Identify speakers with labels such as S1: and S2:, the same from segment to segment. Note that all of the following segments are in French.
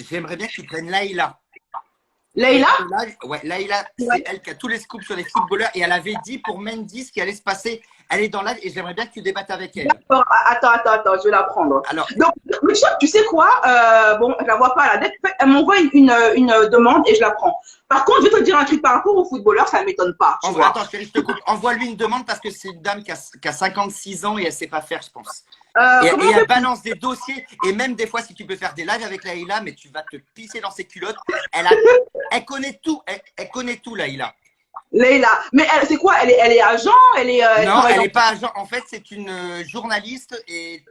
S1: j'aimerais bien que tu prennes Laïla.
S2: Leïla?
S1: Ouais, Laïla, c'est
S2: Ouais.
S1: elle qui a tous les scoops sur les footballeurs et elle avait dit pour Mendy ce qui allait se passer. Elle est dans live et j'aimerais bien que tu débattes avec elle.
S2: D'accord. Attends, je vais la prendre.
S1: Alors,
S2: Donc, Michel, tu sais quoi? Bon, je la vois pas là. Elle m'envoie une demande et je la prends. Par contre, je vais te dire un truc par rapport au footballeur, ça ne m'étonne pas, tu vois.
S1: attends, chérie, je te coupe. Envoie-lui une demande parce que c'est une dame qui a 56 ans et elle ne sait pas faire, je pense.
S2: Comment
S1: Et
S2: on
S1: elle
S2: fait?
S1: balance des dossiers. Et même des fois, si tu peux faire des lives avec Laïla, mais tu vas te pisser dans ses culottes. Elle connaît tout. Elle connaît tout, Laïla.
S2: Leïla. Mais c'est quoi? Elle est agent? Elle
S1: Non,
S2: travaille
S1: elle
S2: dans.
S1: n'est pas agent. En fait, c'est une journaliste et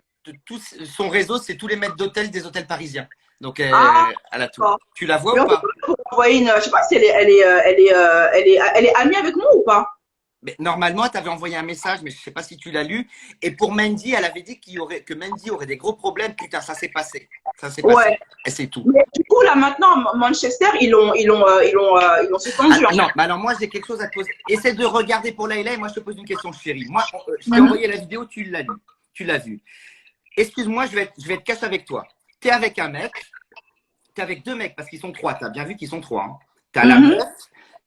S1: son réseau, c'est tous les maîtres d'hôtel des hôtels parisiens. Donc,
S2: Ah,
S1: elle a tout.
S2: d'accord.
S1: Tu la vois
S2: Mais
S1: ou
S2: on peut
S1: pas?
S2: pas envoyer une. Je sais pas si elle est amie avec moi ou pas?
S1: Mais normalement, tu avais envoyé un message, mais je ne sais pas si tu l'as lu. Et pour Mendy, elle avait dit que Mendy aurait des gros problèmes. Putain, ça s'est passé. Ça s'est passé.
S2: Ouais.
S1: Et c'est tout.
S2: Mais du coup, là, maintenant, Manchester, ils l'ont suspendu,
S1: Ah,
S2: hein.
S1: non, mais alors moi, j'ai quelque chose à te poser. Essaie de regarder pour Laïla et moi, je te pose une question, chérie. Moi, je t'ai
S2: Mhm.
S1: envoyé la vidéo, tu l'as lu. Tu l'as vue. Excuse-moi, je vais être cash avec toi. Tu es avec un mec, tu es avec deux mecs parce qu'ils sont trois. Tu as bien vu qu'ils sont trois. Hein. Tu as la
S2: Mhm.
S1: meuf,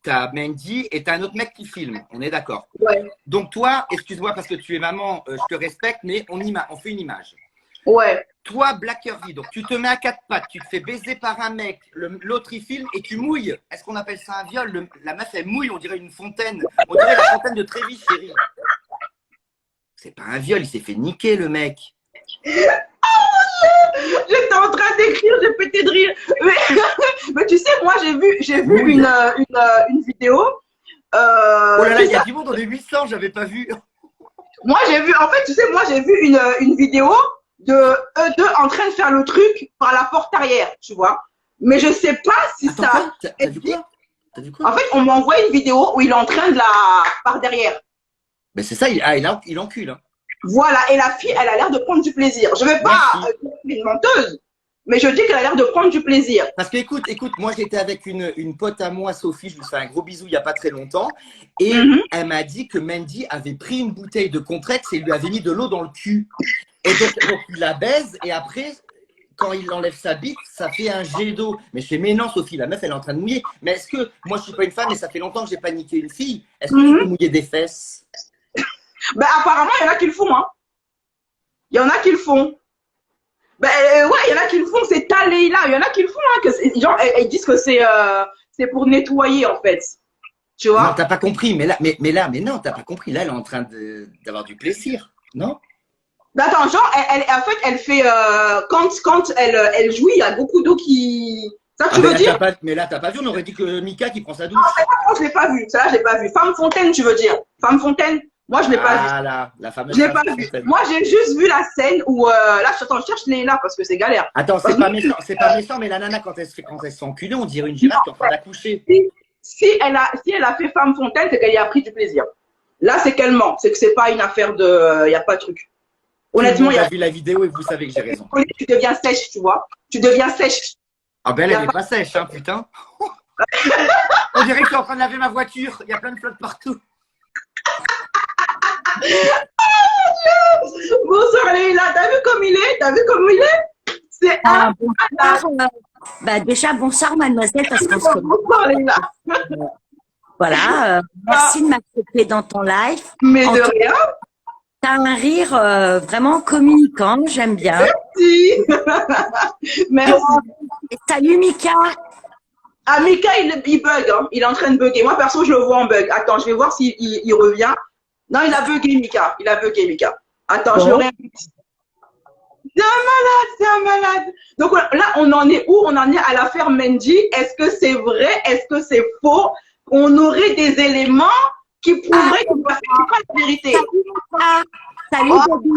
S1: tu as Mendy et tu as un autre mec qui filme. On est d'accord.
S2: Ouais.
S1: Donc toi, excuse-moi parce que tu es maman, je te respecte, mais on fait une image.
S2: Ouais.
S1: Toi, Blackerby, donc tu te mets à quatre pattes, tu te fais baiser par un mec, l'autre il filme et tu mouilles. Est-ce qu'on appelle ça un viol? La meuf elle mouille, on dirait une fontaine. On dirait la fontaine de Trévis, chérie. C'est pas un viol, il s'est fait niquer le mec.
S2: J'étais en train d'écrire, j'ai pété de rire. Mais, mais tu sais, moi, j'ai vu
S1: Mouille.
S2: une vidéo.
S1: Oh là là,
S2: Tu
S1: il y
S2: sais,
S1: a du monde, on est 800, j'avais pas vu.
S2: moi, j'ai vu, en fait, tu sais, moi, j'ai vu une vidéo de eux deux en train de faire le truc par la porte arrière, tu vois. Mais je sais pas si
S1: Attends,
S2: ça.
S1: quoi? T'as vu quoi? T'as vu quoi?
S2: En fait, on m'envoie une vidéo où il est en train de la. Par derrière.
S1: Mais c'est ça, il encule. Hein.
S2: Voilà. Et la fille, elle a l'air de prendre du plaisir. Je vais pas
S1: Merci.
S2: dire qu'elle est une menteuse, mais je dis qu'elle a l'air de prendre du plaisir.
S1: Parce que écoute, moi j'étais avec une pote à moi, Sophie, je lui fais un gros bisou il n'y a pas très longtemps, et
S2: Mhm.
S1: elle m'a dit que Mendy avait pris une bouteille de Contrex et lui avait mis de l'eau dans le cul. Et donc il la baise, et après, quand il enlève sa bite, ça fait un jet d'eau. Mais je fais, mais non, Sophie, la meuf elle est en train de mouiller. Mais est-ce que, moi je suis pas une femme et ça fait longtemps que j'ai pas niqué une fille, est-ce que tu peux
S2: Mhm.
S1: mouiller des fesses?
S2: Ben, apparemment, il y en a qui le font, hein. Il y en a qui le font. Ben, ouais, il y en a qui le font, c'est talé là. Il y en a qui le font, hein, genre, elles disent que c'est pour nettoyer, en fait. Tu
S1: Non,
S2: vois?
S1: t'as pas compris, mais non, t'as pas compris. Là, elle est en train d'avoir du plaisir, non?
S2: Ben, attends, genre, en fait, elle fait, quand elle jouit, il y a beaucoup d'eau qui. Ça,
S1: Ah
S2: tu
S1: ben
S2: veux
S1: là,
S2: dire?
S1: t'as pas vu, on aurait dit que Mika qui prend sa
S2: Non,
S1: douche.
S2: celle-là, je l'ai pas vue. Celle-là, je l'ai pas vue. Femme Fontaine, tu veux dire? Femme Fontaine? Moi, je l'ai pas vue.
S1: Ah là, la
S2: Je
S1: fameuse
S2: l'ai
S1: femme
S2: pas vue.
S1: fontaine.
S2: Moi, j'ai juste vu la scène où, là, attends, je cherche les là parce que c'est galère.
S1: Attends,
S2: Parce que
S1: c'est pas méchant, mais la nana, quand elle se fait enculer, on dirait une girafe qui est en train d'accoucher.
S2: si elle a fait Femme Fontaine, c'est qu'elle y a pris du plaisir. Là, c'est qu'elle ment. C'est que c'est pas une affaire de. Il n'y a pas de truc.
S1: Tout le
S2: Honnêtement, il
S1: monde
S2: y
S1: a
S2: a.
S1: vu la vidéo et vous savez que j'ai raison.
S2: Tu deviens sèche, tu vois. Tu deviens sèche.
S1: Ah ben
S2: Il y
S1: elle
S2: a
S1: est
S2: pas...
S1: pas sèche, hein, putain. On dirait que je suis en train de laver ma voiture. Il y a plein de flotte partout.
S2: Bonsoir Leïla, t'as vu comme il est? T'as vu comme il est? C'est un
S3: Bonsoir, déjà, bonsoir, mademoiselle, parce qu'on se connaît.
S2: bonsoir Leïla.
S3: Voilà, merci de m'accepter dans ton live.
S2: Mais
S3: En
S2: de
S3: tout
S2: rien,
S3: cas, t'as un rire vraiment communicant, j'aime bien.
S2: si. Merci.
S3: Et salut Mika.
S2: Ah, Mika, il bug, hein. Il est en train de bugger. Moi, perso, je le vois en bug. Attends, je vais voir s'il il revient. Non, il a bugué, Mika. Il a bugué, Mika. Attends, je le
S3: Bon,
S2: réinvite. C'est un malade. Donc là, on en est où? On en est à l'affaire Mendy. Est-ce que c'est vrai? Est-ce que c'est faux? On aurait des éléments qui prouveraient que c'est pas la vérité.
S3: salut Mika. Salut
S2: Oh,
S3: Bobby.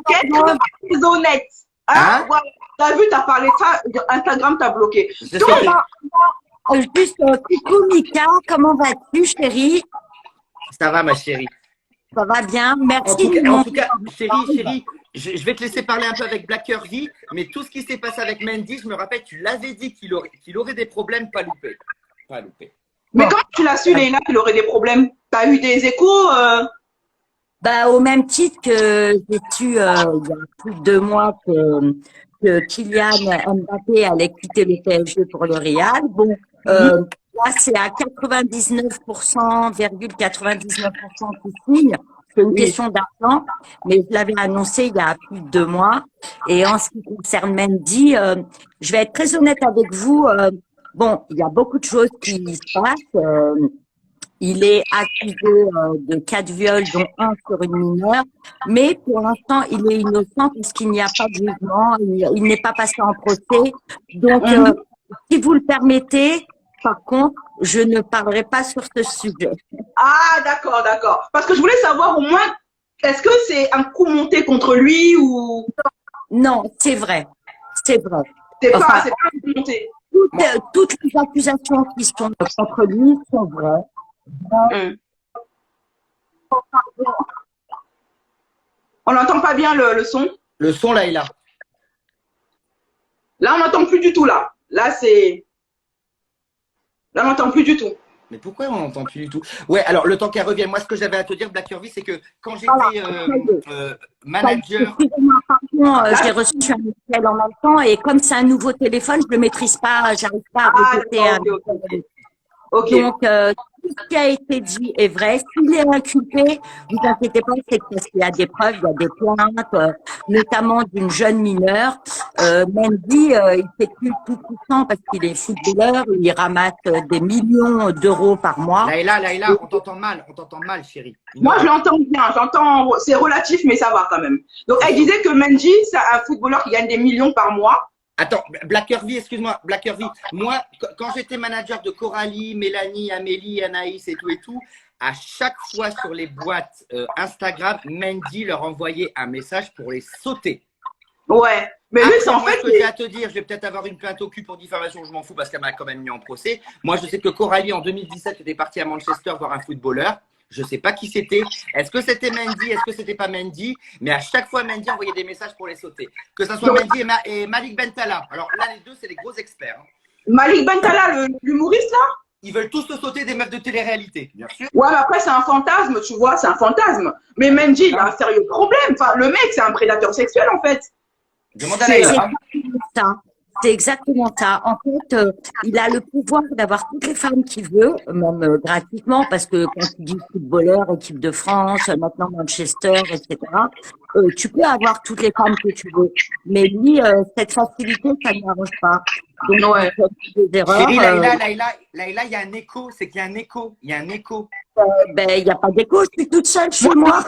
S2: quelqu'un est honnête. Hein?
S1: Hein?
S2: Voilà. T'as vu, t'as parlé de ça, Instagram t'a bloqué.
S1: Je sais
S2: Donc,
S1: que
S3: Juste, coucou Mika, comment vas-tu chérie?
S1: ça va, ma chérie.
S3: Ça va bien,
S1: En
S3: merci
S1: tout cas,
S3: de
S1: en
S3: mon
S1: tout cas chérie, je vais te laisser parler un peu avec Blackerby, mais tout ce qui s'est passé avec Mendy, je me rappelle, tu l'avais dit qu'il aurait des problèmes, pas loupé. Pas loupé.
S2: mais
S3: Bon.
S2: comment tu l'as su, Léna, qu'il aurait des problèmes? T'as eu des échos?
S3: Bah, au même titre que j'ai su il y a plus de 2 mois que Kylian Mbappé allait quitter le PSG pour le Real. Bon, là, c'est à 99,99% qui signe. C'est une question d'argent, mais je l'avais annoncé il y a plus de 2 mois. Et en ce qui concerne Mendy, je vais être très honnête avec vous. Bon, il y a beaucoup de choses qui se passent. Il est accusé de 4 viols, dont un sur une mineure. Mais pour l'instant, il est innocent puisqu'il n'y a pas de jugement. Il n'est pas passé en procès. Donc, si vous le permettez, par contre, je ne parlerai pas sur ce sujet.
S2: Ah, d'accord, d'accord. Parce que je voulais savoir au moins, est-ce que c'est un coup monté contre lui ou…
S3: Non, c'est vrai. C'est vrai.
S2: C'est
S3: Enfin,
S2: pas un coup monté.
S3: toutes les accusations qui sont contre lui sont vraies.
S2: On n'entend pas bien le son.
S1: Le son, là, est là.
S2: Là, on n'entend plus du tout, là. Là, on n'entend plus du tout.
S1: Mais pourquoi on n'entend plus du tout? Ouais, alors le temps qu'elle revienne, moi ce que j'avais à te dire, Black Curvy, c'est que quand j'étais manager…
S3: Excusez-moi, pardon, j'ai reçu un appel en même temps et comme c'est un nouveau téléphone, je ne le maîtrise pas, j'arrive pas à répéter.
S2: Ok.
S3: Donc, tout ce qui a été dit est vrai. S'il est inculpé, vous inquiétez pas, c'est parce qu'il y a des preuves, il y a des plaintes, notamment d'une jeune mineure. Mendy, il fait plus tout puissant parce qu'il est footballeur, il ramasse des millions d'euros par mois.
S1: Laïla, on t'entend mal, chérie.
S2: Moi, je l'entends bien, c'est relatif, mais ça va quand même. Donc, elle disait que Mendy, c'est un footballeur qui gagne des millions par mois.
S1: Attends, Black Curvy, excuse-moi, Black Curvy. Moi, quand j'étais manager de Coralie, Mélanie, Amélie, Anaïs et tout, à chaque fois sur les boîtes Instagram, Mendy leur envoyait un message pour les sauter.
S2: Ouais. Mais lui, c'est en fait…
S1: Ce que j'ai à te dire, je vais peut-être avoir une plainte au cul pour diffamation, je m'en fous parce qu'elle m'a quand même mis en procès. Moi, je sais que Coralie, en 2017, était partie à Manchester voir un footballeur. Je ne sais pas qui c'était. Est-ce que c'était Mendy? Est-ce que c'était pas Mendy? Mais à chaque fois, Mendy envoyait des messages pour les sauter. Que ce soit Mendy et Malik Bentala. Alors là, les deux, c'est les gros experts. Hein.
S2: Malik Bentala, l'humoriste, là?
S1: Ils veulent tous se sauter des meufs de télé-réalité, bien sûr.
S2: Ouais, mais après, c'est un fantasme, tu vois, c'est un fantasme. Mais Mendy, il a un sérieux problème. Enfin, le mec, c'est un prédateur sexuel, en fait.
S1: Demande à Laïla.
S3: C'est exactement ça. En fait, il a le pouvoir d'avoir toutes les femmes qu'il veut, même gratuitement, parce que quand tu dis footballeur, équipe de France, maintenant Manchester, etc., tu peux avoir toutes les femmes que tu veux. Mais lui, cette facilité, ça ne l'arrange pas. Donc,
S2: ouais.
S3: Des erreurs.
S1: Chérie, Laïla, il y a un écho. C'est qu'il y a un écho. Il y a un écho.
S3: Ben, il n'y a pas d'écho, je suis toute seule chez moi.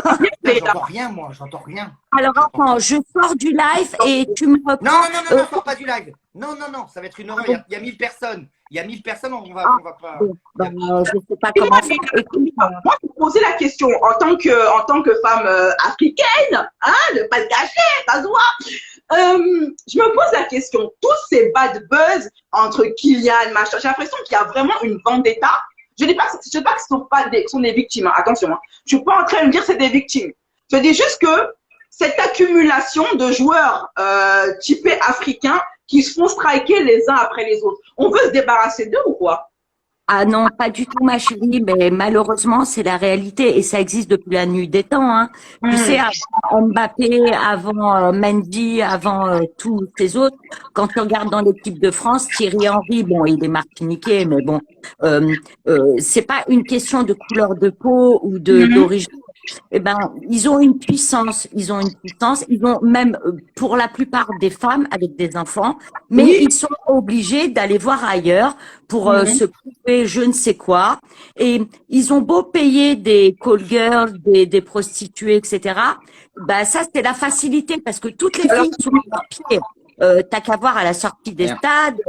S1: J'entends rien, moi, j'entends rien.
S3: Alors, attends, je sors du live et tu me reprends.
S1: Non, sors pas du live. Non, ça va être une horreur. Il y a 1000 personnes. Il y a 1000 personnes, on va pas…
S3: je ne sais pas comment faire.
S2: Moi, je me posais la question, en tant que femme africaine, hein, ne pas le cacher, pas se voir. Je me pose la question, tous ces bad buzz entre Kylian, machin, j'ai l'impression qu'il y a vraiment une vendetta. Je ne dis pas que ce sont des victimes, hein, attention. Hein. Je ne suis pas en train de dire que c'est des victimes. Je dis juste que cette accumulation de joueurs typés africains qui se font striker les uns après les autres, on veut se débarrasser d'eux ou quoi?
S3: Ah non, pas du tout, ma chérie, mais malheureusement, c'est la réalité et ça existe depuis la nuit des temps. Hein. Tu sais, avant Mbappé, avant Mendy, avant tous ces autres, quand tu regardes dans l'équipe de France, Thierry Henry, bon, il est martiniquais, mais bon, c'est pas une question de couleur de peau ou d'origine. Eh ben, ils ont une puissance, ils ont même, pour la plupart des femmes avec des enfants, mais ils sont obligés d'aller voir ailleurs pour se couper je ne sais quoi. Et ils ont beau payer des call girls, des prostituées, etc. Ben, ça, c'est la facilité parce que toutes les filles sont à leurs pieds. T'as qu'à voir à la sortie des stades.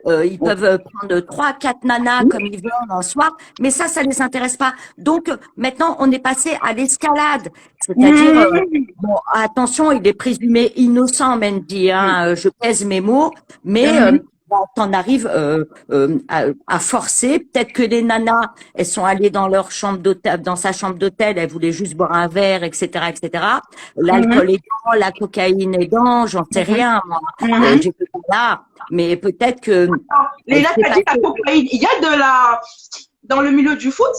S3: Ils peuvent prendre 3-4 nanas comme ils veulent un soir, mais ça les intéresse pas. Donc maintenant, on est passé à l'escalade, c'est-à-dire bon, attention, il est présumé innocent, Mendy, hein, je pèse mes mots, mais t'en arrives à forcer. Peut-être que les nanas, elles sont allées dans leur chambre d'hôtel, dans sa chambre d'hôtel, elles voulaient juste boire un verre, etc., etc. L'alcool est dans, la cocaïne est dans, j'en sais rien, moi. J'ai fait là. Mais peut-être que…
S2: Léla, t'as dit la cocaïne. Il y a dans le milieu du foot,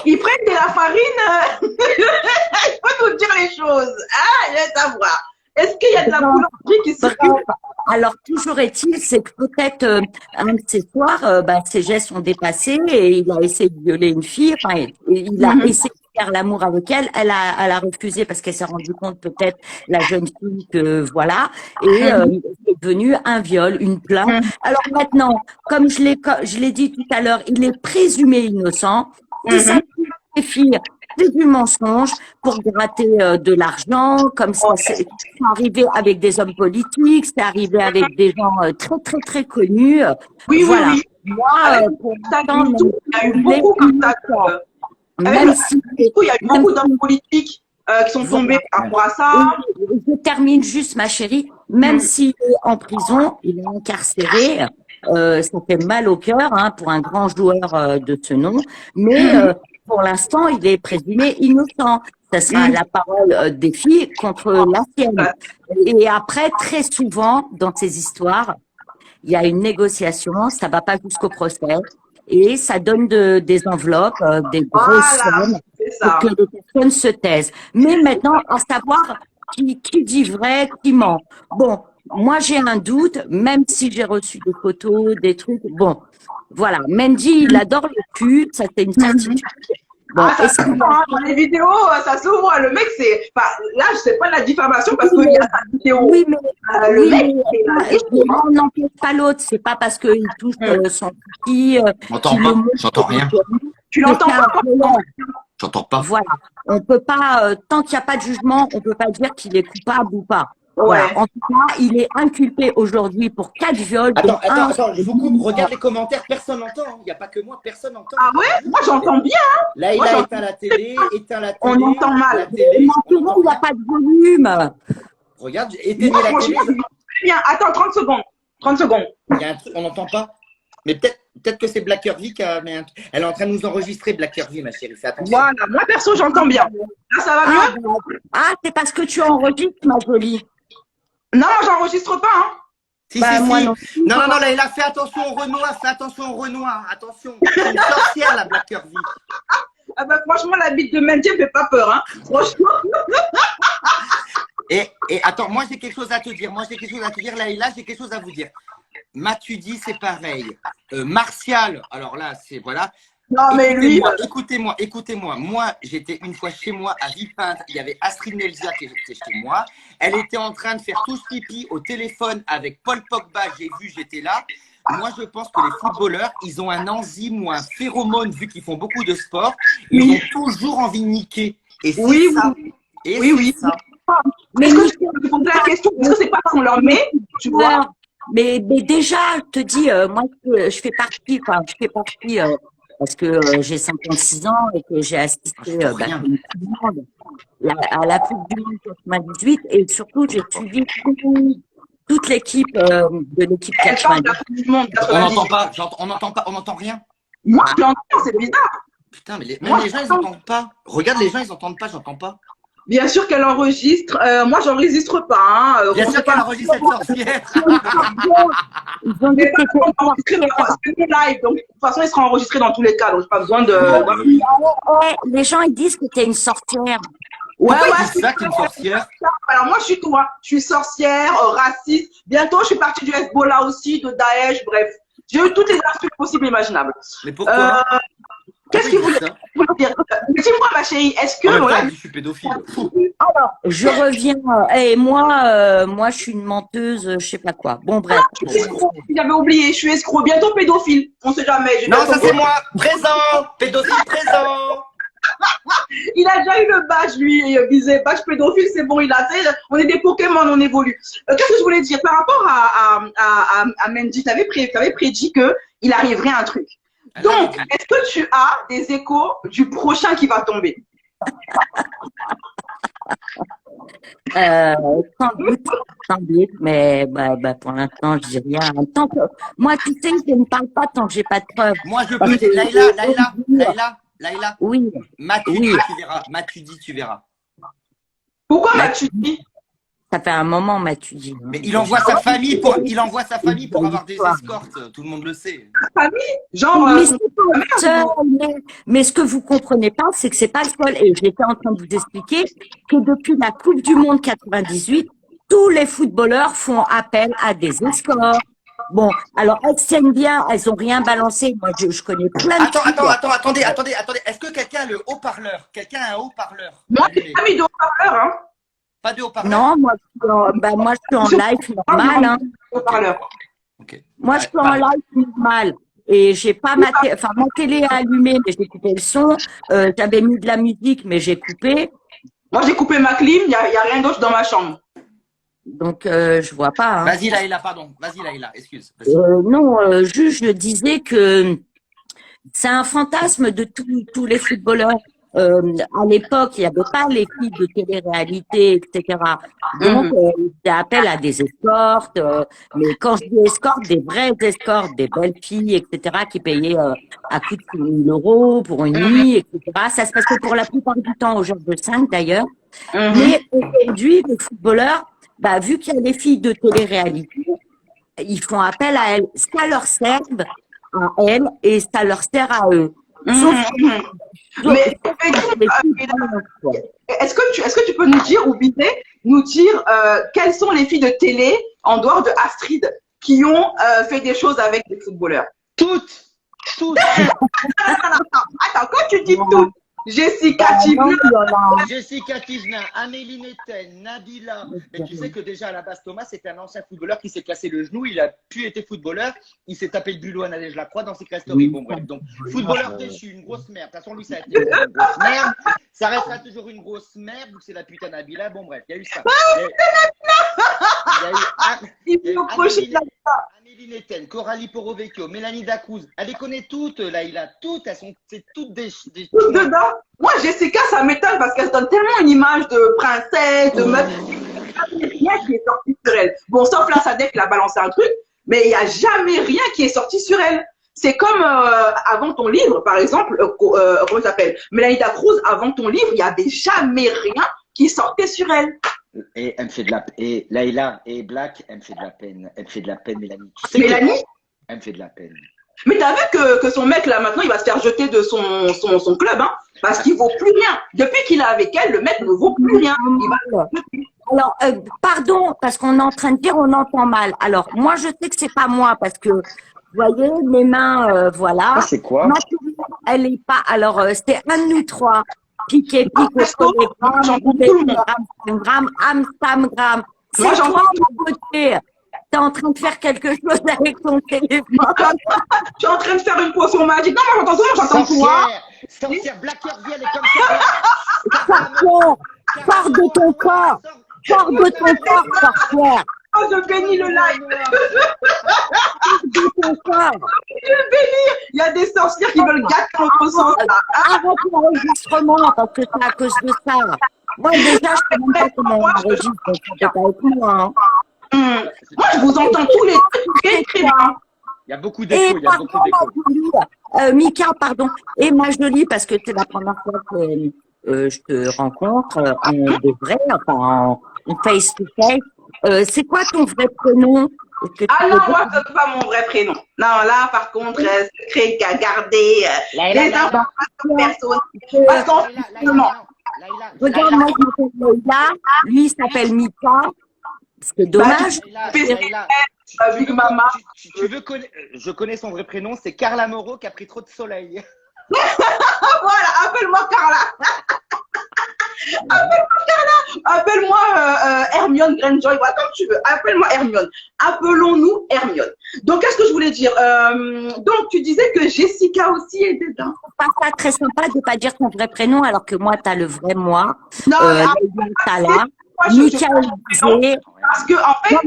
S2: ils prennent de la farine. Il faut nous dire les choses. Ah, je veux savoir. Est-ce qu'il y a de la boulangerie qui
S3: Bref,
S2: circule?
S3: alors, toujours est-il, c'est que peut-être un de ces soirs, ses gestes sont dépassés et il a essayé de violer une fille. Enfin, il a essayé de faire l'amour avec elle. Elle a refusé parce qu'elle s'est rendue compte peut-être la jeune fille que voilà. Et c'est devenu un viol, une plainte. Alors maintenant, comme je l'ai dit tout à l'heure, il est présumé innocent. Si ça suffit, c'est du mensonge pour gratter de l'argent, comme ça, c'est arrivé avec des hommes politiques, c'est arrivé avec des gens très, très, très connus.
S2: Oui,
S3: Voilà.
S2: oui, oui.
S3: Moi,
S2: Avec
S3: pour
S2: ça,
S3: l'instant,
S2: MeToo, il y a eu beaucoup comme ça.
S3: même si,
S2: Il y a eu beaucoup d'hommes politiques qui sont tombés par rapport à ça.
S3: je termine juste, ma chérie, même s'il est en prison, il est incarcéré, ça fait mal au cœur hein, pour un grand joueur de ce nom, mais pour l'instant, il est présumé innocent. Ça sera la parole des filles contre la sienne. Et après, très souvent, dans ces histoires, il y a une négociation, ça va pas jusqu'au procès, et ça donne des enveloppes, des grosses sommes,
S2: c'est
S3: pour
S2: ça.
S3: que les personnes se taisent. Mais maintenant, à savoir qui dit vrai, qui ment. Bon, moi j'ai un doute, même si j'ai reçu des photos, des trucs. Bon, voilà. Mendy, il adore le cul, ça c'est une certitude. Bon,
S2: Ah, ça
S3: est-ce qu'il
S2: s'ouvre, hein. Dans les vidéos, ça s'ouvre. Le mec, c'est. Enfin, là, je sais pas la diffamation parce qu'il y a sa vidéo.
S3: oui, mais
S2: Le
S3: oui,
S2: mec,
S3: mais l'un n'empêche pas l'autre. C'est pas parce qu'il touche son petit.
S1: J'entends pas, j'entends rien.
S2: tu l'entends pas?
S1: J'entends pas.
S3: Voilà. On peut pas, tant qu'il n'y a pas de jugement, on peut pas dire qu'il est coupable ou pas.
S2: Ouais.
S3: Voilà. En tout cas, il est inculpé aujourd'hui pour 4 viols. dont un-
S1: Attends, je vous coupe, regarde les commentaires, personne n'entend. Il n'y a pas que moi, personne n'entend.
S2: Ah ouais? Moi, j'entends bien.
S1: Là, il
S2: Moi,
S1: a
S2: j'entends-
S1: éteint la télé,
S2: On entend mal.
S1: La télé,
S3: Maintenant, il n'y a pas de volume.
S1: regarde, éteignez
S2: Moi,
S1: la télé.
S2: franchement, je m'entends très bien. Attends, 30 secondes. 30 secondes.
S1: Il y a un truc, on n'entend pas. Mais peut-être que c'est Blackervy qui a mis un truc. Elle est en train de nous enregistrer, Blackervy, ma chérie. Fais attention.
S2: Voilà. Moi, perso, j'entends bien. Là, ça va mieux?
S3: C'est parce que tu enregistres, ma jolie.
S2: Non, j'enregistre pas, hein.
S1: Si,
S3: Bah,
S1: si,
S3: moi
S1: si.
S3: non
S1: Non, là, il a fait attention au Renoir, fais attention au Renoir. Attention. C'est une sorcière, la Blackervy.
S2: Ah bah, franchement, la bite de Mendy, elle fait pas peur, hein. Franchement.
S1: Et attends, moi, j'ai quelque chose à te dire. Laïla, j'ai quelque chose à vous dire. Mathudi, c'est pareil. Martial, alors là, c'est voilà.
S2: Non, mais lui.
S1: Écoutez-moi. Moi, j'étais une fois chez moi à Villepinte. Il y avait Astrid Nelzia qui était chez moi. Elle était en train de faire tous pipi au téléphone avec Paul Pogba. J'ai vu, j'étais là. Moi, je pense que les footballeurs, ils ont un enzyme ou un phéromone, vu qu'ils font beaucoup de sport. Ils ont toujours envie de niquer. Et c'est
S2: Oui,
S1: ça.
S2: oui.
S1: Et
S2: Oui.
S1: c'est ça.
S2: Mais est-ce que je te pose la question? Est-ce que c'est pas qu'on leur met? Tu vois?
S3: Mais déjà, je te dis, moi, je fais partie, parce que j'ai 56 ans et que j'ai assisté
S1: Rien.
S3: comme tout le monde, à la Coupe du Monde 98 et surtout, j'ai suivi toute l'équipe de l'équipe
S2: Elle parle de
S3: 98.
S2: la Coupe du Monde
S1: On n'entend
S2: 98.
S1: pas, on n'entend rien.
S2: Moi, je l'entends, c'est bizarre.
S1: Putain, mais même les gens, ils n'entendent pas. Regarde, les gens, ils n'entendent pas, j'entends pas.
S2: Bien sûr qu'elle enregistre. Moi, j'enregistre pas. Hein.
S1: Bien sûr qu'elle enregistre cette sorcière.
S3: Ils ont dit
S2: Mais
S3: que c'était
S2: enregistré dans le live. Donc, de toute façon, il sera enregistré dans tous les cas. Donc, j'ai pas besoin de.
S3: Ouais, les gens, ils disent que t'es une sorcière.
S1: Pourquoi ils
S2: je
S1: disent
S2: suis
S1: ça qu'une sorcière?
S2: Alors, moi, je suis toi. Je suis sorcière, raciste. Bientôt, je suis partie du Hezbollah aussi, de Daesh. Bref, j'ai eu toutes les insultes possibles et imaginables.
S1: Mais pourquoi?
S2: Qu'est-ce qu'il voulait dire? Mais dis-moi, ma chérie, est-ce que.
S1: En même
S2: Voilà,
S1: temps, je suis pédophile.
S3: Alors, je reviens, et moi, je suis une menteuse, je sais pas quoi. Bon, bref.
S2: je suis escroc. J'avais oublié, je suis escroc. Bientôt pédophile. On sait jamais. J'ai
S1: Non,
S2: bientôt-
S1: ça c'est moi. Présent. Pédophile présent.
S2: Il a déjà eu le badge, lui, visé. Badge pédophile, c'est bon, il a fait. On est des Pokémon, on évolue. Qu'est-ce que je voulais dire? Par rapport à Mendy, tu avais prédit qu'il arriverait un truc. Donc, est-ce que tu as des échos du prochain qui va tomber?
S3: Sans doute, mais pour l'instant, je dis rien. Tant que, moi, tu sais, je ne parle pas tant que j'ai pas de preuves.
S1: Moi, je
S3: Parce
S1: peux.
S3: que-
S1: Laïla.
S3: Oui.
S1: Mathudi,
S3: Oui.
S1: tu verras. Mathudi, tu verras.
S2: Pourquoi m'as-tu dit?
S3: Ça fait un moment, m'as-tu dit. Hein.
S1: Mais il envoie sa famille pour avoir des escortes. Tout le monde le sait.
S2: Famille? Genre,
S3: Mais, c'est pas le seul, mais ce que vous comprenez pas, c'est que c'est pas le seul. Et j'étais en train de vous expliquer que depuis la Coupe du Monde 98, tous les footballeurs font appel à des escorts. Bon, alors elles s'aiment bien, elles ont rien balancé. Moi, je connais plein de
S1: Attendez. Est-ce que quelqu'un a le haut-parleur? Quelqu'un a un haut-parleur?
S2: Moi, j'ai pas mis de haut-parleur, hein.
S1: Pas de haut-parleur?
S3: Non, moi, moi, je suis en live normal. Hein.
S2: Haut-parleur.
S1: Ok.
S3: Moi, je suis en live normal. Et j'ai pas ma télé est allumée, mais j'ai coupé le son. J'avais mis de la musique, mais j'ai coupé.
S2: Moi, j'ai coupé ma clim, il y a rien d'autre dans ma chambre.
S3: Donc, je vois pas. Hein.
S1: Vas-y, Laïla, pardon. Vas-y, Laïla, excuse.
S3: Non, juste, je disais que c'est un fantasme de tous les footballeurs. À l'époque, il n'y avait pas les filles de télé-réalité, etc. Donc, ils faisaient appel à des escortes. Mais quand je dis escortes, des vraies escortes, des belles filles, etc., qui payaient à coût de 6 000 € pour une nuit, etc. Ça se passait pour la plupart du temps au genre de 5 d'ailleurs. Mais aujourd'hui, les footballeurs, bah, vu qu'il y a des filles de télé-réalité, ils font appel à elles. Ça leur sert à elles et ça leur sert à eux. Sauf
S2: Mais est-ce que tu peux nous dire, ou Bidé, nous dire quelles sont les filles de télé, en dehors de Astrid, qui ont fait des choses avec des footballeurs?
S4: Toutes.
S2: Attends, quand tu dis toutes, Jessica Tivna,
S4: Jessica Tivna, Amélie Netten, Nabila. Mais tu sais que déjà à la base, Thomas, c'était un ancien footballeur qui s'est cassé le genou. Il a pu être footballeur. Il s'est tapé le bulot à Nadège Lacroix dans ses stories. Bon, bref. Donc, footballeur déchu, une grosse merde. De toute façon, lui, ça a été une grosse merde. Ça restera toujours une grosse merde. Donc, c'est la putain Nabila. Bon, bref, il y a eu ça. Il y a eu Amélie Netten, Coralie Porovecchio, Mélanie Dacruz. Elle les connaît toutes, là. Toutes. C'est toutes des
S2: toutes dedans. Moi, Jessica, ça m'étonne parce qu'elle donne tellement une image de princesse, de meuf. Il n'y a rien qui est sorti sur elle. Bon, sauf la Sadek, elle a balancé un truc, mais il n'y a jamais rien qui est sorti sur elle. C'est comme avant ton livre, par exemple, comment ça s'appelle, Mélanie Dacruz, avant ton livre, il n'y avait jamais rien qui sortait sur elle.
S4: Et elle me fait de la peine. Et Laïla et Black, elle me fait de la peine. Elle me fait de la peine, Mélanie.
S2: Mélanie?
S4: Elle me fait de la peine.
S2: Mais t'as vu que son mec, là, maintenant, il va se faire jeter de son club, hein, parce qu'il vaut plus rien. Depuis qu'il est avec elle, le mec ne vaut plus rien.
S3: Alors, pardon, parce qu'on est en train de dire, on entend mal. Alors, moi, je sais que c'est pas moi, parce que, vous voyez, mes mains, voilà.
S4: Ah, c'est quoi?
S3: Ma souris, elle est pas, alors, c'était un de nous trois. Piqué, Amsterdam, Amsterdam. C'est toi, mon côté. T'es en train de faire quelque chose avec ton téléphone.
S2: Tu es en train de faire une potion magique. Non, moi, j'entends toi.
S4: Sorcière, Blackerville, elle est comme ça.
S3: Sorcière, sors de ton corps. Sors de ton corps, sorcière.
S2: Oh, je bénis le live.
S3: De ton corps.
S2: Je le bénis. Il y a des sorcières qui veulent gâter notre sang.
S3: Arrête l'enregistrement parce que c'est à cause de ça. Moi, déjà, je ne sais même pas comment on enregistre. Donc, ça peut pas être moi. Hein.
S2: Moi, je vous entends tous les très, très bien.
S4: Il y a beaucoup d'écho.
S3: Mika, pardon. Et ma jolie, parce que c'est la première fois que je te rencontre en de vrai, enfin en face-to-face. C'est quoi ton vrai prénom?
S2: Ah non, moi, je ne donne pas mon vrai prénom. Non, là, par contre, secret qu'à garder les informations personnelles. Parce qu'en fait,
S3: regarde, moi, je m'appelle Laïla. Lui, il s'appelle Mika. C'est dommage.
S2: Big Mama.
S4: Je connais son vrai prénom, c'est Carla Moreau qui a pris trop de soleil.
S2: Voilà, appelle-moi Carla. Appelle-moi Hermione Greyjoy, voilà, comme tu veux. Appelle-moi Hermione. Appelons-nous Hermione. Donc, qu'est-ce que je voulais dire? Donc, tu disais que Jessica aussi est dedans.
S3: C'est pas ça très sympa de pas dire ton vrai prénom alors que moi, tu as le vrai moi.
S2: Non,
S3: Tala. Michael Bizet.
S2: Parce que, en fait,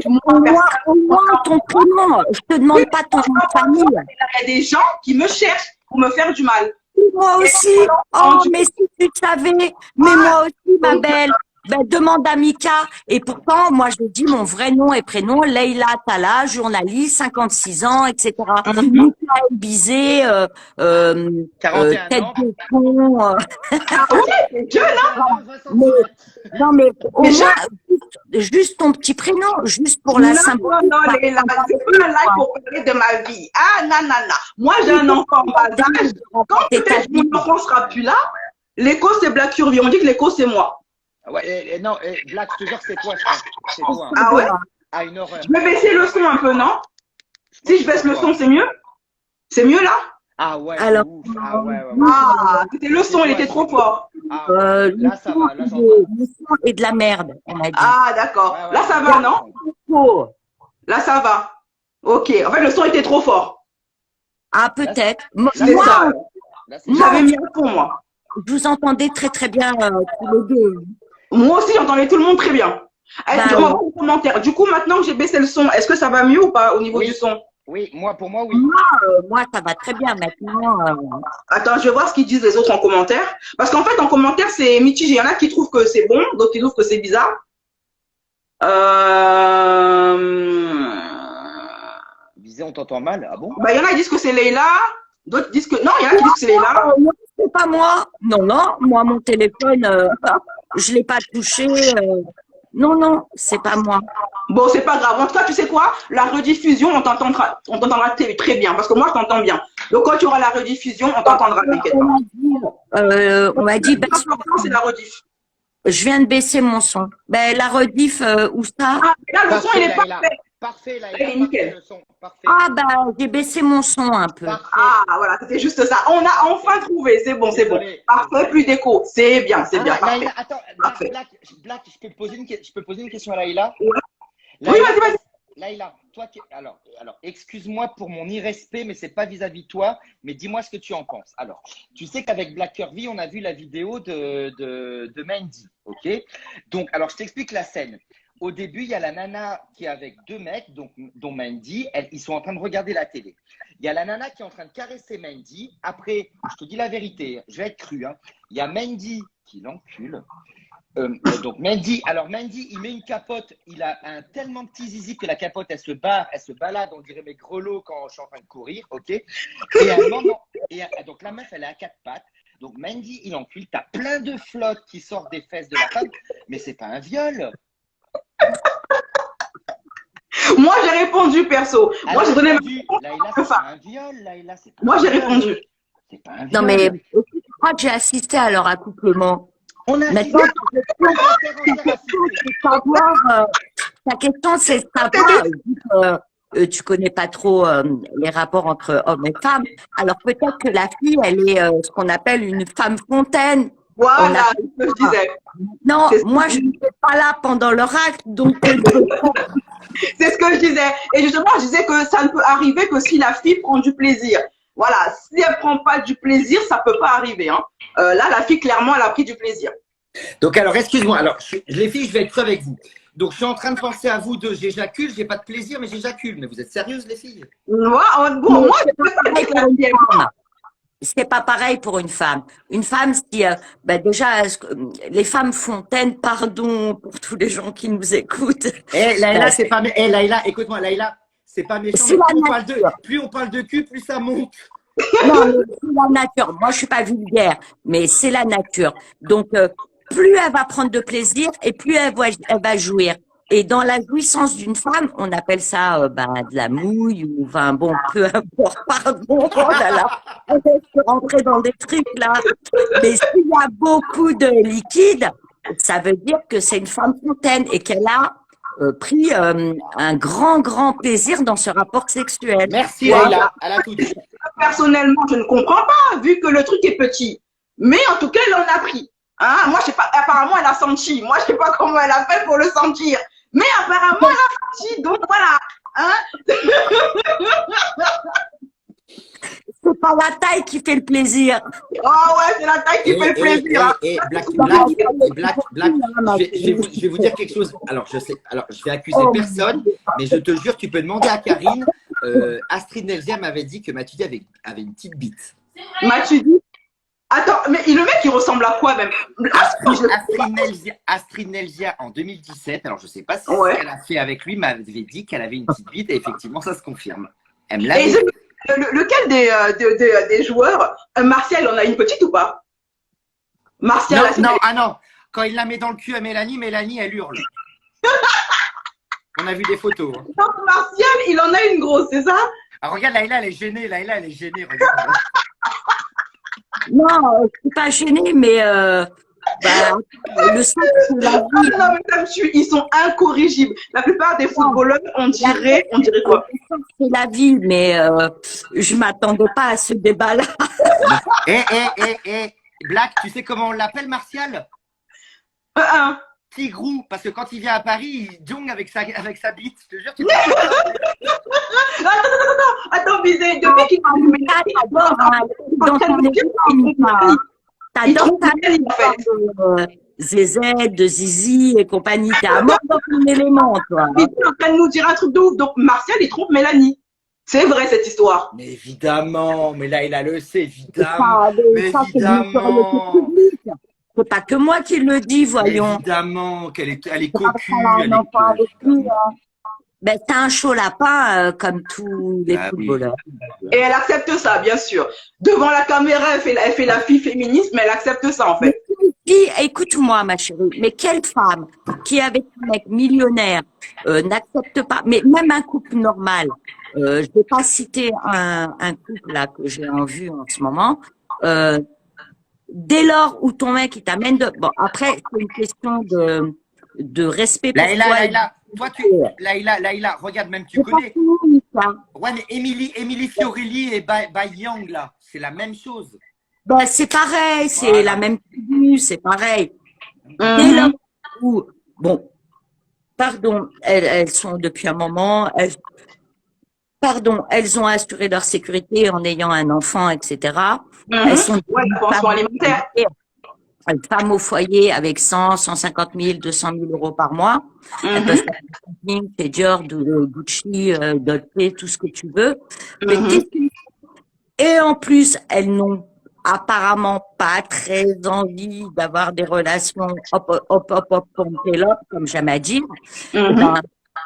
S3: au moins ton prénom. Je te demande pas ton nom de famille.
S2: Il y a des gens qui me cherchent pour me faire du mal.
S3: Moi aussi. Oh, mais si tu savais. Mais moi aussi, ma belle. Ben, demande à Mika. Et pourtant, moi, je dis mon vrai nom et prénom, Leïla Tala, journaliste, 56 ans, etc. Michael Bizet,
S4: 41
S3: tête
S4: ans.
S3: de con.
S2: Ah ouais, c'est jeune, hein?
S3: Non, mais au moins, juste ton petit prénom, juste pour la symbolique.
S2: Non, Leïla, c'est pas un live pour parler de ma vie. Ah, non. Moi, j'ai un enfant en bas âge. Quand peut-être mon enfant sera plus là, l'écho, c'est Black Curvy. On dit que l'écho, c'est moi.
S4: Ouais, non, Black, je te jure, c'est toi, je pense. C'est toi. Hein.
S2: Ah ouais?
S4: Ah, une horreur.
S2: Je vais baisser le son un peu, non? Si je baisse le son, c'est mieux? C'est mieux là?
S4: Ah ouais, de
S3: Alors,
S4: ouf. Ah ouais.
S2: Ah, c'était le son, il était trop fort.
S4: Ah ouais. Là, ça va, là, j'entends.
S3: le son est de la merde, on a dit.
S2: Ah, d'accord.
S4: Ouais,
S2: Là, ça va, non?
S3: Oh.
S2: Là, ça va. Ok. En fait, le son était trop fort.
S3: Ah, peut-être. Moi,
S2: C'est ça.
S4: Là, c'est
S2: J'avais mis un fond, moi.
S3: je vous entendais très très bien tous les deux.
S2: Moi aussi, j'entendais tout le monde très bien.
S3: Bah,
S2: On va voir les commentaires. Du coup, maintenant que j'ai baissé le son, est-ce que ça va mieux ou pas au niveau
S4: Oui.
S2: du son?
S4: Oui, pour moi, oui.
S3: moi, ça va très bien maintenant.
S2: Attends, je vais voir ce qu'ils disent les autres en commentaire. Parce qu'en fait, en commentaire, c'est mitigé. Il y en a qui trouvent que c'est bon, d'autres qui trouvent que c'est bizarre.
S4: Disais, on t'entend mal. Ah bon?
S2: Bah, il y en a qui disent que c'est Leïla. D'autres disent que. Non, il y en a qui disent que c'est Leïla.
S3: Non, c'est pas moi. Non, moi, mon téléphone, je l'ai pas touché. Non, c'est pas moi.
S2: Bon, c'est pas grave. En tout cas, tu sais quoi? La rediffusion, on t'entendra très bien. Parce que moi, je t'entends bien. Donc, quand tu auras la rediffusion, on t'entendra. T'inquiète pas.
S3: On m'a dit,
S2: Le plus important, c'est la rediff.
S3: je viens de baisser mon son. Ben, la rediff, où ça?
S2: Ah, là, le son, il est
S4: Laïla.
S2: parfait.
S4: Parfait, là.
S2: Il est nickel.
S4: Le son. Parfait.
S3: Ah, bah, j'ai baissé mon son un peu.
S4: Parfait.
S2: Ah, voilà, c'était juste ça. On a enfin trouvé. C'est bon, c'est bon.
S4: Désolé.
S2: Parfait, plus d'écho. C'est bien, c'est bien. Parfait.
S4: Laïla, attends,
S2: Parfait.
S4: Black, je peux poser une question à Laïla?
S2: Ouais.
S4: Laïla,
S2: Oui, vas-y.
S4: Laïla, toi, alors, excuse-moi pour mon irrespect, mais c'est pas vis-à-vis de toi, mais dis-moi ce que tu en penses. Alors, tu sais qu'avec Black Curvy, on a vu la vidéo de Mandy, ok? Donc, alors, je t'explique la scène. Au début, il y a la nana qui est avec deux mecs, donc, dont Mandy, ils sont en train de regarder la télé. Il y a la nana qui est en train de caresser Mandy. Après, je te dis la vérité, je vais être cru, hein. Il y a Mandy qui l'encule. Donc Mandy, il met une capote, il a un tellement petit zizi que la capote elle se balade, on dirait mes grelots quand je suis en train de courir, ok? Et à un moment, donc la meuf elle est à quatre pattes, donc Mandy il encule, t'as plein de flottes qui sortent des fesses de la femme, mais c'est pas un viol.
S2: Moi, j'ai répondu perso. Moi, j'ai donné ma
S4: Laïla, c'est pas un viol, Laïla, c'est pas
S2: Moi,
S4: un
S2: j'ai
S4: viol.
S2: répondu.
S4: C'est pas un viol.
S3: Non, mais je crois que j'ai assisté à leur accouplement.
S4: On a
S3: Maintenant, ta question, c'est de savoir, tu connais pas trop les rapports entre hommes et femmes. Alors peut-être que la fille, elle est ce qu'on appelle une femme fontaine.
S2: Voilà ce que je disais.
S3: Non,
S2: C'est ce
S3: moi
S2: que
S3: je n'étais pas là pendant leur acte, donc
S2: C'est ce que je disais. Et justement, je disais que ça ne peut arriver que si la fille prend du plaisir. Voilà, si elle prend pas du plaisir, ça peut pas arriver. Hein. Là, la fille, clairement, elle a pris du plaisir.
S1: Donc, alors, excuse-moi. Alors, les filles, je vais être creux avec vous. Donc, je suis en train de penser à vous deux. J'éjacule, j'ai pas de plaisir, mais j'éjacule. Mais vous êtes sérieuses, les filles?
S2: Moi, je peux pas avec la fille.
S3: c'est pas pareil pour une femme. Une femme, si déjà les femmes fontaines, pardon pour tous les gens qui nous écoutent.
S1: Laïla, c'est pas. Laïla, écoute-moi, Laïla, c'est pas méchant.
S3: C'est
S1: Mais plus on parle de cul, plus ça monte.
S3: Non, mais c'est la nature. Moi, je suis pas vulgaire, mais c'est la nature. Donc, plus elle va prendre de plaisir et plus elle va jouir. Et dans la jouissance d'une femme, on appelle ça de la mouille ou enfin bon, peu importe. Pardon, oh là là, on va se rentrer dans des trucs là. Mais s'il y a beaucoup de liquide, ça veut dire que c'est une femme fontaine et qu'elle a pris un grand plaisir dans ce rapport sexuel.
S1: Merci
S2: Voilà.
S1: Laïla, elle a tout dit.
S2: Personnellement, je ne comprends pas, vu que le truc est petit. Mais en tout cas, elle en a pris. Hein? Moi, je sais pas, apparemment, elle a senti. Moi, je sais pas comment elle a fait pour le sentir. Mais apparemment, elle a senti. Donc, voilà. Hein?
S3: C'est pas la taille qui fait le plaisir.
S2: Oh ouais, c'est la taille qui fait le plaisir.
S1: Black, je vais vous dire quelque chose. Alors, je vais accuser personne, mais je te jure, tu peux demander à Karine. Astrid Nelzia m'avait dit que Mathilde avait une petite bite.
S2: Mathilde. Attends, mais le mec, il ressemble à quoi même?
S1: Astrid Nelzia en 2017, alors je sais pas si
S2: Ouais.
S1: ce qu'elle a fait avec lui, m'avait dit qu'elle avait une petite bite et effectivement, ça se confirme. Elle me l'a
S2: Et
S1: dit.
S2: lequel des joueurs, Martial, on a une petite ou pas? Martial,
S1: Non. Quand il la met dans le cul à Mélanie, elle hurle. On a vu des photos. Hein.
S2: donc Martial, il en a une grosse, c'est ça?
S1: Alors, regarde, Laïla, elle est gênée. Regarde.
S3: Non, je suis pas gênée, mais Bah, le sexe, c'est la
S2: Ah
S3: vie.
S2: non, mais ça me tue. Ils sont incorrigibles. La plupart des footballeurs, on dirait quoi?
S3: Le sexe, c'est la vie, mais je m'attendais pas à ce débat-là.
S1: Black, tu sais comment on l'appelle, Martial?
S2: Un.
S1: Tigrou, parce que quand il vient à Paris, il jongle avec sa bite. Je te jure, tu
S2: Attends, Bizet, depuis qu'il parle de
S3: T'adores, hein, dans ton émission, t'adores ta vie,
S2: en fait.
S3: ZZ, de Zizi et compagnie. T'es à mort dans ton élément, toi.
S2: Il est en train de nous dire un truc de ouf. Donc, Martial, il trompe Mélanie. C'est vrai, cette histoire.
S1: Mais évidemment, mais là, il a le sait, évidemment.
S3: Ça,
S1: Mais
S3: ça, c'est une notoriété
S1: évidemment.
S3: publique. C'est pas que moi qui le dis, voyons.
S1: Évidemment qu'elle est, elle est
S3: C'est pas
S1: cocu.
S3: parce qu'elle a un
S1: Elle est
S3: enfant avec lui,
S1: évidemment.
S3: hein. Ben, c'est un chaud lapin, comme tous les
S1: Ah oui.
S3: footballeurs.
S2: Et elle accepte ça, bien sûr. Devant la caméra, elle fait la fille féministe, mais elle accepte ça, en fait.
S3: Puis, écoute-moi, ma chérie, mais quelle femme qui, avec un mec millionnaire, n'accepte pas, mais même un couple normal, je vais pas citer un couple là que j'ai en vue en ce moment, dès lors où ton mec il t'amène de, bon, après c'est une question de respect pour toi.
S1: Laïla, toi tu, Laïla, regarde, même tu
S3: C'est pas
S1: connais.
S3: fini, ça.
S1: Ouais, mais Émilie Fiorelli et Bai Yang là, c'est la même chose.
S3: Ben, c'est pareil, c'est
S1: Voilà.
S3: la même tribu, c'est pareil. Dès lors où, bon, pardon, elles sont depuis un moment, elles ont assuré leur sécurité en ayant un enfant, etc. Elles sont
S2: Ouais, la pension alimentaire.
S3: femmes au foyer avec 100, 150 000, 200 000 euros par mois. Elles peuvent faire du shopping, chez Dior, Gucci, Dolce, tout ce que tu veux. Mais et en plus, elles n'ont apparemment pas très envie d'avoir des relations hop, comme j'aime à dire. Ben,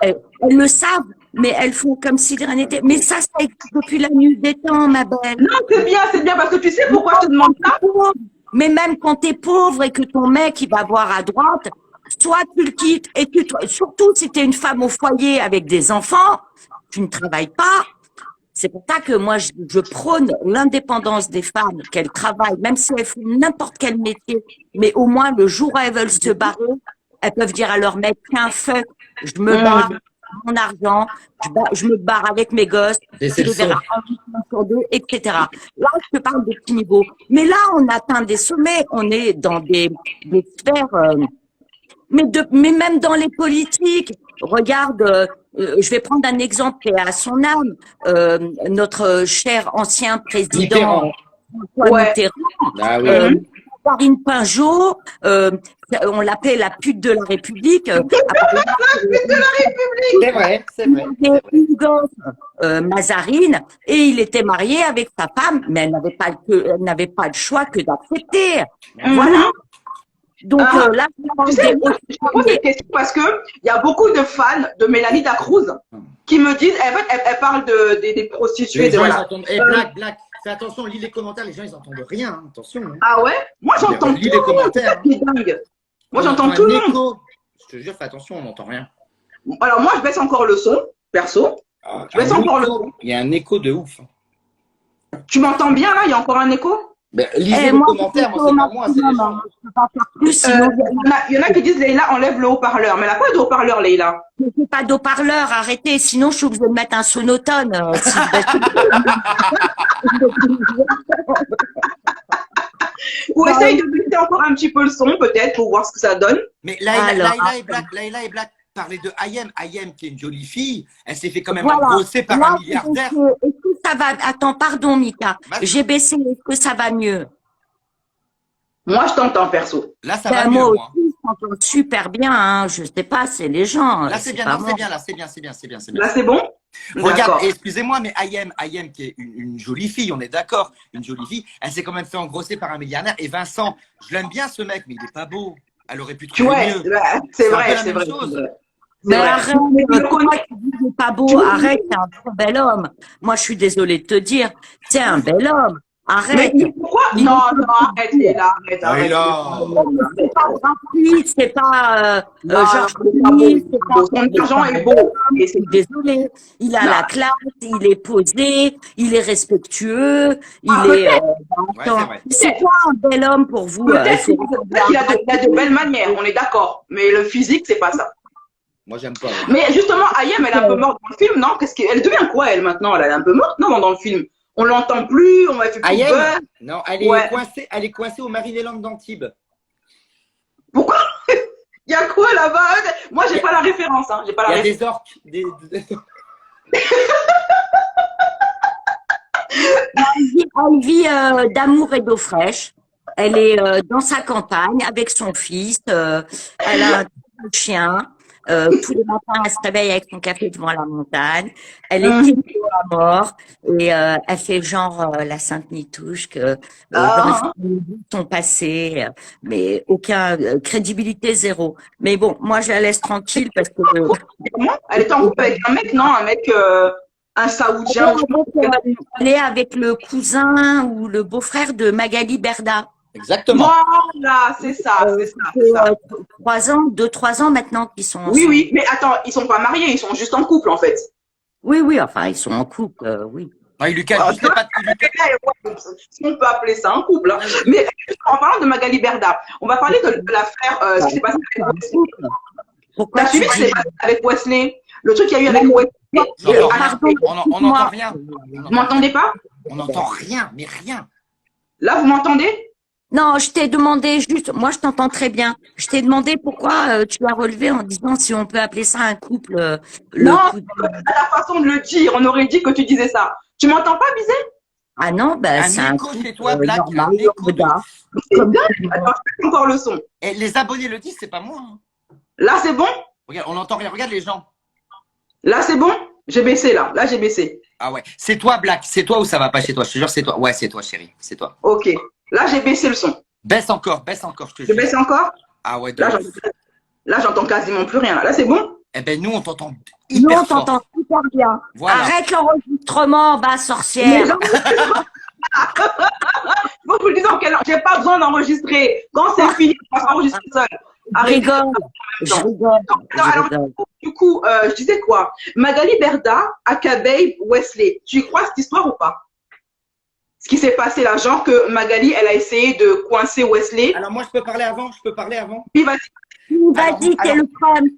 S3: elles le savent, mais elles font comme si de rien n'était. Mais ça existe depuis la nuit des temps, ma belle.
S2: Non, c'est bien, parce que tu sais pourquoi je te demande ça?
S3: Mais même quand t'es pauvre et que ton mec, il va voir à droite, soit tu le quittes et surtout si t'es une femme au foyer avec des enfants, tu ne travailles pas. C'est pour ça que moi, je prône l'indépendance des femmes, qu'elles travaillent, même si elles font n'importe quel métier, mais au moins le jour où elles veulent se barrer, elles peuvent dire à leur mec, tiens, fuck, je me barre, mon argent, je me barre avec mes gosses,
S1: Et c'est
S3: je
S1: le
S3: verrai un week-end sur deux, etc. Là, je te parle des petits niveaux. Mais là, on atteint des sommets, on est dans des sphères, mais même dans les politiques, regarde, je vais prendre un exemple qui est à son âme, notre cher ancien président
S1: Mitterrand.
S3: François Mitterrand,
S1: Ah oui.
S3: Karine Pinjot, on l'appelait la pute de la République.
S1: C'est vrai, c'est vrai.
S3: Il avait une gosse, Mazarine, et il était marié avec sa femme, mais elle n'avait pas le choix que d'accepter. Voilà. Donc là,
S2: Tu sais, moi, je te pose cette question parce que il y a beaucoup de fans de Mélanie Dacruz qui me disent, en fait, elle parle des prostituées.
S1: Les gens, ils
S2: Voilà.
S1: entendent. Black, fais attention, lis les commentaires, les gens, ils entendent rien, hein, attention. Hein.
S2: Ah ouais? Moi, j'entends tout
S1: Lis les
S2: le monde.
S1: commentaires.
S2: C'est dingue. Moi,
S1: On
S2: j'entends
S1: entend
S2: tout
S1: un
S2: le monde.
S1: écho. Je te jure, fais attention, on n'entend rien.
S2: Alors, moi, je baisse encore le son, perso.
S1: Ah,
S2: Je baisse
S1: un
S2: encore le
S1: écho.
S2: son.
S1: Il y a un écho de ouf.
S2: Tu m'entends bien, là? Il y a encore un écho?
S1: Ben, lisez les
S3: moi,
S1: commentaires, moi, c'est pas moi, c'est les gens.
S3: je peux pas faire plus, sinon
S2: Il y en a qui disent, Leïla, enlève le haut-parleur. Mais elle n'a pas de haut-parleur, Leïla.
S3: je fais pas d'eau-parleur, arrêtez, sinon je suis obligée de mettre un sonotone.
S2: Ou essaye de baisser encore un petit peu le son, peut-être, pour voir ce que ça donne.
S1: Mais
S3: Alors,
S1: Laïla et Black parlaient de Ayem. Ayem, qui est une jolie fille, elle s'est fait quand même
S3: Voilà.
S1: brosser par
S3: Là,
S1: un milliardaire.
S3: est-ce que ça va? Attends, pardon, Mika.
S1: Vas-y.
S3: J'ai baissé, est-ce que ça va mieux?
S2: Moi, je t'entends, perso.
S1: Là, ça
S3: Ben,
S1: va mieux,
S3: moi
S1: moi.
S3: aussi, je t'entends super bien, hein. Je sais pas, c'est les gens.
S1: Là, c'est bien,
S3: pas
S1: non,
S3: moi.
S1: c'est bien, là, c'est bien, c'est bien, c'est bien, c'est bien.
S2: Là, c'est bon?
S1: Regarde,
S2: D'accord.
S1: excusez-moi, mais Ayem, qui est une jolie fille, on est d'accord, une jolie fille, elle s'est quand même fait engrosser par un milliardaire. Et Vincent, je l'aime bien ce mec, mais il est pas beau. Elle aurait pu trouver
S2: Ouais,
S1: mieux.
S2: c'est
S1: un peu
S2: vrai,
S1: la
S2: c'est
S1: même
S2: vrai.
S1: chose.
S3: Mais
S2: vrai.
S3: arrête,
S2: Mais tu le
S3: toi
S2: connais.
S3: qui dis qu'il est pas beau, arrête, c'est un très bel homme. Moi, je suis désolée de te dire, c'est un bel homme. Arrête.
S2: Mais pourquoi?
S3: Ils
S2: Non,
S3: ont-
S2: non, arrête, Leila, arrête,
S1: Ah,
S2: arrête.
S1: Leila.
S3: C'est pas gratuit, c'est pas
S2: Non,
S3: Georges
S2: c'est pas
S3: Clooney,
S2: beau.
S3: c'est pas.
S2: Son argent est beau. Et
S3: Je suis désolée. Il a
S2: Non.
S3: la classe, il est posé, il est respectueux, il
S2: Ah,
S3: est.
S1: Ouais, c'est
S3: Attends,
S1: vrai.
S3: c'est quoi un bel homme pour vous?
S2: peut-être
S3: C'est-
S2: qu'il a de belles manières, on est d'accord. Mais le physique, c'est pas ça.
S1: Moi, j'aime pas.
S2: Mais justement, Ayem, elle est un peu morte dans le film, non? Elle devient quoi, elle, maintenant? Elle est un peu morte, non, dans le film? On l'entend plus, on va faire plus
S1: Ayem
S2: peur.
S1: Non, elle est
S2: Ouais.
S1: coincée au Maryland d'Antibes.
S2: Pourquoi? Il y a quoi là-bas? Moi, j'ai pas la référence, hein. J'ai pas
S1: Il
S2: la
S1: y a
S2: référence.
S1: des orques.
S3: Elle vit d'amour et d'eau fraîche. Elle est dans sa campagne avec son fils. Elle a un chien. Tous les matins, elle se réveille avec son café devant la montagne. Elle est keto à mort et elle fait genre la Sainte Nitouche que
S2: Ah.
S3: son passé, mais aucun crédibilité zéro. Mais bon, moi je la laisse tranquille parce que
S2: Comment? Elle était en couple avec un mec, non? Un mec, un Saoudien.
S3: elle est avec le cousin ou le beau-frère de Magali Berda.
S1: Exactement.
S2: Voilà, c'est ça, c'est ça, c'est ça.
S3: 3 ans maintenant qu'ils sont
S2: Oui,
S3: ensemble.
S2: oui, mais attends, ils sont pas mariés, ils sont juste en couple, en fait.
S3: Oui, oui, enfin, ils sont en couple, oui.
S1: Non, il lui cache juste les pattes.
S2: Si on peut appeler ça un couple. Hein. Mais en parlant de Magali Berda, on va parler de l'affaire, ce qui s'est passé avec Wesley.
S3: Pourquoi
S2: T'as
S3: tu
S2: suivi ce qui
S3: dis
S2: s'est passé avec Wesley? Le truc qu'il y a eu avec Wesley.
S1: J'entends rien.
S3: Pardon,
S1: On n'entend rien.
S2: Vous m'entendez pas?
S1: On n'entend rien, mais rien.
S2: Là, vous m'entendez?
S3: Non, je t'ai demandé juste, moi je t'entends très bien. Je t'ai demandé pourquoi tu as relevé en disant si on peut appeler ça un couple.
S2: Non, à la façon de le dire, on aurait dit que tu disais ça. Tu m'entends pas, Bizet?
S3: Ah non, ben c'est
S1: Un
S3: un
S1: écho
S3: couple
S1: chez toi, Black.
S3: normal,
S1: Un écho.
S3: lambda.
S2: C'est dingue. Attends, je fais encore le son.
S1: Et les abonnés le disent, c'est pas moi. Hein.
S2: Là, c'est bon?
S1: Regarde, on n'entend rien. Regarde les gens.
S2: Là, c'est bon? J'ai baissé, là. Là, j'ai baissé.
S1: Ah ouais. C'est toi, Black. C'est toi ou ça va pas chez toi? Je te jure, c'est toi. Ouais, c'est toi, chérie. C'est toi.
S2: Ok. Là, j'ai baissé le son.
S1: Baisse encore, je te
S2: Je
S1: jure.
S2: baisse encore?
S1: Ah ouais, de
S2: Là,
S1: ouf.
S2: j'entends quasiment plus rien. Là, c'est bon?
S1: Eh ben, nous, on t'entend
S3: Nous,
S1: hyper
S3: on
S1: fort.
S3: t'entend super bien.
S1: Voilà.
S3: Arrête l'enregistrement, va
S2: Mais
S3: sorcière.
S2: moi, je vous le dis, j'ai pas besoin d'enregistrer. Quand c'est fini, on va s'enregistrer seul.
S3: Je rigole. Je rigole.
S2: Alors,
S3: Je rigole.
S2: du coup, je disais quoi? Magali Berda, Akababe, Wesley. Tu y crois cette histoire ou pas? Ce qui s'est passé là, genre que Magali, elle a essayé de coincer Wesley.
S1: Alors, moi, je peux parler avant?
S2: Puis, vas-y.
S3: Vas-y, t'es
S1: alors-
S3: le crème.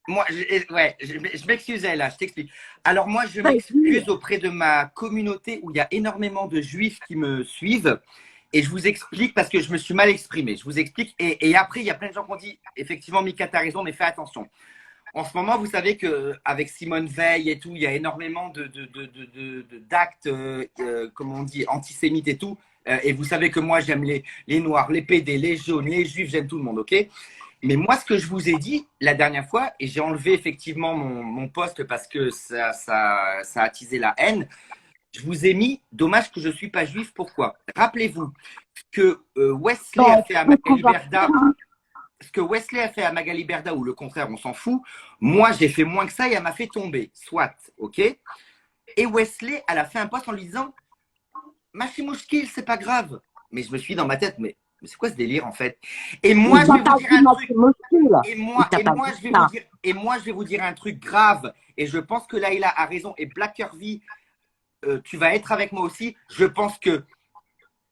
S1: Moi, je m'excusais là, je t'explique. Alors moi, je
S3: Vas-y.
S1: m'excuse auprès de ma communauté où il y a énormément de juifs qui me suivent. Et je vous explique parce que je me suis mal exprimé. Je vous explique. Et après, il y a plein de gens qui ont dit, effectivement, Mika, t'as raison, mais fais attention. En ce moment, vous savez qu'avec Simone Veil et tout, il y a énormément d'actes, comment on dit, antisémites et tout. Et vous savez que moi, j'aime les noirs, les PD, les jaunes, les juifs, j'aime tout le monde, ok? Mais moi, ce que je vous ai dit la dernière fois, et j'ai enlevé effectivement mon post parce que ça a attisé la haine, je vous ai mis, dommage que je ne suis pas juif, pourquoi? Rappelez-vous que Wesley a fait à Magali Berda, ce que Wesley a fait à Magali Berda, ou le contraire, on s'en fout, moi j'ai fait moins que ça et elle m'a fait tomber, soit, ok? Et Wesley, elle a fait un post en lui disant, Machimouchkil, c'est pas grave. Mais je me suis dit dans ma tête, mais c'est quoi ce délire en fait? Et moi, je vais vous dire un truc. Et moi, je vais vous dire un truc grave. Et je pense que Laïla a raison. Et Black Curvy, tu vas être avec moi aussi. Je pense que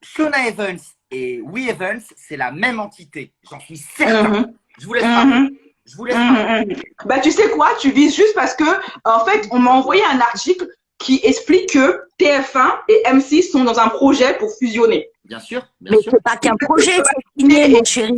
S1: Shona Evans et Wee Evans, c'est la même entité. J'en suis certain. Je vous laisse parler. Je vous laisse parler.
S2: Bah, tu sais quoi? Tu vises juste parce que, en fait, on m'a envoyé un article qui explique que TF1 et M6 sont dans un projet pour fusionner.
S1: Bien sûr.
S3: Mais c'est pas qu'un projet, c'est signé, mon chéri.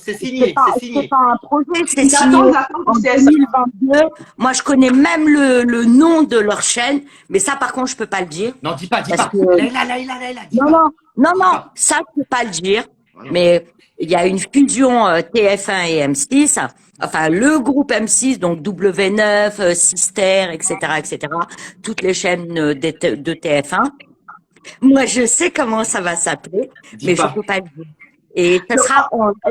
S1: C'est signé.
S3: C'est pas un projet, c'est
S2: Ils
S3: signé.
S2: attendent la fin
S3: En
S2: du CSA.
S3: 2022, moi je connais même le nom de leur chaîne, mais ça par contre je peux pas le dire.
S1: Non, dis pas.
S3: Parce que-
S1: Laïla, dis
S3: Non,
S1: pas.
S3: non, ça je peux pas le dire. Mais il y a une fusion TF1 et M6, enfin le groupe M6, donc W9, Sister, etc., toutes les chaînes de TF1. Moi je sais comment ça va s'appeler,
S1: Dis
S3: mais
S1: pas.
S3: je peux pas le dire. Et ça sera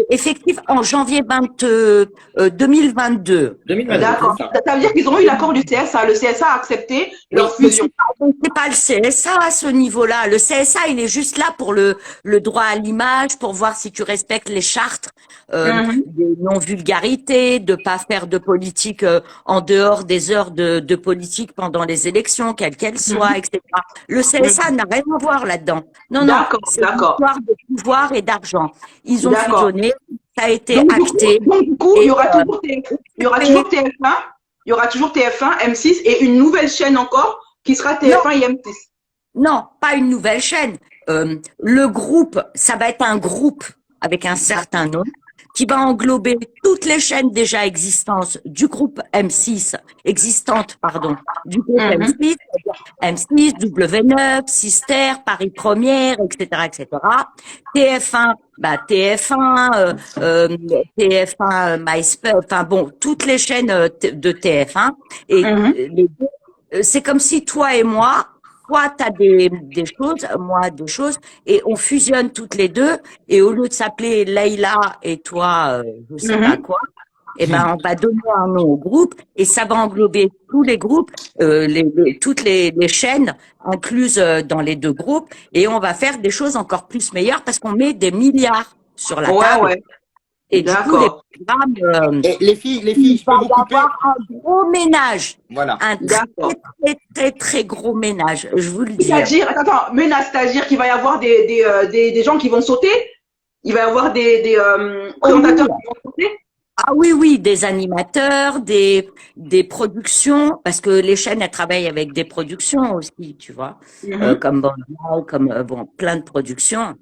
S3: effectif en janvier 2022.
S1: 2022,
S2: D'accord.
S1: c'est ça.
S2: Ça veut dire qu'ils ont eu l'accord du CSA. Le CSA a accepté leur
S3: Mais
S2: fusion.
S3: c'est pas le CSA à ce niveau-là. Le CSA, il est juste là pour le droit à l'image, pour voir si tu respectes les chartes, de non-vulgarité, de pas faire de politique en dehors des heures de politique pendant les élections, quelles qu'elles soient, etc. Le CSA n'a rien à voir là-dedans. Non, non,
S2: D'accord,
S3: c'est une
S2: d'accord.
S3: histoire de pouvoir et d'argent. Ils ont
S2: D'accord.
S3: fusionné, ça a été
S2: Donc,
S3: acté.
S2: du coup, il y aura
S3: Et,
S2: toujours il y aura toujours TF1, il y aura toujours TF1, M6 et une nouvelle chaîne encore qui sera TF1 et M6.
S3: Non, pas une nouvelle chaîne. Le groupe, ça va être un groupe avec un certain nom qui va englober toutes les chaînes déjà existantes du groupe M6, du groupe M6, M6, W9, Sister, Paris Première, etc., etc. TF1, TF1, TF1, MySpace, enfin bon, toutes les chaînes de TF1. Et les deux, c'est comme si toi et moi, toi, tu as des choses, moi, des choses, et on fusionne toutes les deux, et au lieu de s'appeler Leïla et toi, je sais pas quoi, eh ben, on va donner un nom au groupe, et ça va englober tous les groupes, toutes les chaînes incluses dans les deux groupes, et on va faire des choses encore plus meilleures parce qu'on met des milliards sur la table.
S2: Ouais.
S3: Et du coup, les programmes,
S1: Et les filles, je peux vous couper.
S3: un gros ménage.
S1: Voilà.
S3: Un très, très gros ménage, je vous le dis.
S2: C'est-à-dire, attends, ménage, c'est-à-dire qu'il va y avoir des gens qui vont sauter? Il va y avoir des présentateurs qui vont sauter?
S3: Ah oui, des animateurs, des productions, parce que les chaînes, elles travaillent avec des productions aussi, tu vois, comme Bandai, comme plein de productions.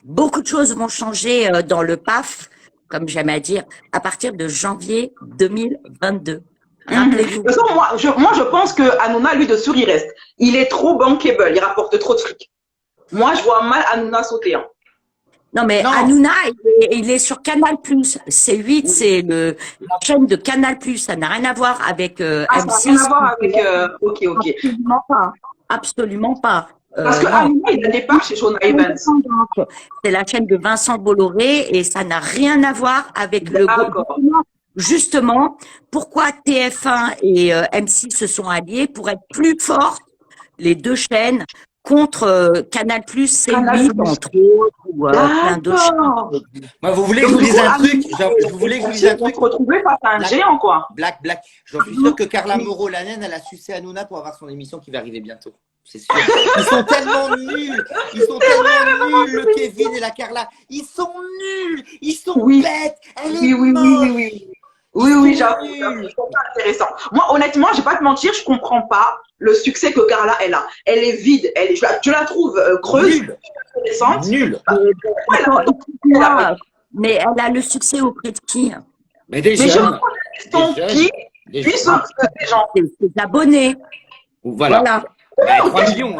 S3: Beaucoup de choses vont changer dans le PAF, comme j'aime à dire, à partir de janvier 2022. Rappelez-vous.
S2: De toute façon, moi, je pense que Hanouna, lui, dessus, il reste. Il est trop bankable, il rapporte trop de fric. Moi, je vois mal Hanouna sauter. Hein.
S3: Non, mais Hanouna, il est sur Canal+. C8, c'est la chaîne de Canal+. Ça n'a rien à voir avec M6.
S2: Ça n'a rien à voir avec... Ok.
S3: Absolument pas.
S2: Parce que Hanouna, il a des parts chez Shona Evans.
S3: C'est la chaîne de Vincent Bolloré et ça n'a rien à voir avec le groupe. Justement, pourquoi TF1 et M6 se sont alliés pour être plus fortes, les deux chaînes, contre Canal+, C8, entre autres, ou plein d'autres chaînes.
S1: Moi, vous voulez que je vous dise un truc? Vous voulez que je vous dise un truc?
S2: Se retrouver face à un géant, quoi.
S1: Black. J'en suis sûr que Carla Moreau, la naine, elle a sucé Hanouna pour avoir son émission qui va arriver bientôt. C'est sûr. Ils sont tellement nuls. Le Kevin et la Carla. Ils sont nuls. Ils sont bêtes. Elle est moche.
S2: Oui, j'avoue, c'est intéressant. Moi, honnêtement, je vais pas te mentir, je comprends pas le succès que Carla elle a. Elle est vide, je la trouve creuse, intéressante.
S1: Nulle.
S3: Mais elle a le succès auprès de qui?
S1: Mais des jeunes.
S2: Des gens.
S3: Des abonnés.
S1: Voilà. 3 millions.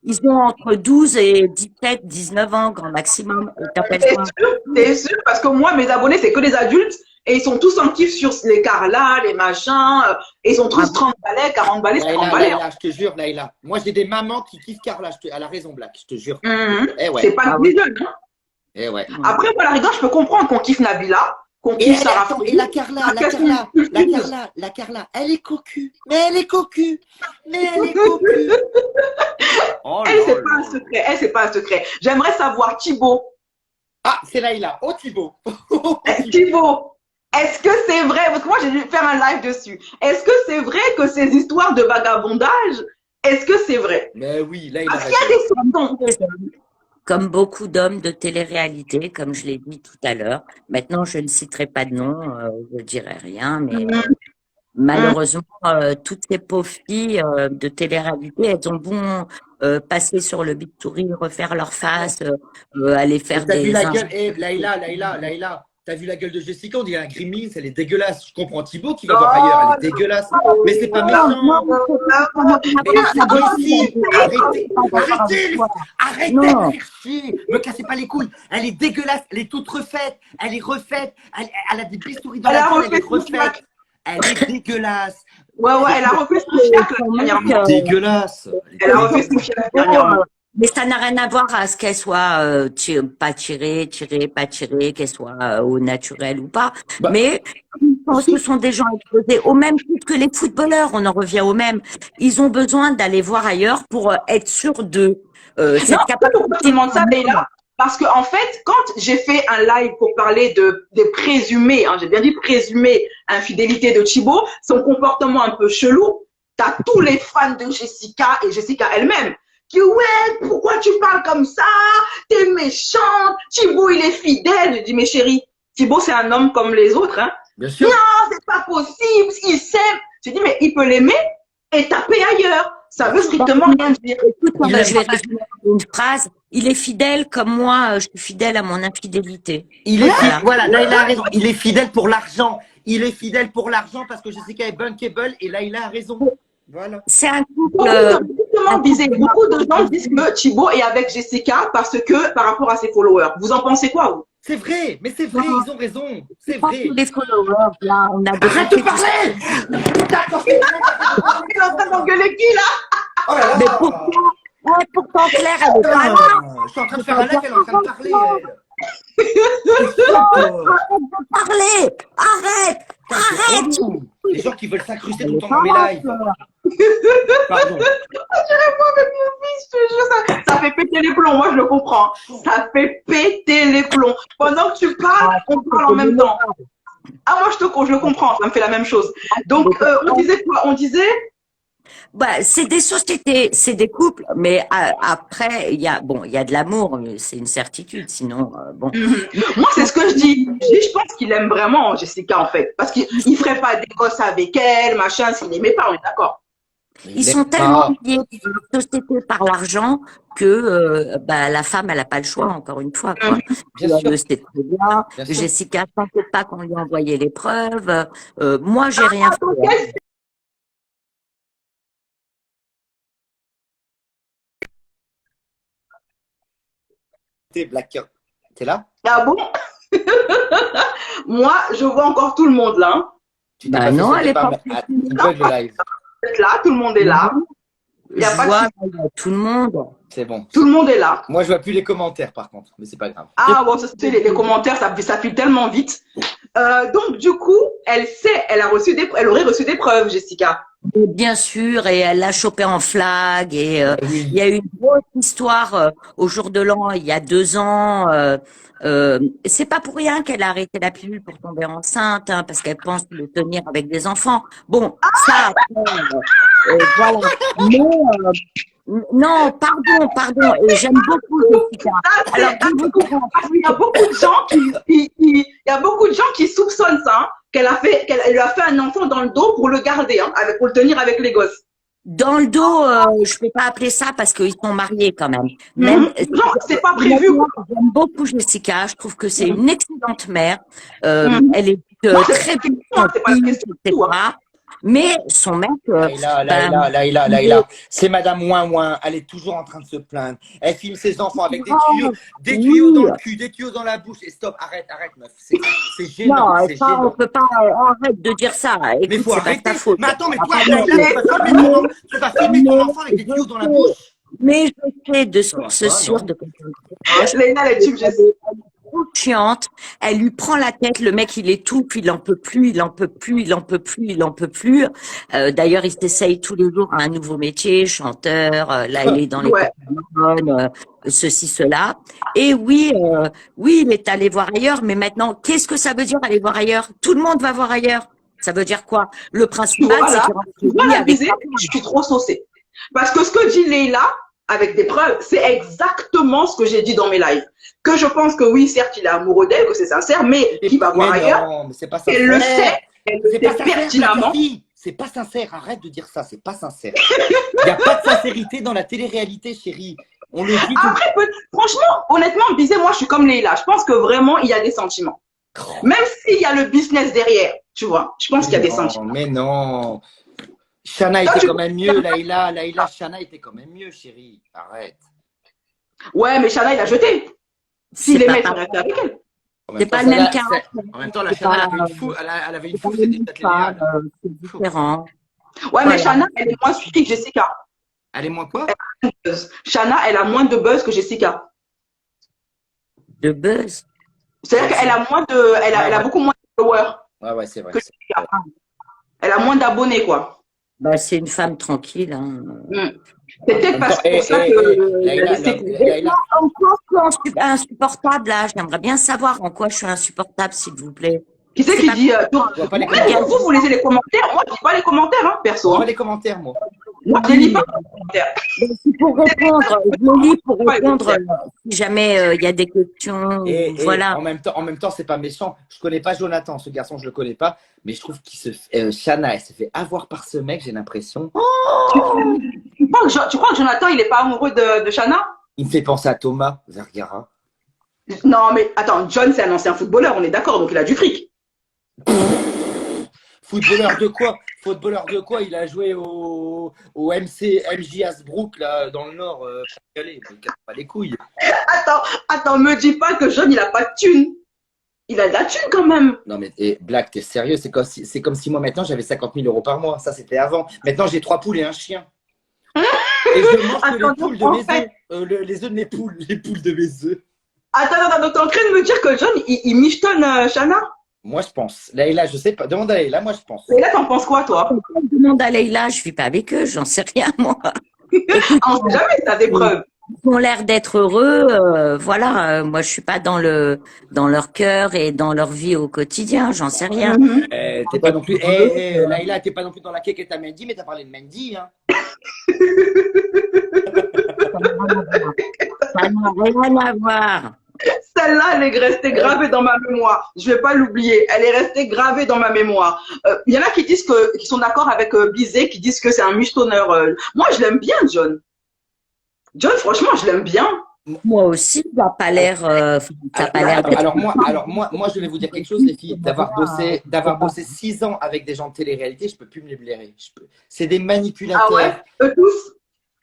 S3: Ils ont entre 12 et 17, 19 ans, grand maximum.
S2: T'es sûr, parce que moi, mes abonnés, c'est que des adultes et ils sont tous en kiff sur les Carla, les machins. Et ils sont tous 30 balais, 40 balais, 50 balais.
S1: Laïla, je te jure, Laïla. Moi, j'ai des mamans qui kiffent Carla. Elle a raison, Black, je te jure.
S2: C'est pas des jeunes. Après, moi, la rigueur, je peux comprendre qu'on kiffe Nabila.
S1: Et la Carla, elle est cocu. Mais elle est cocu.
S2: Oh, elle, c'est pas un secret. J'aimerais savoir, Thibaut.
S1: Ah, c'est Laïla. Oh, Thibaut.
S2: Thibaut, est-ce que c'est vrai? Parce que moi, j'ai dû faire un live dessus. Est-ce que c'est vrai que ces histoires de vagabondage, est-ce que c'est vrai?
S1: Mais oui, Laïla.
S2: Parce qu'il y a des soupçons.
S3: Comme beaucoup d'hommes de télé-réalité, comme je l'ai dit tout à l'heure. Maintenant, je ne citerai pas de nom, je ne dirai rien, mais malheureusement, toutes ces pauvres filles de télé-réalité, elles ont bon passer sur le Big Touring, refaire leur face, aller faire des...
S1: T'as vu la gueule, Laïla, t'as vu la gueule de Jessica, on dirait un Gremlins, elle est dégueulasse. Je comprends Thibaut qui va voir ailleurs, elle est dégueulasse. Mais c'est pas méchant. Arrêtez de faire chier. Me cassez pas les couilles. Elle est dégueulasse, elle est toute refaite. Elle est refaite. Elle a des bistouris dans la gueule, elle est refaite. Elle est dégueulasse.
S2: Ouais, elle a refait son fiac dernièrement.
S1: Dégueulasse.
S2: Elle a refait son fiac dernièrement.
S3: Mais ça n'a rien à voir à ce qu'elle soit pas tirée, pas tirée, qu'elle soit au naturel ou pas.
S1: Bah,
S3: Mais je pense que ce sont des gens exposés au même titre que les footballeurs. On en revient au même. Ils ont besoin d'aller voir ailleurs pour être sûrs de
S2: Non,
S3: cette capacité.
S2: pourquoi je demande ça, Leïla? Parce que en fait, quand j'ai fait un live pour parler des présumés, hein, j'ai bien dit présumés infidélité de Thibaut, son comportement un peu chelou, t'as tous les fans de Jessica et Jessica elle-même qui ouais, pourquoi tu parles comme ça? T'es méchante. Thibaut, il est fidèle. Je dis, mais chérie, Thibaut, c'est un homme comme les autres, hein.
S1: bien sûr.
S2: Non, c'est pas possible. Il s'aime. Je dis, mais il peut l'aimer et taper ailleurs. Ça veut strictement rien dire.
S3: Écoute,
S1: Il
S3: je
S1: a-
S3: vais résumer en une phrase. Il est fidèle comme moi, je suis fidèle à mon infidélité.
S1: Il est
S3: Voilà.
S1: voilà, là il a raison. Il est fidèle pour l'argent. Il est fidèle pour l'argent parce que Jessica est bankable et là il a raison. Voilà.
S3: C'est un couple.
S2: Justement, beaucoup de gens disent que Thibaut est avec Jessica parce que par rapport à ses followers. Vous en pensez quoi, vous?
S1: C'est vrai, mais c'est vrai, ils ont raison. C'est
S3: pas
S1: vrai.
S3: tous les followers, là, on a des
S1: Arrête de parler! D'accord.
S2: Il est en train d'engueuler qui, là?
S1: Oh là là.
S3: Mais pourquoi? Ouais, pourtant, Claire, elle est pas là.
S1: Je suis en train de faire un live, elle est en train de parler.
S3: Arrête de parler! Arrête! Arrête!
S1: Les gens qui veulent s'incruster tout le temps dans mes lives. Pardon.
S2: Je te jure, ça fait péter les plombs. Moi, je le comprends. Ça fait péter les plombs. Pendant que tu parles, on parle en même temps. Ah, moi, je le comprends. Ça me fait la même chose. Donc, on disait quoi? On disait.
S3: Bah, c'est des sociétés, c'est des couples, mais après, il y a de l'amour, mais c'est une certitude, sinon, bon.
S2: Moi, c'est ce que je dis. Je pense qu'il aime vraiment Jessica, en fait. Parce qu'il ferait pas des gosses avec elle, machin, s'il n'aimait pas, on est d'accord.
S3: Ils sont tellement liés dans leur société par l'argent que la femme, elle n'a pas le choix, encore une fois, quoi.
S1: Bien sûr.
S3: C'est très bien.
S1: Bien sûr.
S3: Jessica, t'inquiète pas qu'on lui a envoyé les preuves. Moi, j'ai rien fait.
S1: T'es Black. T'es là?
S2: Ah bon? Moi, je vois encore tout le monde là, hein.
S1: Tu t'es
S3: Bah
S1: pas fait
S3: non,
S1: sauter
S3: elle est
S1: par-
S3: pas
S1: Ah, il bug le live.
S2: Vous êtes là, tout le monde est là. Il y a
S3: Je
S2: pas de
S3: vois
S2: souci.
S3: tout le monde.
S1: C'est bon.
S2: Tout le monde est là.
S1: Moi, je vois plus les commentaires, par contre, mais c'est pas grave.
S2: Ah bon, ça, c'est les commentaires, ça file tellement vite. Donc du coup, elle sait, elle aurait reçu des preuves, Jessica.
S3: Et bien sûr, et elle l'a chopé en flag. Et
S1: Oui.
S3: il y a eu une grosse histoire au jour de l'an, il y a 2 ans. C'est pas pour rien qu'elle a arrêté la pilule pour tomber enceinte, hein, parce qu'elle pense le tenir avec des enfants. Bon, ça, après, voilà. Mais non, pardon. Et j'aime beaucoup Jessica. Alors,
S2: Il y a beaucoup de gens il y a beaucoup de gens qui soupçonnent ça, hein, qu'elle lui a fait un enfant dans le dos pour le garder, hein, pour le tenir avec les gosses.
S3: dans le dos, je peux pas appeler ça parce qu'ils sont mariés quand même. Même,
S2: Non, c'est pas prévu.
S3: J'aime beaucoup Jessica. Je trouve que c'est une excellente mère. Elle est très bien
S2: c'est pas la question du tout,
S3: etc. Mais son mec,
S1: Laïla. C'est Madame Ouin. Elle est toujours en train de se plaindre. Elle filme ses enfants avec des tuyaux dans le cul, des tuyaux dans la bouche. Et stop, arrête, meuf. C'est gênant.
S3: non,
S1: C'est
S3: ça, on
S1: gênant.
S3: peut pas arrête de dire ça. Écoute,
S1: Mais faut
S3: c'est pas
S1: arrêter.
S3: ta faute.
S1: Mais attends, mais toi, Laïla, tu vas filmer ton enfant avec des tuyaux dans la bouche.
S3: Mais je sais de sources sûres de quelqu'un.
S2: Léna, elle tue, je sais.
S3: Trop chiante, elle lui prend la tête, le mec il étouffe, il en peut plus. D'ailleurs il s'essaye tous les jours à un nouveau métier, chanteur, là il est dans les téléphones, ceci, cela. Et oui, il est allé voir ailleurs, mais maintenant, qu'est-ce que ça veut dire aller voir ailleurs? Tout le monde va voir ailleurs. Ça veut dire quoi? Le principal, c'est qu'il
S2: je suis trop saucée. Parce que ce que dit Leïla, avec des preuves, c'est exactement ce que j'ai dit dans mes lives. Que je pense que oui, certes, il est amoureux d'elle, que c'est sincère, mais qu'il va voir ailleurs.
S1: Non, mais c'est pas sincère.
S2: Elle le sait, elle le sait pertinemment.
S1: C'est pas sincère, arrête de dire ça, c'est pas sincère. Il n'y a pas de sincérité dans la télé-réalité, chérie. On le dit.
S2: Après, franchement, honnêtement, Bizet, moi, je suis comme Leïla. Je pense que vraiment, il y a des sentiments. Même s'il y a le business derrière, tu vois. Je pense qu'il y a des sentiments.
S1: Mais non. Shana était quand même mieux, Laïla, Shana était quand même mieux, chérie. Arrête.
S2: Ouais, mais Shana, il a jeté. S'il aimait, il aurait fait avec elle.
S3: C'est pas le même caractère.
S1: En même temps, la Shana, elle avait une fou, c'était peut-être légal.
S3: C'est différent.
S2: Ouais, mais Shana, elle est moins suivie que Jessica.
S1: Elle est moins quoi?
S2: Shanna, elle a moins de buzz que Jessica.
S3: De buzz.
S2: C'est-à-dire qu'elle a moins de, elle a beaucoup moins de followers
S1: Ouais, c'est vrai.
S2: que Jessica. Elle a moins d'abonnés, quoi.
S3: Bah, c'est une femme tranquille. Hein.
S2: C'est peut-être pour ça que elle a laissé
S3: En quoi je suis insupportable là? J'aimerais bien savoir en quoi je suis insupportable, s'il vous plaît.
S2: Qui c'est qui dit
S1: pas les commentaires.
S2: vous lisez les commentaires. Moi, je lis pas les commentaires, hein, perso.
S1: Pas les commentaires, moi.
S2: Moi, je lis pas les commentaires.
S3: C'est pour répondre, je me lis pour répondre si jamais il y a des questions.
S1: Et
S3: Voilà.
S1: en même temps, c'est pas méchant. Je connais pas Jonathan, ce garçon, je le connais pas, mais je trouve qu'il Shanna, elle se fait avoir par ce mec, j'ai l'impression.
S2: Tu crois que Jonathan, il est pas amoureux de Shanna?
S1: Il me fait penser à Thomas Vergara.
S2: Non, mais attends, John, c'est un ancien footballeur, on est d'accord, donc il a du fric.
S1: Footballeur de quoi? Footballeur de quoi? Il a joué au MJ Hasbrook, là, dans le Nord. Calais, il casse pas les couilles.
S2: Attends, me dis pas que John, il a pas de thune. Il a de la thune quand même.
S1: Non, mais Black, t'es sérieux? C'est comme si moi, maintenant, j'avais 50 000 euros par mois. Ça, c'était avant. Maintenant, j'ai 3 poules et un chien. Et je mange que les poules de mes œufs. Les œufs de mes poules. Les poules de mes œufs.
S2: Attends, donc t'es en train de me dire que John, il michetonne Shanna?
S1: Moi, je pense. Laïla, je sais pas. Demande à Laïla, moi, je pense.
S2: Et là, t'en penses quoi, toi?
S3: Je demande à Leïla, je vis pas avec eux, j'en sais rien, moi. Écoute,
S2: On sait jamais, t'as des preuves.
S3: ils ont l'air d'être heureux, voilà. Moi, je suis pas dans leur cœur et dans leur vie au quotidien, j'en sais rien.
S1: T'es pas non plus. Laïla, t'es pas non plus dans la quéque et t'as Mendy, mais t'as parlé de Mendy, hein.
S3: Ça n'a rien à voir.
S2: Celle-là, elle est restée gravée dans ma mémoire. Je vais pas l'oublier. Elle est restée gravée dans ma mémoire. Il y en a qui disent qui sont d'accord avec Bizet, qui disent que c'est un michetonneur. Moi, je l'aime bien, John. John, franchement, je l'aime bien.
S3: Moi aussi, ça n'a pas l'air.
S1: Alors moi, je vais vous dire quelque chose, les filles. D'avoir bossé 6 ans avec des gens de télé-réalité, je peux plus me les blairer. C'est des manipulateurs.
S2: Ah ouais? Eux tous?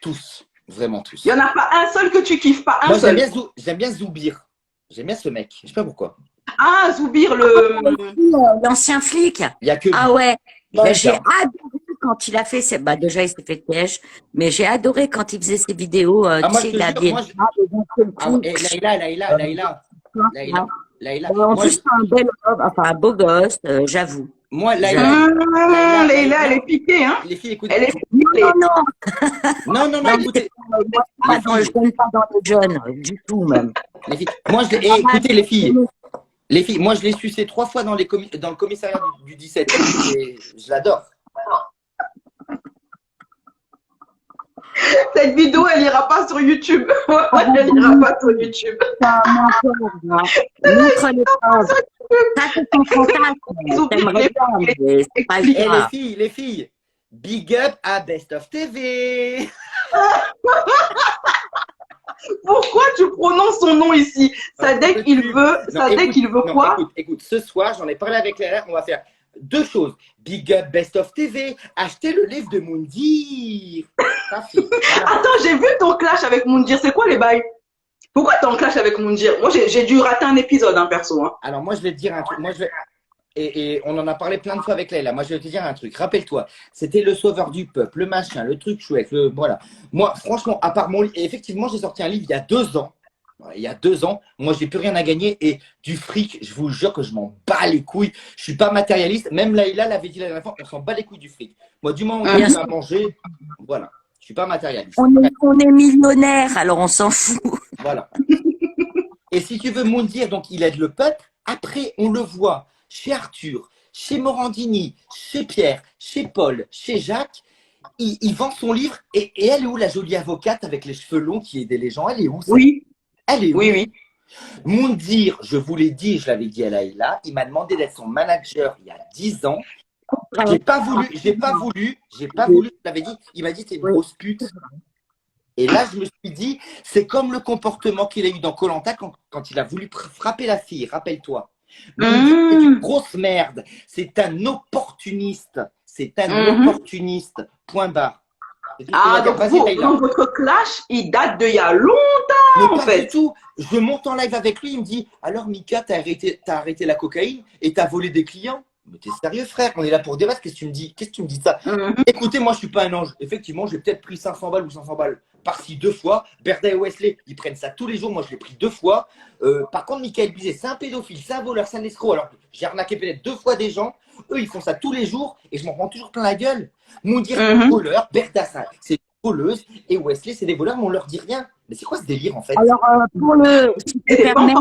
S1: Tous. Vraiment tous.
S2: Il n'y en a pas un seul que tu kiffes, pas un
S1: Moi,
S2: seul.
S1: j'aime bien Zoubir. J'aime bien ce mec. Je sais pas pourquoi.
S2: Ah, Zoubir,
S3: l'ancien flic.
S1: Il y a que.
S3: Ah ouais. J'ai
S1: Bien.
S3: adoré quand il a fait ses. Bah, déjà, il s'est fait piège. Mais j'ai adoré quand il faisait ses vidéos.
S1: Ah,
S3: Tu
S1: moi,
S3: sais,
S1: je
S3: il a
S1: te
S3: des.
S1: jure, Laïla.
S3: En plus, c'est un bel homme, enfin, un beau gosse, j'avoue.
S1: Moi, Laïla,
S2: elle est piquée, hein?
S1: les filles, écoutez.
S2: Elle est piquée.
S1: Non, écoutez.
S3: Je donne pas dans les jeunes, du tout, même.
S1: Les filles, moi, écoutez, les filles, moi, je l'ai sucé 3 fois dans le commissariat du 17e et je l'adore.
S2: Cette vidéo, elle ira pas sur YouTube. Elle ira pas sur YouTube.
S3: Montre-les pas. Ça, c'est ton fantasme. T'aimerais bien, mais c'est pas
S1: Et
S3: grave.
S1: les filles, big up à Best of TV.
S2: Pourquoi tu prononces son nom ici? Sadek, il veut quoi?
S1: Écoute, ce soir, j'en ai parlé avec Léa, on va faire 2 choses. Big up Best of TV, achetez le livre de Moundir.
S2: Attends, j'ai vu ton clash avec Moundir. C'est quoi les bails? Pourquoi t'es en clash avec Moundir? Moi, j'ai dû rater un épisode, hein, perso. Hein.
S1: Alors, moi, je vais te dire un truc. Et on en a parlé plein de fois avec Leïla. Moi, je vais te dire un truc. Rappelle-toi, c'était le sauveur du peuple, le machin, le truc chouette. Voilà. Moi, franchement, à part mon livre, et effectivement, j'ai sorti un livre il y a 2 ans. Il y a 2 ans, moi, j'ai plus rien à gagner. Et du fric, je vous jure que je m'en bats les couilles. Je suis pas matérialiste. Même Leïla l'avait dit la dernière fois, on s'en bat les couilles du fric. Moi, du moment où on a mangé, voilà. Je suis pas matérialiste.
S3: On est millionnaire, alors on s'en fout.
S1: Voilà. Et si tu veux Moundir, donc il aide le peuple. Après, on le voit chez Arthur, chez Morandini, chez Pierre, chez Paul, chez Jacques. Il vend son livre. Et elle est où, la jolie avocate avec les cheveux longs qui aidait les gens? Elle est où?
S2: Oui.
S1: Elle est où?
S2: Oui.
S1: Moundir, je vous l'ai dit, je l'avais dit à Laïla, il m'a demandé d'être son manager il y a 10 ans. J'ai pas voulu, je l'avais dit, il m'a dit t'es une grosse pute. Et là, je me suis dit, c'est comme le comportement qu'il a eu dans Koh Lanta quand il a voulu frapper la fille, rappelle-toi. C'est une grosse merde, c'est un opportuniste, opportuniste, point barre.
S2: Ah, donc votre clash, il date d'il y a longtemps, en fait.
S1: Du tout. Je monte en live avec lui, il me dit, alors Mika, t'as arrêté la cocaïne et t'as volé des clients? Mais t'es sérieux, frère? On est là pour débattre. Qu'est-ce que tu me dis? Qu'est-ce que tu me dis de ça? Écoutez, moi, je suis pas un ange. Effectivement, j'ai peut-être pris 500 balles ou 500 balles par-ci 2 fois. Berda et Wesley, ils prennent ça tous les jours. Moi, je l'ai pris 2 fois. Par contre, Michael Bizet, c'est un pédophile, c'est un voleur, c'est un escroc. Alors, j'ai arnaqué peut-être 2 fois des gens. Eux, ils font ça tous les jours et je m'en prends toujours plein la gueule. Moundir, c'est un voleur. Berda, c'est une voleuse. Et Wesley, c'est des voleurs, mais on leur dit rien. Mais c'est quoi ce délire, en fait?
S3: Alors, pour si tu permets,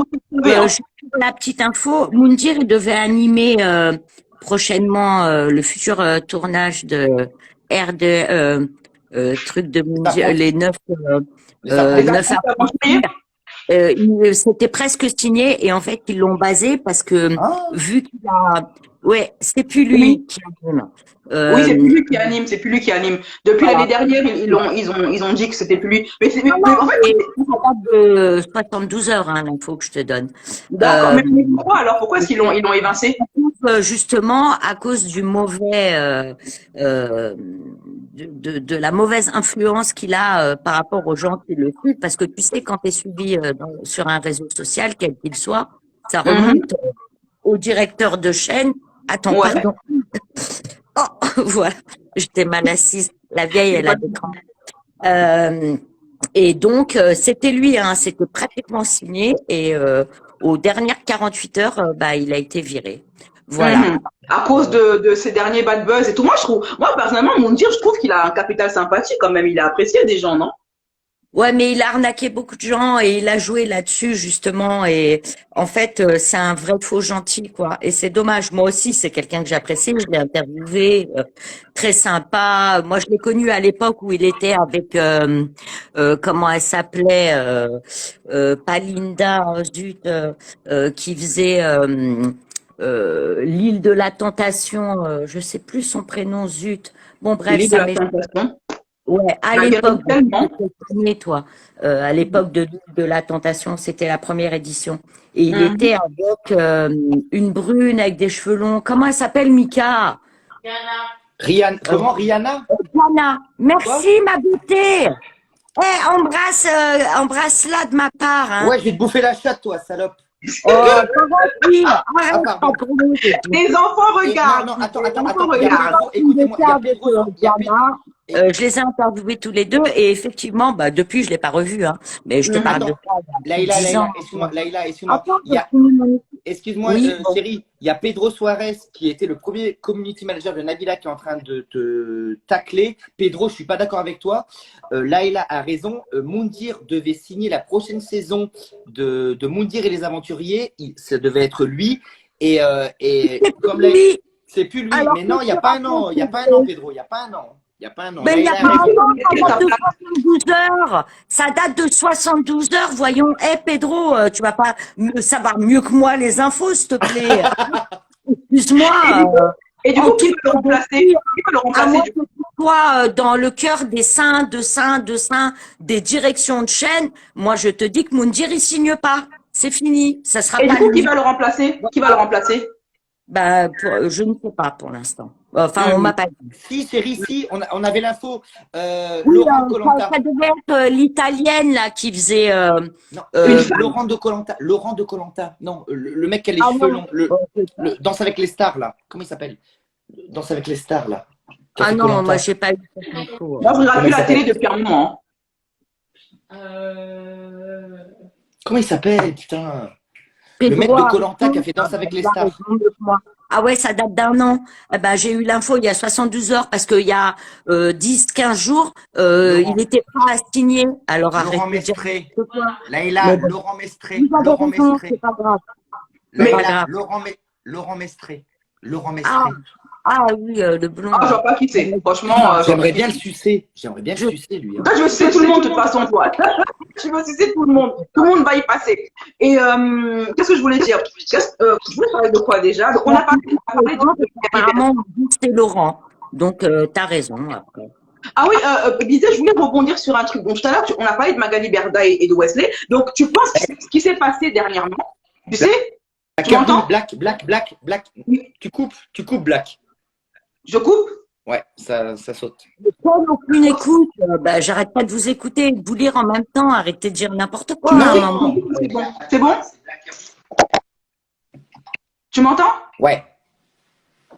S3: juste pour la petite info, Moundir, il devait animer prochainement le futur tournage de RD, truc de Moundir, les 9 c'était presque signé et en fait ils l'ont basé parce que vu qu'il a, ouais, c'est plus lui qui anime.
S2: Oui, c'est plus lui qui anime, c'est plus lui qui anime. Depuis l'année dernière, ils ont dit que c'était plus lui. Mais c'est, en fait,
S3: ça date de 72 heures, hein, l'info que je te donne.
S2: D'accord, mais pourquoi alors? Pourquoi est-ce qu'ils l'ont évincé?
S3: Justement, à cause du mauvais, de la mauvaise influence qu'il a par rapport aux gens qui le suivent, parce que tu sais, quand tu es suivi sur un réseau social, quel qu'il soit, ça remonte au directeur de chaîne. Attends, pardon. Oh, voilà, j'étais mal assise. La vieille, elle a des crampes. Et donc, c'était lui, hein, c'était pratiquement signé. Et aux dernières 48 heures, il a été viré. Voilà.
S2: À cause de ces derniers bad buzz et tout. Moi, personnellement, Moundir, je trouve qu'il a un capital sympathie quand même. Il est apprécié des gens, non?
S3: Ouais, mais il a arnaqué beaucoup de gens et il a joué là-dessus, justement. Et en fait, c'est un vrai faux gentil, quoi. Et c'est dommage. Moi aussi, c'est quelqu'un que j'apprécie. Je l'ai interviewé, très sympa. Moi, je l'ai connu à l'époque où il était avec, comment elle s'appelait, pas Linda, zut, qui faisait l'île de la tentation. Je sais plus son prénom, zut. Bon, bref,
S2: L'île de la tentation.
S3: Ouais, à l'époque, toi, à l'époque de la tentation, c'était la première édition. Et il était avec une brune avec des cheveux longs. Comment elle s'appelle, Mika?
S1: Rihanna. Comment, Rihanna?
S3: Rihanna. Merci, ma beauté. Embrasse-la de ma part. Hein.
S1: Ouais, je vais te bouffer la chatte, toi, salope.
S3: Oh, les
S2: enfants regardent.
S1: Non, attends. Écoutez-moi, il y a Pedro.
S3: Je les ai interviewés tous les deux et effectivement, depuis, je l'ai pas revu, hein. Mais je te parle de ça.
S1: Laïla, excuse-moi. Excuse-moi, chérie. Il y a Pedro Suarez qui était le premier community manager de Nabila qui est en train de te tacler. Pedro, je suis pas d'accord avec toi. Laïla a raison. Moundir devait signer la prochaine saison de Moundir et les Aventuriers. Ça devait être lui. Et comme c'est plus lui.
S3: Alors,
S1: mais non, il n'y a pas un an. Il n'y a pas un an, Pedro. Il n'y a pas un an. Il n'y a pas un an.
S3: Mais il n'y a pas un an, ça date de 72 heures. Ça date de 72 heures. Voyons. Pedro, tu vas pas savoir mieux que moi les infos, s'il te plaît. Excuse-moi.
S2: Et du coup, qui peut le remplacer?
S3: À moi, que toi, dans le cœur des saints, des directions de chaîne, moi, je te dis que Moundir, il signe pas. C'est fini. Ça sera pas.
S2: Et du coup,
S3: lui.
S2: qui va le remplacer?
S3: Je ne sais pas pour l'instant. Enfin, on m'a pas dit.
S1: Si, chérie, si, on avait l'info.
S3: Oui,
S1: Laurent Colanta.
S3: Ça devait être l'italienne là qui faisait.
S1: Laurent de Colanta. Non, le mec qui a les cheveux longs. Le Danse avec les stars là. Comment il s'appelle? Danse avec les stars là.
S3: Ah non, moi j'ai pas eu cette info.
S2: Moi, je regarde plus la télé depuis un moment.
S1: Comment il s'appelle, putain? Le mec de Colanta qui a fait Danse avec les stars.
S3: Ah ouais, ça date d'un an. J'ai eu l'info il y a 72 heures parce qu'il y a 10-15 jours, il était pas signé. Alors
S1: Laurent Mestré. Laïla, Laurent Mestré.
S3: C'est pas grave.
S1: Laïla, Laurent Mestré.
S3: Ah oui, le blond.
S2: Ah, je vois pas qui c'est. Franchement,
S1: j'aimerais bien le sucer. Lui. Hein.
S2: Je veux sucer tout le monde de toute façon, toi. Je veux sucer tout le monde. Tout le monde va y passer. Et qu'est-ce que je voulais dire? Je voulais parler de quoi déjà? Donc, on a parlé de...
S3: Apparemment, c'est Laurent. Donc, tu as raison. Après.
S2: Ah oui, Bizet, je voulais rebondir sur un truc. Donc, tout à l'heure, on a parlé de Magali Berda et de Wesley. Donc, tu penses que ce qui s'est passé dernièrement, tu sais? Tu m'entends?
S1: Black. Tu coupes, Black.
S2: Je coupe?
S1: Ouais, ça saute.
S3: Comme aucune écoute, j'arrête pas de vous écouter et de vous lire en même temps. Arrêtez de dire n'importe quoi.
S2: C'est bon? Tu m'entends?
S1: Ouais.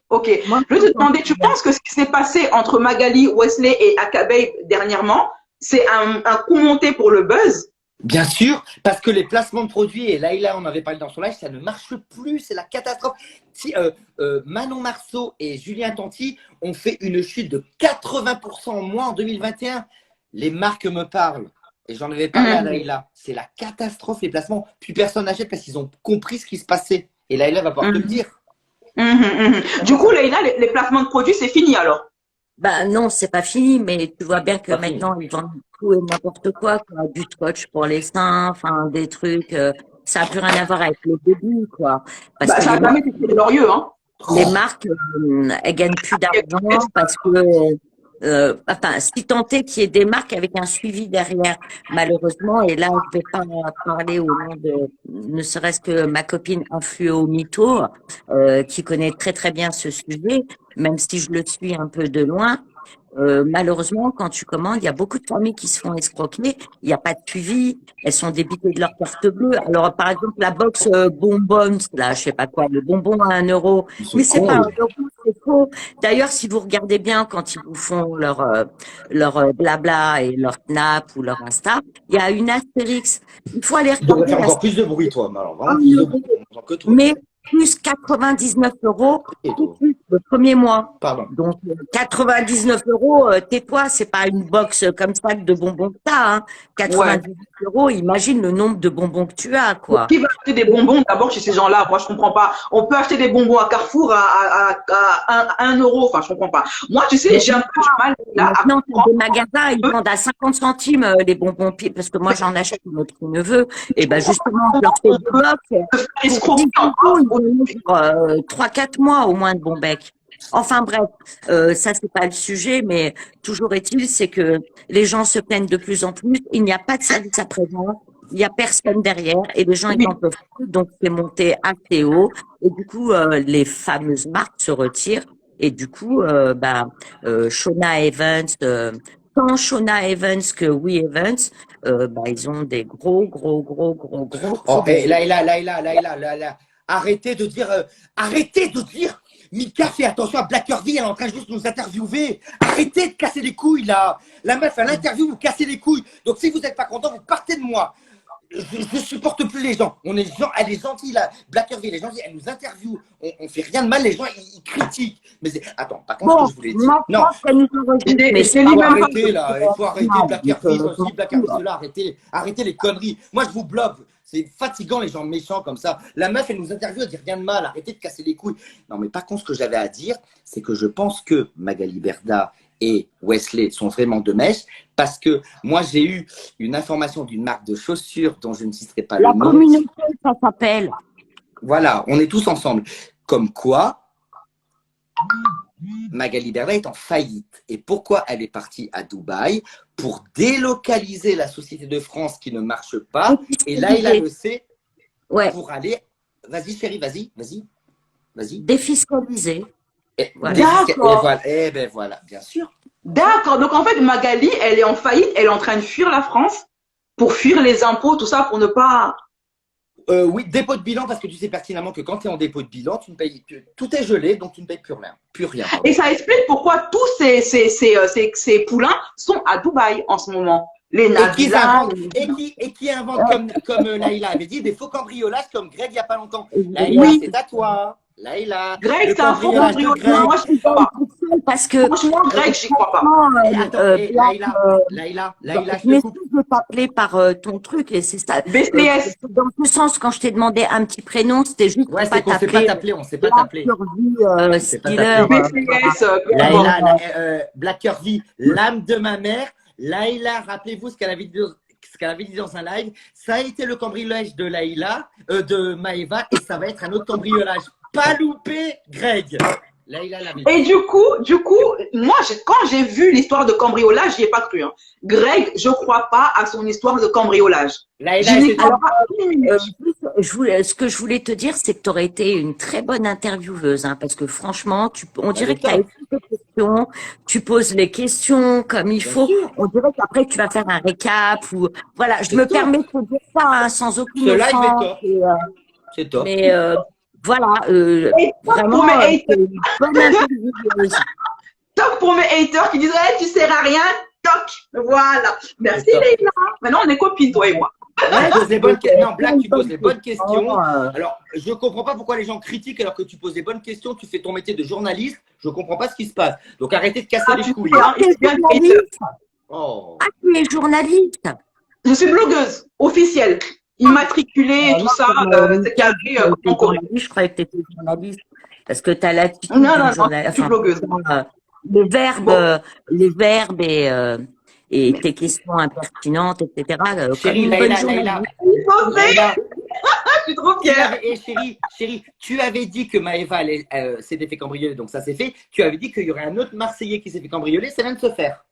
S2: Ok.
S3: Moi,
S2: Je vais te demander, tu penses que ce qui s'est passé entre Magali, Wesley et Akababe dernièrement, c'est un coup monté pour le buzz?
S1: Bien sûr, parce que les placements de produits, et Laïla en avait parlé dans son live, ça ne marche plus, c'est la catastrophe. Si, Manon Marceau et Julien Tanti ont fait une chute de 80% en moins en 2021. Les marques me parlent. Et j'en avais parlé à Laïla. C'est la catastrophe, les placements. Plus personne n'achète parce qu'ils ont compris ce qui se passait. Et Laïla va pouvoir te le dire.
S2: Du coup, Leïla, les placements de produits, c'est fini alors?
S3: bah non, c'est pas fini, mais tu vois bien que
S1: Pas fini.
S3: maintenant ils vendent tout et n'importe quoi, du scotch pour les seins, enfin des trucs, ça a plus rien à voir avec le début, quoi. Parce
S2: Bah,
S3: que
S2: ça a jamais été glorieux, hein.
S3: les marques, elles gagnent plus d'argent parce que, enfin, si tant est qu'il y ait des marques avec un suivi derrière, malheureusement, et là, je vais pas parler au nom de, ne serait-ce que ma copine Influo Mito, qui connaît très très bien ce sujet, même si je le suis un peu de loin. Malheureusement, quand tu commandes, il y a beaucoup de familles qui se font escroquer. Il n'y a pas de suivi. Elles sont débitées de leur carte bleue. Alors, par exemple, la box bonbons, là, je sais pas quoi, le bonbon à 1 euro.
S1: Ils sont
S3: Mais c'est
S1: cons,
S3: pas
S1: eux.
S3: 1 euro, c'est faux. D'ailleurs, si vous regardez bien quand ils vous font leur blabla et leur Snap ou leur Insta, il y a une astérix. Il faut aller
S1: Tu devrais
S3: regarder
S1: faire
S3: la
S1: encore plus de bruit, toi. Mais alors, vraiment
S3: 1
S1: plus de
S3: euro,
S1: bruit. On entend que toi.
S3: mais plus 99 euros
S1: Et
S3: tout
S1: toi.
S3: de suite le premier mois.
S1: Pardon.
S3: Donc 99 euros, tais-toi, c'est pas une box comme ça de bonbons que t'as. Hein.
S2: Ouais.
S3: 99 euros, imagine le nombre de bonbons que tu as,
S2: Mais
S3: quoi.
S2: qui va acheter des bonbons d'abord chez ces gens-là? Moi, je comprends pas. On peut acheter des bonbons à Carrefour à 1 euro. Enfin, je comprends pas. Moi, tu sais,
S3: Mais
S2: j'ai un peu du mal là, à
S3: maintenant, t'as
S2: comprendre.
S3: des magasins, ils vendent à 50 centimes les bonbons parce que moi j'en achète à notre neveu. Et ben justement, je leur fais
S2: On
S3: des
S2: peut
S3: box
S2: se faire
S3: pour 10
S2: escroquer encore.
S3: euros, ils vont nous pour 3-4 mois au moins de bons becs. Enfin bref, ça c'est pas le sujet, mais toujours est-il, c'est que les gens se plaignent de plus en plus. Il n'y a pas de service après-vente, il n'y a personne derrière et les gens ils
S2: Oui.
S3: en peuvent plus, donc c'est monté assez haut. Et du coup, les fameuses marques se retirent. Et du coup, Shona Evans, tant Shona Evans que We Evans, ils ont des gros
S1: Oh,
S3: problèmes.
S1: Laïla. Arrêtez de dire, Mika, fais attention à Blackerville, elle est en train juste de nous interviewer. Arrêtez de casser les couilles, là. La meuf, à l'interview, vous cassez les couilles. Donc, si vous n'êtes pas content, vous partez de moi. Je supporte plus les gens. Elle est gentille, là. Blackerville, elle est gentille, elle nous interviewe. On fait rien de mal, les gens, ils critiquent. Mais attends, par contre, ce
S3: Bon,
S1: que je voulais dire.
S3: moi, je
S1: Non,
S3: pense qu'elle nous enregistre, mais
S2: Je
S3: c'est
S2: t'ai
S3: pas
S2: dit
S1: faut
S2: même pas.
S1: arrêter là, il faut arrêter
S3: normal.
S1: Blackerville,
S3: Donc,
S1: ceci, Blackerville, cela, arrêtez les conneries. Moi, je vous bloque. C'est fatigant les gens méchants comme ça. La meuf, elle nous interviewe, elle dit rien de mal, arrêtez de casser les couilles. Non, mais par contre, ce que j'avais à dire, c'est que je pense que Magali Berda et Wesley sont vraiment de mèche parce que moi, j'ai eu une information d'une marque de chaussures dont je ne citerai pas
S3: la
S1: le nom.
S3: communauté, ça s'appelle.
S1: Voilà, on est tous ensemble. Comme quoi, Magali Berda est en faillite. Et pourquoi elle est partie à Dubaï? Pour délocaliser la société de France qui ne marche pas. Et là, il a le sait
S3: Ouais,
S1: pour aller. Vas-y, chérie, vas-y.
S3: défiscalisé.
S1: Et,
S3: Voilà.
S2: D'accord.
S1: et ben voilà, bien sûr.
S2: D'accord. Donc, en fait, Magali, elle est en faillite. Elle est en train de fuir la France pour fuir les impôts, tout ça, pour ne pas.
S1: Oui, dépôt de bilan, parce que tu sais pertinemment que quand tu es en dépôt de bilan, tu ne payes, tout est gelé, donc tu ne payes plus rien. Plus rien.
S2: Et ça explique pourquoi tous ces poulains sont à Dubaï en ce moment. Les Nabila.
S1: Et qui invente, comme Laïla avait dit, des faux cambriolages comme Greg il n'y a pas longtemps. Laïla,
S3: Oui.
S1: c'est à toi. Laïla.
S2: Greg,
S1: le
S2: c'est un faux
S1: cambriolage de
S2: cambriolage.
S1: Greg.
S2: Moi, je ne crois pas.
S3: Parce que
S2: Franchement, Greg, j'y crois pas.
S1: Et attends, Laïla, je
S3: je
S1: te coupe.
S3: m'excuse de t'appeler par ton truc et c'est ça.
S2: BCS.
S3: Dans ce sens, quand je t'ai demandé un petit prénom, c'était juste
S1: Ouais,
S3: pour
S1: c'est
S3: pas
S1: qu'on ne sait pas
S3: t'appeler
S1: t'appeler, on ne sait pas t'appeler.
S3: Skiller,
S1: pas
S3: Skiller.
S1: t'appeler.
S2: BCS.
S1: Laïla, Blackerville, l'âme de ma mère. Laïla, rappelez-vous ce qu'elle avait dit dans un live. Ça a été le cambriolage de Laïla, de Maëva, et ça va être un autre cambriolage. Pas loupé, Greg. Laïla l'avait dit.
S2: Et du coup, moi, quand j'ai vu l'histoire de cambriolage, j'y ai pas cru. Hein. Greg, je crois pas à son histoire de cambriolage.
S1: Laïla,
S2: Je n'y
S1: c'est
S2: crois pas une minute.
S3: Ce que je voulais te dire, c'est que tu aurais été une très bonne intervieweuse, hein, parce que franchement, on dirait que tu as écrit tes questions, tu poses les questions comme il faut.
S1: sûr.
S3: On dirait qu'après tu vas faire un récap ou voilà. Je me
S1: top.
S3: permets de te dire ça hein, sans aucune
S1: Ce live est
S3: offense.
S1: top.
S3: Et,
S1: C'est top.
S3: mais Voilà,
S2: Et top
S3: vraiment,
S2: pour mes
S3: c'est
S2: haters,
S3: une bonne intervieweuse.
S2: top pour mes haters qui disent, hey, tu sers à rien, toc. Voilà. Merci,
S1: C'est top.
S2: Leïla. Maintenant, on est copines, toi et moi.
S1: Tu poses les bonnes questions. Non, Black, tu poses les bonnes
S3: questions.
S1: questions. Alors, je ne comprends pas pourquoi les gens critiquent alors que tu poses des bonnes questions, tu fais ton métier de journaliste. Je ne comprends pas ce qui se passe. Donc, arrêez de casser
S2: Ah,
S1: les
S2: tu
S1: couilles.
S2: sais, hein, je suis bien une hater.
S1: Oh.
S3: Ah, tu es journaliste.
S2: Je suis blogueuse officielle, immatriculée et tout ça, c'est carré en Corée.
S3: Je croyais que tu étais journaliste parce que tu as l'attitude
S2: Non,
S3: d'une
S2: non,
S3: journaliste.
S2: je suis blogueuse.
S3: Les verbes et tes questions impertinentes, etc.
S1: Chérie,
S3: comme une bonne
S1: Laïla,
S3: journaliste.
S2: Je suis trop fière.
S1: Chérie, tu avais dit que Maëva s'était fait cambrioler, donc ça s'est fait. Tu avais dit qu'il y aurait un autre Marseillais qui s'est fait cambrioler, ça vient de se faire.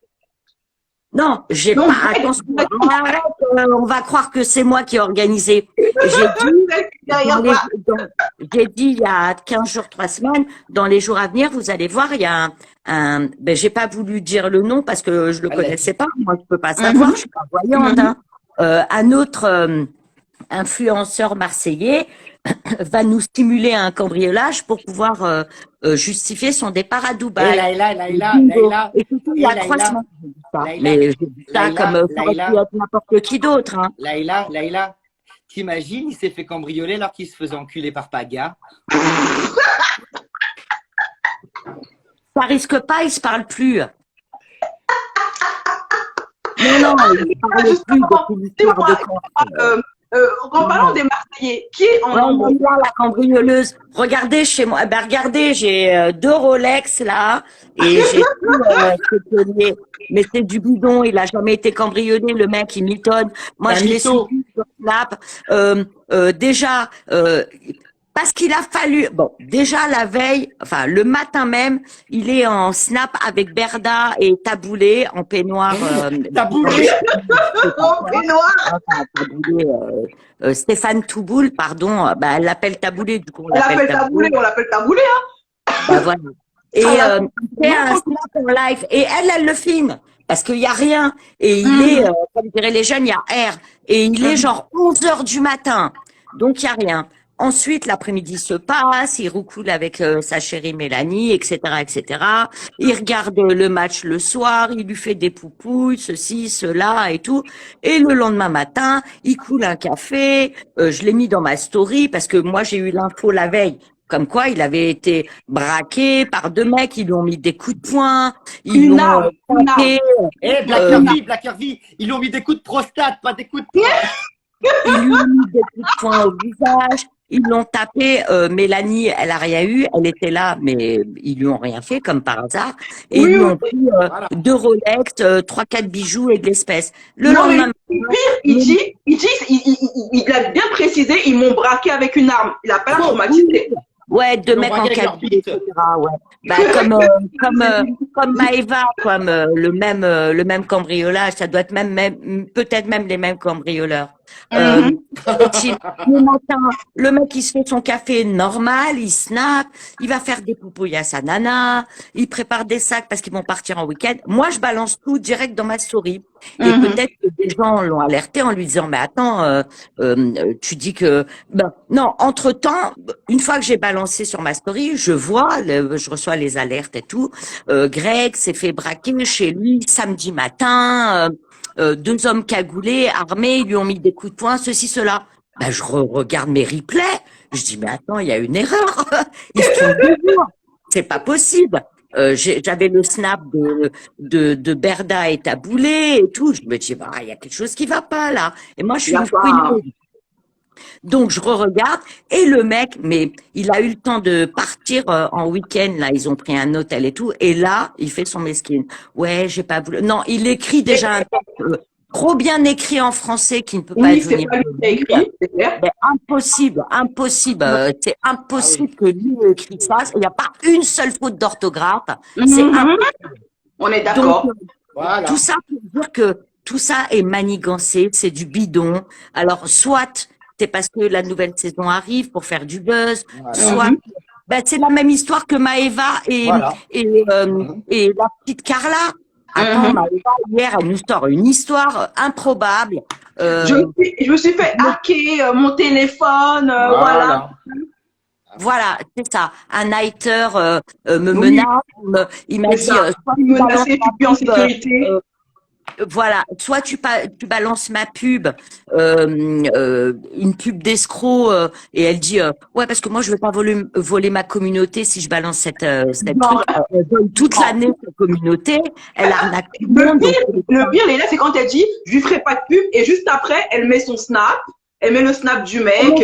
S3: Non, j'ai
S2: Non,
S3: pas. Attention, arrête, on va croire que c'est moi qui ai organisé.
S2: Derrière moi.
S3: J'ai dit il y a 15 jours, 3 semaines, dans les jours à venir, vous allez voir, il y a ben, j'ai pas voulu dire le nom parce que je le connaissais pas. Moi, je peux pas savoir, je suis pas voyante, hein. Un autre influenceur marseillais va nous stimuler à un cambriolage pour pouvoir justifier son départ à Dubaï.
S1: Laïla.
S3: Et c'était il y a 3 semaines. Mais je dis ça comme ça aurait pu être n'importe qui d'autre. Hein.
S1: Laïla, t'imagines, il s'est fait cambrioler alors qu'il se faisait enculer par Paga.
S3: Ça risque pas, il se parle plus. Non, il parle plus depuis l'histoire de quand.
S2: En parlant des Marseillais, qui est en embrouille?
S3: La cambrioleuse. Regardez chez moi. Ben, regardez, j'ai 2 Rolex là et j'ai tout ce collier. Mais c'est du bidon. Il a jamais été cambriolé. Le mec, il mitonne. Moi, je l'ai suivi sur Snap. Déjà, parce qu'il a fallu. Bon, déjà la veille, enfin le matin même, il est en Snap avec Berda et Taboulé en peignoir.
S1: Taboulé.
S2: En peignoir.
S3: Taboulé, Stéphane Touboul, pardon, bah, elle l'appelle Taboulé, du coup on l'appelle Taboulé.
S2: On l'appelle Taboulé, hein.
S3: Bah, voilà. Et c'est un Snap en live. Et elle le filme. Parce qu'il n'y a rien. Et il est, comme diraient les jeunes, il y a R. Et il est genre 11h du matin. Donc il n'y a rien. Ensuite, l'après-midi se passe, il roucoule avec sa chérie Mélanie, etc., etc. Il regarde le match le soir, il lui fait des poupouilles, ceci, cela et tout. Et le lendemain matin, il coule un café. Je l'ai mis dans ma story parce que moi, j'ai eu l'info la veille. Comme quoi, il avait été braqué par 2 mecs, ils lui ont mis des coups de poing, ils l'ont tapé.
S1: Black Hervey, ils lui ont mis des coups de prostate, pas des coups de poing.
S3: Ils lui ont mis des coups de poing au visage. Ils l'ont tapé. Mélanie, elle a rien eu. Elle était là, mais ils lui ont rien fait, comme par hasard. Et ils lui ont pris 2 Rolex, 3-4 bijoux et de l'espèce. Le lendemain.
S2: Il a bien précisé, ils m'ont braqué avec une arme. Il a pas traumatisé.
S3: Ouais, 2 mecs en cabine, etc. Ouais. Bah, comme Maëva, comme le même cambriolage, ça doit être peut-être même les mêmes cambrioleurs. Le matin, le mec il se fait son café normal, il snap, il va faire des poupouilles à sa nana, il prépare des sacs parce qu'ils vont partir en week-end. Moi, je balance tout direct dans ma story. Et peut-être que des gens l'ont alerté en lui disant, mais attends, tu dis que... Ben, non, entre-temps, une fois que j'ai balancé sur ma story, je reçois les alertes et tout. Greg s'est fait braquer chez lui samedi matin. 2 hommes cagoulés, armés, ils lui ont mis des coups de poing, ceci, cela. Ben, je regarde mes replays. Je dis, mais attends, il y a une erreur. Ils se trompent de jour. C'est pas possible. J'avais le snap de Berda et Taboulé et tout. Je me dis, bah, il y a quelque chose qui va pas, là. Et moi, je suis une fouineuse. Donc, je regarde et le mec, mais il a eu le temps de partir en week-end, là, ils ont pris un hôtel et tout, et là, il fait son mesquine. Ouais, j'ai pas voulu. Non, il écrit déjà un texte trop bien écrit en français qui ne peut pas être venu.
S2: C'est pas lui qui a écrit, c'est clair.
S3: Impossible. C'est impossible que lui ait écrit ça. Il n'y a pas une seule faute d'orthographe. C'est impossible.
S2: On est d'accord.
S1: Voilà.
S3: Tout ça pour dire que tout ça est manigancé, c'est du bidon. Alors, soit c'est parce que la nouvelle saison arrive pour faire du buzz, soit c'est la même histoire que Maëva et la petite Carla. Attends, Maëva, hier, elle nous sort une histoire improbable.
S2: Je me suis fait hacker mon téléphone, voilà.
S3: Voilà, c'est ça. Un hater me menace. Il m'a dit, soit
S2: Tu
S3: tu balances
S2: menacé, tu
S3: ma
S2: es en
S3: pub,
S2: sécurité.
S3: voilà, soit tu balances ma pub, une pub d'escroc, et elle dit, ouais, parce que moi je veux pas voler ma communauté si je balance cette truc.
S2: Non,
S3: Elle vole toute l'année sa communauté, elle arnaque tout le
S2: le
S3: monde. Donc,
S2: pire, Léla, c'est quand elle dit, je lui ferai pas de pub, et juste après, elle met son snap, elle met le snap du mec.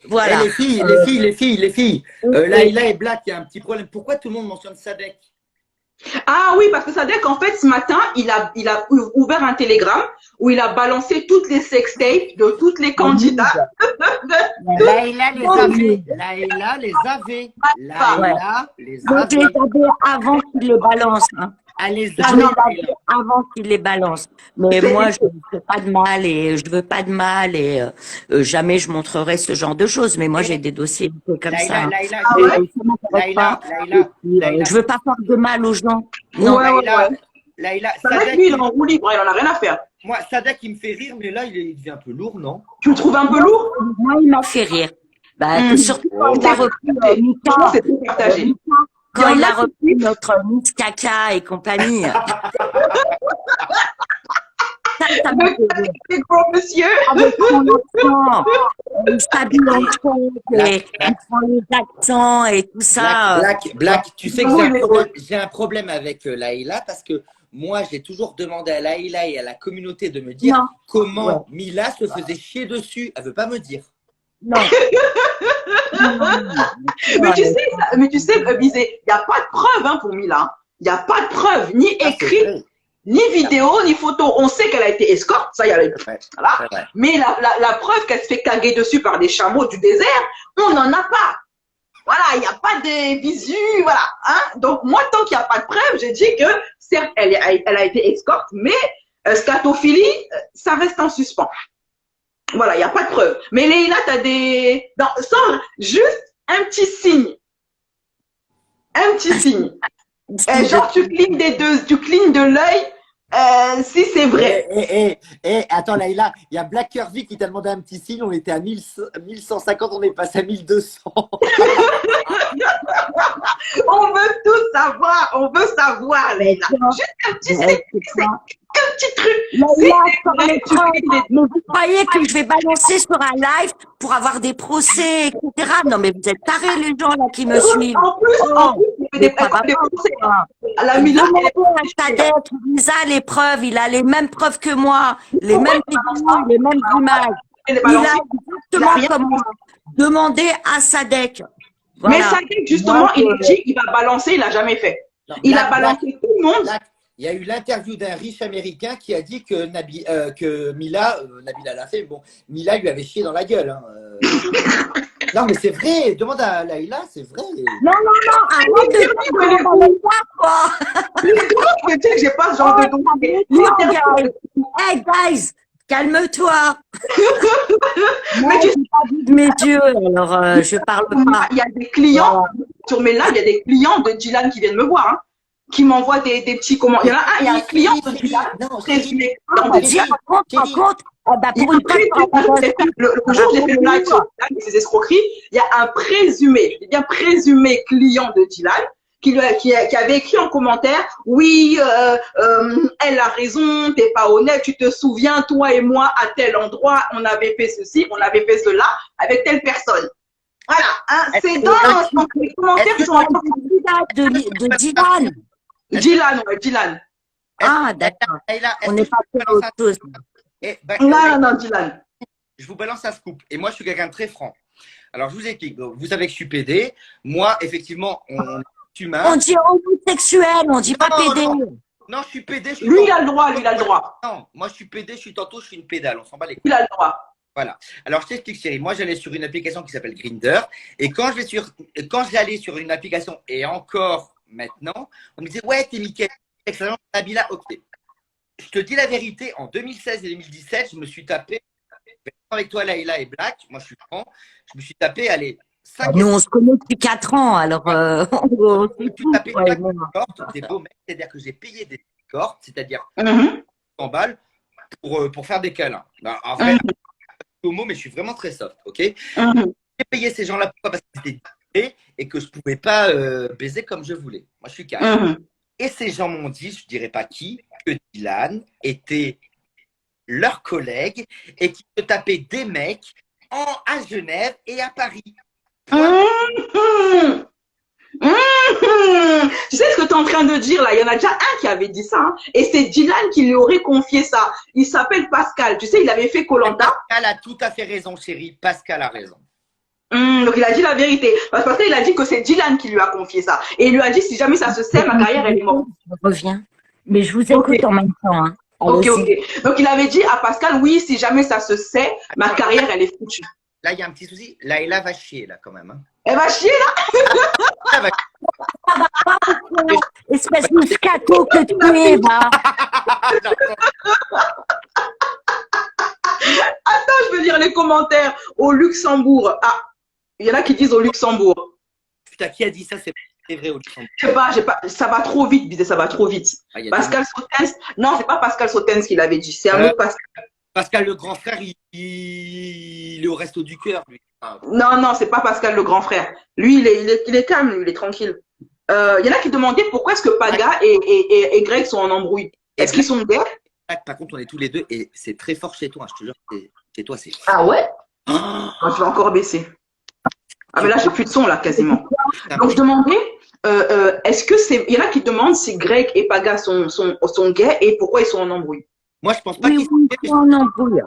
S3: voilà.
S1: Les filles. Laïla et Black, il y a un petit problème. Pourquoi tout le monde mentionne Sadek?
S2: Ah oui, parce que Sadek, en fait, ce matin, il a ouvert un télégramme où il a balancé toutes les sextapes de toutes les candidats.
S1: Laïla les avait. Laïla les avait. Laïla les
S3: Donc, je les
S1: avait.
S3: avais avant qu'il les balance. Hein.
S1: Elle les
S3: Je
S1: avait.
S3: les avais avant qu'il les balance. Mais moi, je ne fais pas de mal et je veux pas de mal et jamais je montrerai ce genre de choses. Mais moi, j'ai des dossiers un peu comme ça. Hein.
S1: Laïla,
S3: Et ça m'intéresse pas. Et puis, je veux pas faire de mal aux gens. Non.
S1: Laïla,
S2: Sadek, lui, il est en roue libre, il en a rien à faire.
S1: moi, Sadek, il me fait rire, mais là, il devient un peu lourd, non?
S2: Tu le trouves un peu lourd?
S3: Moi, il m'a fait rire. Bah, surtout quand il a repris Mika.
S2: C'est tout partagé.
S3: Quand il a repris notre Miss Caca et compagnie. Ça m'a fait rire.
S2: C'est gros monsieur.
S3: Avec son accent, il s'habille en truc et il prend les accents et tout ça.
S1: Black, tu sais que j'ai un problème avec Laïla parce que moi, j'ai toujours demandé à Laïla et à la communauté de me dire comment Mila se faisait chier dessus. Elle veut pas me dire.
S3: Non.
S2: Mais tu sais, Bizet, il n'y a pas de preuve hein, pour Mila. Il n'y a pas de preuve, ni écrite, ni vidéo, ni photo. On sait qu'elle a été escorte, ça, il y a voilà. Mais la preuve qu'elle se fait caguer dessus par des chameaux du désert, on n'en a pas. Voilà, il n'y a pas de visu, voilà. Hein. Donc, moi, tant qu'il n'y a pas de preuve, j'ai dit que, certes, elle a été escorte, mais scatophilie, ça reste en suspens. Voilà, il n'y a pas de preuve. Mais Leïla, tu as des... Non, sans juste un petit signe. Un petit signe. Genre, tu clignes tu clignes de l'œil, si c'est vrai.
S1: Attends, Laïla, il y a Black Curvy qui t'a demandé un petit signe. On était à 1150, on est passé à 1200.
S2: On veut tout savoir, Leïla. Juste un petit signe. Un petit truc.
S3: Mais vous croyez que je vais balancer sur un live pour avoir des procès, etc. Non, mais vous êtes tarés, les gens là qui me suivent.
S2: En plus, il fait des procès. À la Milan,
S3: Lisa, les preuves, il a les mêmes preuves que moi, les mêmes vidéos, les mêmes images. Il a exactement comme moi. Demandez à Sadek.
S2: Voilà. Mais Sadek, justement, il a dit qu'il va balancer, il n'a jamais fait. Il a balancé tout le monde.
S1: Il y a eu l'interview d'un riche américain qui a dit que Mila l'a fait. Bon, Mila lui avait chié dans la gueule. Hein. Non, mais c'est vrai. Demande à Laïla, c'est vrai.
S3: Non. Arrête de dire dans le quoi.
S2: Je veux dire que j'ai pas ce genre de don.
S3: Hey, guys, calme-toi. Mais tu sais pas vu de mes yeux, alors je parle pas.
S2: Il y a des clients, sur mes lives, il y a des clients de Dylan qui viennent me voir. Hein. Qui m'envoie des petits commentaires. Il y a un client de Dylan.
S3: Raconte. Pour une
S2: le jour où j'ai fait le live sur ces escroqueries, il y a un présumé client de Dylan qui avait écrit en commentaire, oui, elle a raison, t'es pas honnête, tu te souviens, toi et moi, à tel endroit, on avait fait ceci, on avait fait cela, avec telle personne. Voilà, hein, c'est dans les commentaires qui sont
S3: de Dylan.
S2: Dylan.
S3: Ah, d'accord. On n'est pas fait autre chose.
S2: Non, Dylan.
S1: Je vous balance un scoop. Et moi, je suis quelqu'un de très franc. Alors, je vous explique. Vous savez que je suis PD. Moi, effectivement, on est humain.
S3: On dit homosexuel, on dit pas PD.
S1: Non, je suis PD.
S2: Lui, il a le droit.
S1: Non, moi, je suis PD. Je suis une pédale. On s'en bat les couilles.
S2: Il a le droit.
S1: Voilà. Alors, je t'explique, chérie. Moi, j'allais sur une application qui s'appelle Grindr. Et quand j'allais sur une application, et encore maintenant, on me disait, ouais, t'es Mickaël, excellent, Nabila, ok. Je te dis la vérité, en 2016 et 2017, je me suis tapé, avec toi, Laïla et Black, moi, je suis franc, je me suis tapé, allez, 5
S3: Nous, on se connaît depuis 4 ans, alors on
S1: s'est tapé des beaux mecs, c'est-à-dire que j'ai payé des escortes, c'est-à-dire 100 balles pour faire des câlins. En vrai, homo, mais je suis vraiment très soft, ok. j'ai payé ces gens-là pourquoi? Parce qu'ils étaient diplômés et que je pouvais pas baiser comme je voulais. Moi, je suis cash. Et ces gens m'ont dit, je dirais pas qui, que Dylan était leur collègue et qui se tapait des mecs à Genève et à Paris.
S2: Tu sais ce que tu es en train de dire là? Il y en a déjà un qui avait dit ça. Hein, et c'est Dylan qui lui aurait confié ça. Il s'appelle Pascal. Tu sais, il avait fait koh.
S1: Pascal a tout à fait raison, chérie. Pascal a raison.
S2: Donc il a dit la vérité. Parce qu'il a dit que c'est Dylan qui lui a confié ça. Et il lui a dit si jamais ça se sert, ma carrière elle est morte.
S3: Je reviens. Mais je vous écoute en même temps. Hein.
S2: Ok. Donc il avait dit à Pascal, oui, si jamais ça se sait, ma carrière elle est foutue.
S1: Là, il y a un petit souci. Laïla va chier, là, quand même. Hein.
S2: Elle va chier là.
S3: Espèce de scato que tu es, va.
S2: Attends, je veux lire les commentaires. Au Luxembourg. Ah, il y en a qui disent au Luxembourg.
S1: Putain, qui a dit ça? C'est vrai au Luxembourg.
S2: Je sais pas, ça va trop vite, Bizet, ça va trop vite.
S1: Ah,
S2: Pascal Sautens, non, c'est pas Pascal Sautens qui l'avait dit, c'est un autre Pascal.
S1: Pascal le grand frère, il est au resto du cœur, lui. Ah.
S2: Non, c'est pas Pascal le grand frère. Lui, il est calme, lui, il est tranquille. Il y en a qui demandaient pourquoi est-ce que Paga et Greg sont en embrouille. Est-ce qu'ils sont gars?
S1: Par contre, on est tous les deux et c'est très fort chez toi. Je te jure, chez toi, c'est.
S2: Ah ouais? Moi, je vais encore baisser. Ah mais là, j'ai plus de son là, quasiment. Donc je demandais, est-ce que c'est, il y en a qui demandent si Greg et Paga sont gays et pourquoi ils sont en embrouille.
S1: Moi, je pense pas
S3: qu'ils sont en embrouille.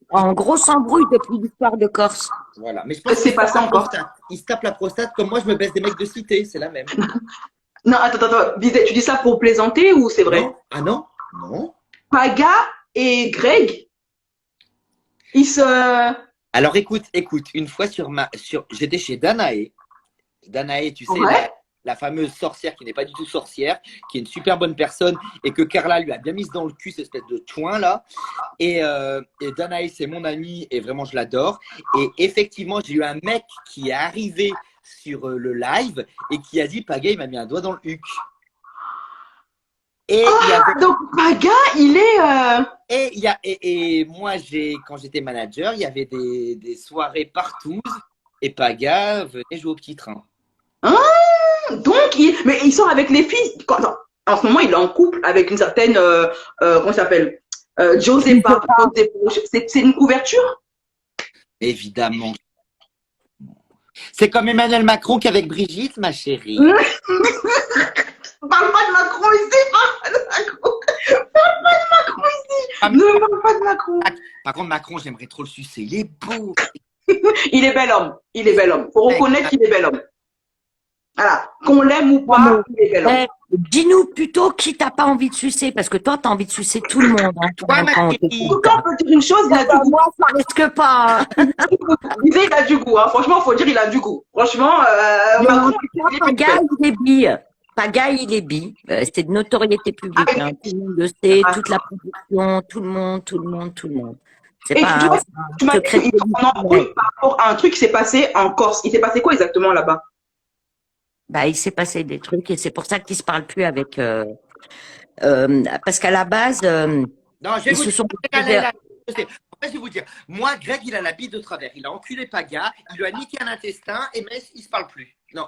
S3: En grosse embrouille depuis l'histoire de Corse.
S1: Voilà, mais je pense que
S2: c'est pas ça encore.
S1: Ils se tapent la prostate comme moi, je me baisse des mecs de cité, c'est la même.
S2: Non, attends, Bizet, tu dis ça pour plaisanter ou c'est vrai?
S1: Non. Ah non? Non.
S2: Paga et Greg, ils se.
S1: Alors écoute, une fois j'étais chez Danae. Danae, tu sais,
S2: ouais.
S1: la fameuse sorcière qui n'est pas du tout sorcière, qui est une super bonne personne et que Carla lui a bien mise dans le cul, cette espèce de chouin là. Et Danae, c'est mon amie et vraiment je l'adore. Et effectivement, j'ai eu un mec qui est arrivé sur le live et qui a dit Paga, il m'a mis un doigt dans le huc. Et
S2: donc Paga, il est.
S1: Et moi, quand j'étais manager, il y avait des soirées partout et Paga venait jouer au petit train.
S2: Donc, mais il sort avec les filles. En ce moment, il est en couple avec une certaine, comment ça s'appelle, Josepa. C'est une couverture?
S1: Évidemment. C'est comme Emmanuel Macron qu'avec Brigitte, ma chérie.
S2: Parle pas de Macron ici, parle pas de Macron. Parle pas de Macron ici. Ne parle pas de Macron.
S1: Par contre, Macron, j'aimerais trop le sucer. Il est beau.
S2: Il est bel homme. Il est bel homme. Faut reconnaître qu'il est bel homme. Voilà. Qu'on l'aime ou pas, il est bel homme.
S3: Dis-nous plutôt qui t'as pas envie de sucer, parce que toi, t'as envie de sucer tout le monde. Hein,
S2: toi, on peut dire une chose, il a du goût.
S3: Moi, ça risque pas.
S2: Il a du goût. Hein. Franchement, faut dire il a du goût. Franchement, Macron,
S3: Paga, il est bi. Paga, il est bi. C'est de notoriété publique. Hein. Tout le monde le sait, toute la production, tout le monde. C'est pas
S2: tu m'as dit qu'il est en embrouille par rapport à un truc qui s'est passé en Corse. Il s'est passé quoi exactement là-bas?
S3: Bah, il s'est passé des trucs et c'est pour ça qu'ils se parlent plus avec. Parce qu'à la base,
S1: non,
S3: ils se sont.
S1: Je vais vous dire, moi, Greg, il a la bite de travers. Il a enculé Paga, il lui a niqué un intestin, et mais il se parle plus. Non.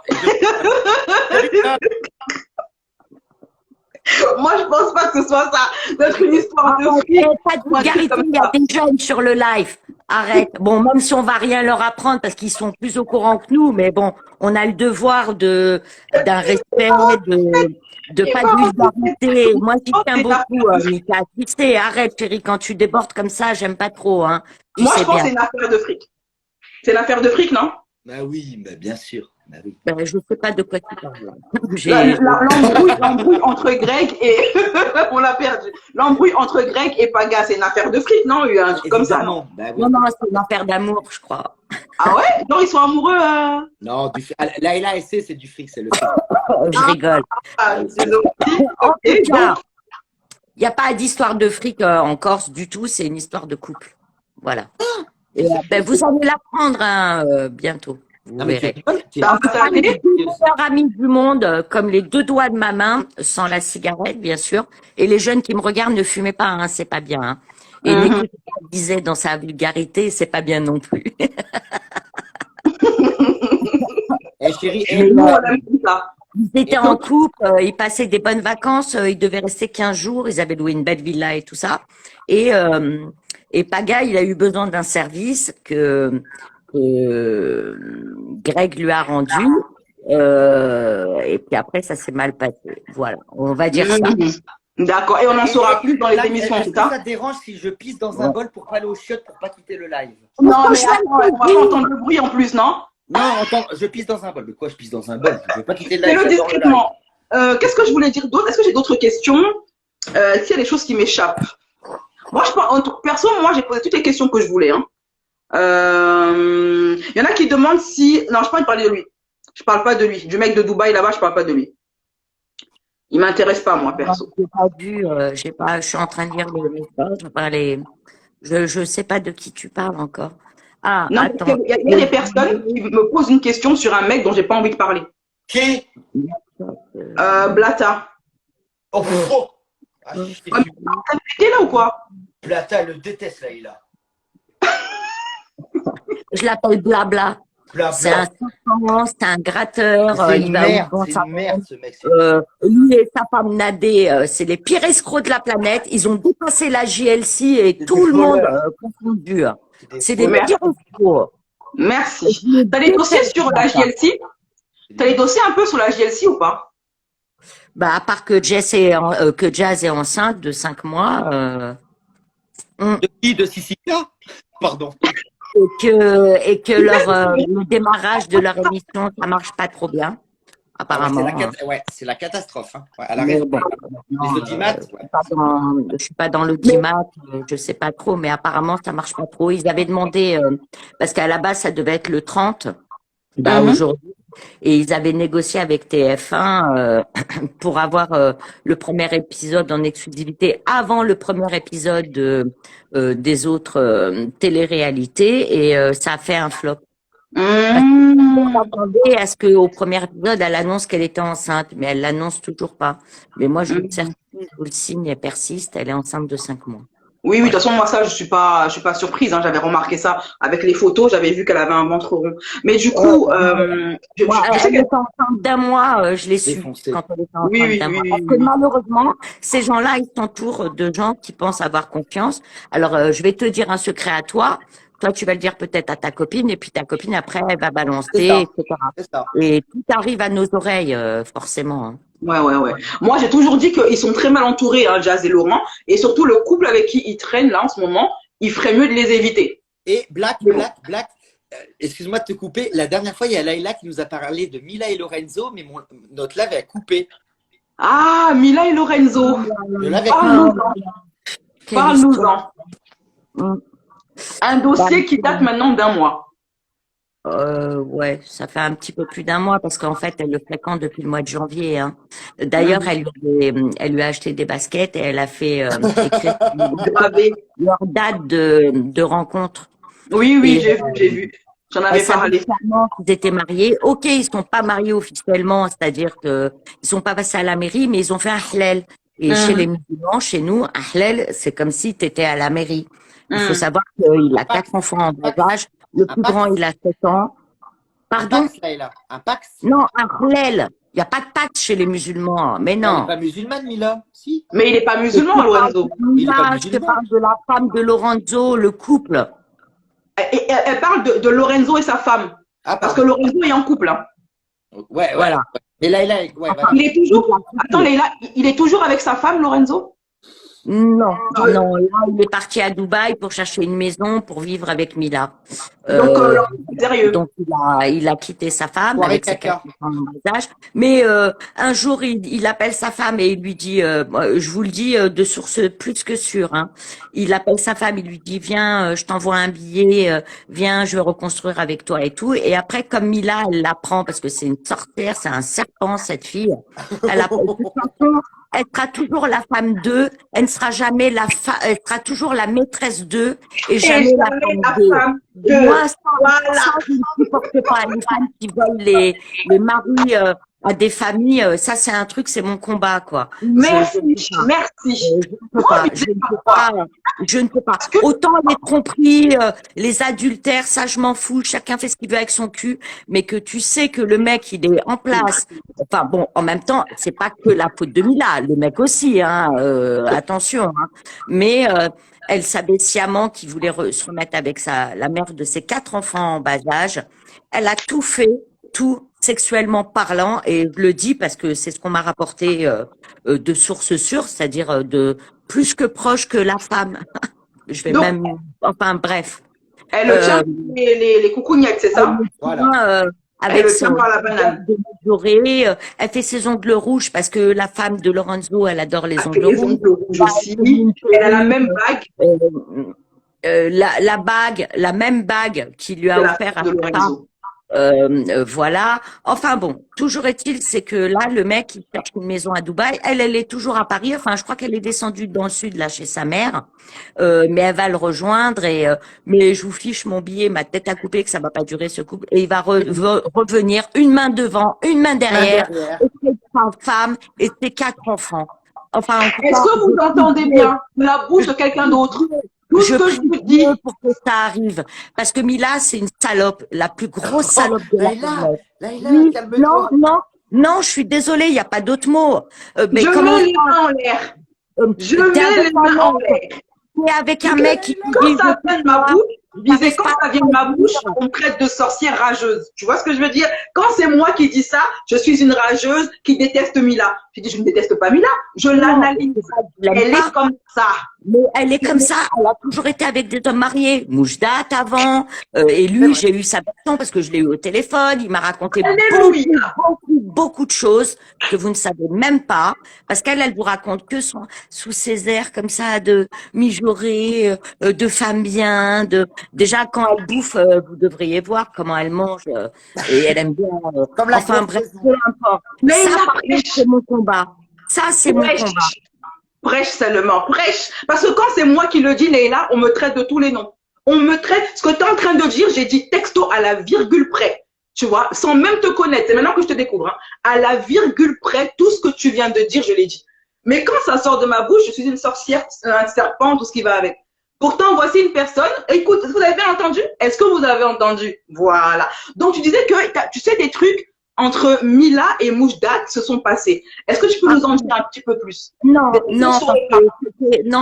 S2: Moi, je pense pas que ce soit ça. D'être une histoire de
S3: fric. Pas de vulgarité, il y a des jeunes sur le live. Arrête. Bon, même si on va rien leur apprendre parce qu'ils sont plus au courant que nous, mais bon, on a le devoir d'un respect, de pas de vulgarité. Moi, j'y tiens beaucoup, Mika. Tu sais, arrête, chérie, quand tu débordes comme ça, j'aime pas trop, hein.
S2: Moi, je pense que c'est une affaire de fric. C'est l'affaire de fric, non?
S1: Bah oui, bah bien sûr. Bah oui.
S3: Je sais pas de quoi tu parles.
S2: L'embrouille entre Greg et on l'a perdu. L'embrouille entre Greg et Paga, c'est une affaire de fric, non? Il y a un truc comme ça, non?
S1: Bah oui.
S3: Non, c'est une affaire d'amour, je crois.
S2: Ah ouais? Non, ils sont amoureux.
S1: Non, la LASC, c'est du fric, c'est le fric.
S3: Je rigole. En tout cas, il n'y a pas d'histoire de fric en Corse du tout, c'est une histoire de couple. Voilà. Et vous allez l'apprendre bientôt. Vous verrez. Les meilleurs amis du monde, comme les deux doigts de ma main, sans la cigarette, bien sûr. Et les jeunes qui me regardent, ne fumez pas, hein, c'est pas bien. Hein. Et n'écoutez pas ce qu'il disait dans sa vulgarité, c'est pas bien non plus.
S1: Mais chérie,
S3: Mais,
S2: Nous, on aime comme ça.
S3: ils étaient
S1: Et
S3: en
S1: donc-
S3: couple, ils passaient des bonnes vacances, ils devaient rester 15 jours, ils avaient loué une belle villa et tout ça. Et Paga, il a eu besoin d'un service que Greg lui a rendu. Et puis après, ça s'est mal passé. Voilà, on va dire ça.
S2: D'accord. Et on en saura plus dans les
S1: Black,
S2: émissions,
S1: est-ce
S2: c'est
S1: que
S2: ça?
S1: ça te dérange si je pisse dans un bol pour pas aller au chiottes, pour pas quitter le live?
S2: Non, mais
S3: franchement,
S2: attends, on va pas entendre le bruit en plus, non?
S1: Non, attends, je pisse dans un bol. Mais quoi, je pisse dans un bol? Je veux pas quitter le live.
S2: Fais-le
S1: j'adore le live.
S2: discrètement. Qu'est-ce que je voulais dire d'autre? Est-ce que j'ai d'autres questions? S'il y a des choses qui m'échappent. Moi, perso, moi, j'ai posé toutes les questions que je voulais. Hein. Il y en a qui demandent si... Non, je peux pas parler de lui. Je parle pas de lui. Du mec de Dubaï, là-bas, je parle pas de lui. Il m'intéresse pas, moi, perso.
S3: J'ai pas vu, j'ai pas, je suis en train de lire le message. Je sais pas de qui tu parles encore. Ah,
S2: Non,
S3: attends.
S2: parce qu'il y a des personnes qui me posent une question sur un mec dont j'ai pas envie de parler.
S1: Qui?
S2: Blata.
S1: Oh, oh. Ah, je suis
S2: T'as pété là ou quoi?
S1: Plata, elle le déteste, là, il a.
S3: Je l'appelle Blabla.
S1: Blabla.
S3: C'est un serpent, c'est un gratteur.
S1: C'est
S3: il
S1: une
S3: va
S1: merde,
S3: où
S1: c'est
S3: ça
S1: une merde, ce mec.
S3: Lui et sa femme Nadé, c'est les pires escrocs de la planète. Ils ont dépassé la JLC et
S1: C'est
S3: tout
S1: des
S3: le monde
S1: voleurs.
S3: confondu. C'est
S1: des
S3: des
S2: voleurs.
S3: pires escrocs.
S2: Merci. T'as des dossiers sur la JLC? T'as des dossiers un peu sur la JLC ou pas?
S3: Bah, à part que Jazz est enceinte de 5 mois,
S1: De qui? De Sicilia? Pardon.
S3: et que le démarrage de leur émission, ça marche pas trop bien, apparemment.
S1: Ouais, c'est la catastrophe. Hein. Ouais, elle a
S3: Mais
S1: raison.
S3: bon,
S1: Les audimat,
S3: je suis pas dans l'audimat, je sais pas trop, mais apparemment ça marche pas trop. Ils avaient demandé parce qu'à la base ça devait être le 30, bah, aujourd'hui, et ils avaient négocié avec TF1 pour avoir le premier épisode en exclusivité avant le premier épisode des autres téléréalités, et ça a fait un flop. On attendait à ce qu'au premier épisode, elle annonce qu'elle était enceinte, mais elle l'annonce toujours pas. Mais moi, je vous le certifie, je vous le signe, elle persiste, elle est enceinte de 5 mois.
S2: Oui, de toute façon, moi, ça, je suis pas surprise, hein. J'avais remarqué ça avec les photos, j'avais vu qu'elle avait un ventre rond. Mais du coup, je sais
S3: Elle
S2: que...
S3: était enceinte d'un mois, je l'ai su
S1: Défoncé.
S3: quand elle était enceinte
S2: Oui,
S3: d'un mois.
S2: oui,
S3: Parce
S2: oui,
S3: que
S2: oui.
S3: malheureusement, ces gens-là, ils s'entourent de gens qui pensent avoir confiance. Alors, je vais te dire un secret à toi. Toi, tu vas le dire peut-être à ta copine, et puis ta copine, après, elle va
S1: C'est
S3: balancer,
S1: ça.
S3: etc.
S1: C'est ça.
S3: Et tout arrive à nos oreilles, forcément. Hein.
S2: Ouais. Moi, j'ai toujours dit qu'ils sont très mal entourés, hein, Jazz et Laurent. Et surtout, le couple avec qui ils traînent là en ce moment, il ferait mieux de les éviter.
S1: Et Black, excuse-moi de te couper. La dernière fois, il y a Laïla qui nous a parlé de Mila et Lorenzo, mais notre live a coupé.
S2: Ah, Mila et Lorenzo.
S1: Le live est
S2: Parle-nous-en.
S3: Quelle
S2: Parle-nous-en.
S3: histoire.
S2: Un dossier qui date maintenant d'un mois.
S3: Ouais, ça fait un petit peu plus d'un mois parce qu'en fait, elle le fréquente depuis le mois de janvier. Hein. D'ailleurs, elle lui a acheté des baskets et elle a fait écrire leur date de rencontre.
S2: Oui,
S3: Et,
S2: j'ai vu. J'en avais
S3: ça
S2: parlé.
S3: fait clairement qu'ils étaient mariés. Ok, ils sont pas mariés officiellement, c'est-à-dire que ils sont pas passés à la mairie, mais ils ont fait un halal. Et chez les musulmans, chez nous, un halal, c'est comme si tu étais à la mairie. Il faut savoir qu'il a 4 enfants en bas âge. Le plus grand, il a 7 ans. Pardon?
S1: Un Pax, Laïla. Un Pax?
S3: Non, un halal. Il n'y a pas de pacte chez les musulmans. Mais
S1: Elle
S3: non.
S1: n'est pas musulmane, Mila? Si.
S2: Mais il n'est pas musulman, Lorenzo.
S1: Il est pas
S3: Là, je te
S1: musulman.
S3: parle de la femme de Lorenzo, le couple.
S2: Elle parle de Lorenzo et sa femme.
S1: Ah,
S2: Parce que Lorenzo est en couple. Hein.
S1: Ouais.
S3: Voilà.
S1: Mais Laïla, ouais, voilà.
S2: Il est toujours. Attends, Leïla, il est toujours avec sa femme, Lorenzo?
S3: Non, là, il est parti à Dubaï pour chercher une maison pour vivre avec Mila.
S2: Donc, sérieux.
S3: Donc, il a quitté sa femme
S1: Soirée
S3: avec ses
S1: caca.
S3: 4 enfants en bas âge. Mais un jour, il appelle sa femme et il lui dit, je vous le dis de source plus que sûre, hein. Il appelle sa femme, il lui dit, viens, je t'envoie un billet, viens, je vais reconstruire avec toi et tout. Et après, comme Mila, elle l'apprend parce que c'est une sorcière, c'est un serpent, cette fille. Elle apprend, de toute façon, elle sera toujours la femme d'eux, elle ne sera jamais elle sera toujours la maîtresse d'eux et jamais la femme d'eux. Moi, ça, je ne supporte pas les femmes qui veulent les maris à des familles, ça c'est un truc, c'est mon combat, quoi.
S2: Merci, merci.
S3: Je ne peux pas, je ne peux pas. Autant les tromperies, les adultères, ça je m'en fous, chacun fait ce qu'il veut avec son cul, mais que tu sais que le mec il est en place. Enfin bon, en même temps, c'est pas que la faute de Mila, le mec aussi, hein, attention. Hein. Mais elle savait sciemment qu'il voulait se remettre avec la mère de ses 4 enfants en bas âge. Elle a tout fait, tout sexuellement parlant, et je le dis parce que c'est ce qu'on m'a rapporté de sources sûres, c'est-à-dire de plus que proche que la femme. Je vais
S2: Donc,
S3: même, enfin bref.
S2: Elle tient les coucougnettes, c'est ça?
S1: Voilà.
S3: Avec
S2: elle tient par la banane.
S3: doré, elle fait ses ongles rouges parce que la femme de Lorenzo, elle adore les ongles
S2: Les
S3: rouges.
S2: ongles rouges aussi. Elle a la même bague.
S3: La bague, la même bague qu'il lui a
S2: de la
S3: offert à
S2: de
S3: sa
S2: Lorenzo.
S3: femme. Voilà. Enfin bon, toujours est-il, c'est que là, le mec, il cherche une maison à Dubaï. Elle est toujours à Paris. Enfin, je crois qu'elle est descendue dans le sud, là, chez sa mère. Mais elle va le rejoindre mais je vous fiche mon billet, ma tête à couper, que ça va pas durer ce couple. Et il va revenir une main devant, une main derrière, et sa femme et ses 4 enfants. Enfin,
S2: est-ce que vous entendez bien la bouche de quelqu'un d'autre? Tout ce que je vous dis
S3: pour que ça arrive. Parce que Mila, c'est une salope, la plus grosse salope de la planète.
S1: Calme-toi.
S3: Non, je suis désolée, il n'y a pas d'autre mot. Mais
S2: je
S3: comment
S2: mets les mains en l'air. Je mets les mains en l'air.
S3: T'es avec un mec qui
S2: Quand ça vient de ma bouche, je disais, quand ça vient de ma bouche, on me traite de sorcière rageuse. Tu vois ce que je veux dire? Quand c'est moi qui dis ça, je suis une rageuse qui déteste Mila. Je dis, je ne déteste pas Mila, je l'analyse. Elle est comme ça.
S3: Mais elle est comme ça, elle a toujours été avec des hommes mariés. Moujdat avant, et lui, j'ai eu sa version parce que je l'ai eu au téléphone, il m'a raconté beaucoup de choses que vous ne savez même pas, parce qu'elle vous raconte que sous ses airs comme ça de mijaurée, de femme bien, déjà quand elle bouffe, vous devriez voir comment elle mange, et elle aime bien,
S1: Comme la
S3: enfin bref,
S1: grosse
S3: peu importe.
S2: Mais
S3: Ça,
S2: la
S3: par contre, c'est mon combat. Ça, c'est mon combat.
S2: Prêche seulement, prêche. Parce que quand c'est moi qui le dis, Leïla, on me traite de tous les noms. On me traite, ce que tu es en train de dire, j'ai dit texto à la virgule près. Tu vois, sans même te connaître. C'est maintenant que je te découvre. Hein. À la virgule près, tout ce que tu viens de dire, je l'ai dit. Mais quand ça sort de ma bouche, je suis une sorcière, un serpent, tout ce qui va avec. Pourtant, voici une personne. Écoute, vous avez bien entendu? Est-ce que vous avez entendu? Voilà. Donc, tu disais que tu sais des trucs entre Mila et Moujdat se sont passés. Est-ce que tu peux nous en dire un petit peu plus?
S3: Non,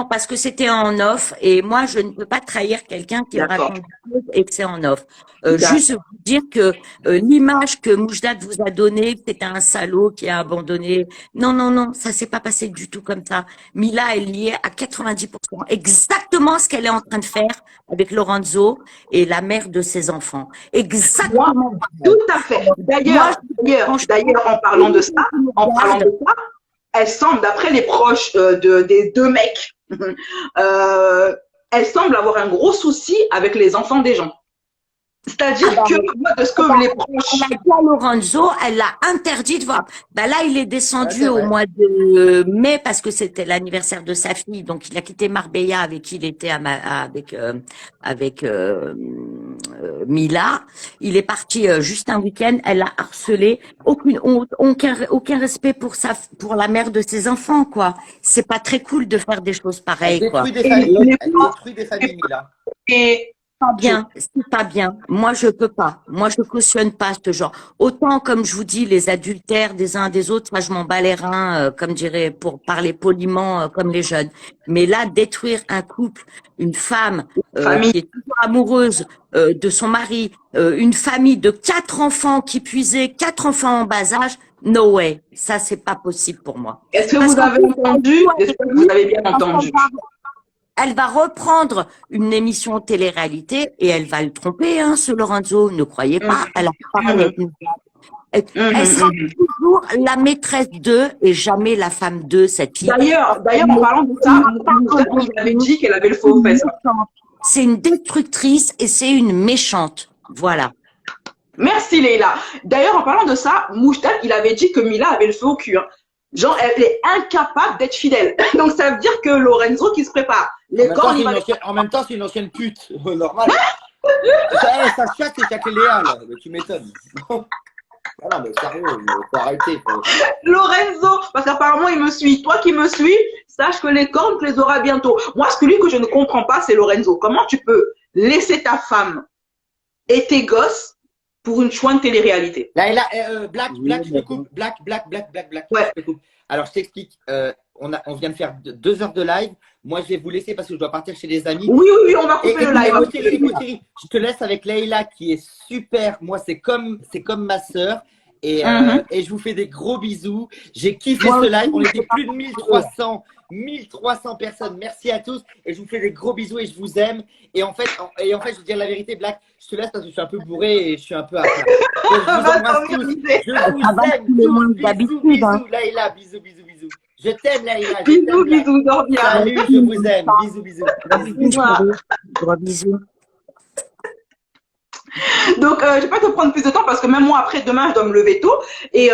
S3: parce que c'était en off et moi, je ne peux pas trahir quelqu'un qui me raconte des choses et que c'est en off. Juste vous dire que l'image que Moujdat vous a donnée, que c'était un salaud qui a abandonné. Non, ça s'est pas passé du tout comme ça. Mila est liée à 90% exactement ce qu'elle est en train de faire avec Lorenzo et la mère de ses enfants. Exactement.
S2: Tout à fait. D'ailleurs, en parlant de ça, elle semble, d'après les proches des 2 mecs, elle semble avoir un gros souci avec les enfants des gens. C'est-à-dire que de ce que les proches.
S3: Elle a dit à Lorenzo, elle l'a interdit de voir. Ben là, il est descendu au mois de mai parce que c'était l'anniversaire de sa fille. Donc, il a quitté Marbella avec qui il était avec Mila. Il est parti juste un week-end. Elle l'a harcelé. Aucun respect pour la mère de ses enfants, quoi. C'est pas très cool de faire des choses pareilles, quoi.
S1: Elle détruit des familles, là.
S2: Et
S3: c'est pas bien. Moi, je peux pas. Moi, je cautionne pas ce genre. Autant, comme je vous dis, les adultères des uns des autres, ça, je m'en bats les reins, comme dirait, pour parler poliment, comme les jeunes. Mais là, détruire un couple, une femme qui est toujours amoureuse de son mari, une famille de 4 enfants qui puisaient 4 enfants en bas âge, no way. Ça, c'est pas possible pour moi.
S2: Est-ce que vous avez entendu? Est-ce que vous avez bien entendu?
S3: Elle va reprendre une émission télé-réalité et elle va le tromper, hein, ce Lorenzo. Ne croyez pas. Elle a parlé avec nous. Elle sera toujours la maîtresse d'eux et jamais la femme d'eux, cette fille.
S2: D'ailleurs, en parlant de ça, elle avait dit qu'elle avait le faux fait.
S3: C'est une destructrice et c'est une méchante. Voilà.
S2: Merci, Leïla. D'ailleurs, en parlant de ça, Moujdat, il avait dit que Mila avait le feu au cul. Hein. Genre, elle est incapable d'être fidèle. Donc, ça veut dire que Lorenzo qui se prépare.
S1: En même temps, c'est une ancienne pute. Normal. Sa chatte, c'est chaque Léa, là. Tu m'étonnes. Ah non, mais sérieux, il faut arrêter.
S2: Lorenzo, parce qu'apparemment il me suit. Toi qui me suis, sache que les cornes, tu les auras bientôt. Moi, celui que je ne comprends pas, c'est Lorenzo. Comment tu peux laisser ta femme et tes gosses pour une chouette télé-réalité?
S1: Là, Black,
S3: Oui,
S1: Black, je te
S3: mais
S1: coupe.
S3: bon.
S1: Black,
S2: Ouais.
S1: je te coupe. Alors, je t'explique. On vient de faire 2 heures de live. Moi, je vais vous laisser parce que je dois partir chez des amis.
S2: Oui, oui, oui, on va
S1: Et
S2: couper le live.
S1: écoute, Thierry, je te laisse avec Leïla qui est super. Moi, c'est comme ma sœur. Et je vous fais des gros bisous. J'ai kiffé
S3: Moi
S1: ce
S3: aussi,
S1: live. On était
S3: c'est
S1: plus de 1300 personnes. Merci à tous. Et je vous fais des gros bisous et je vous aime. Et en fait, je vais te dire la vérité, Black, je te laisse parce que je suis un peu bourré et je suis un peu à plat. Donc, je vous
S2: Va
S1: embrasse tous.
S2: t'organiser.
S1: Je
S3: ça
S1: vous
S3: va
S1: aime
S3: tous les
S1: tous.
S3: moins
S1: Bisous,
S3: d'habitude, hein.
S1: bisous, Leïla. Bisous, bisous, bisous. Je t'aime, Leïla. Je
S2: Bisous,
S1: t'aime, Black.
S2: bisous, dors bien.
S1: Salut, je vous aime. Bisous, bisous.
S3: Gros bisous, chérie. Gros bisous.
S2: Donc, je vais pas te prendre plus de temps parce que même moi, après, demain, je dois me lever tôt. Et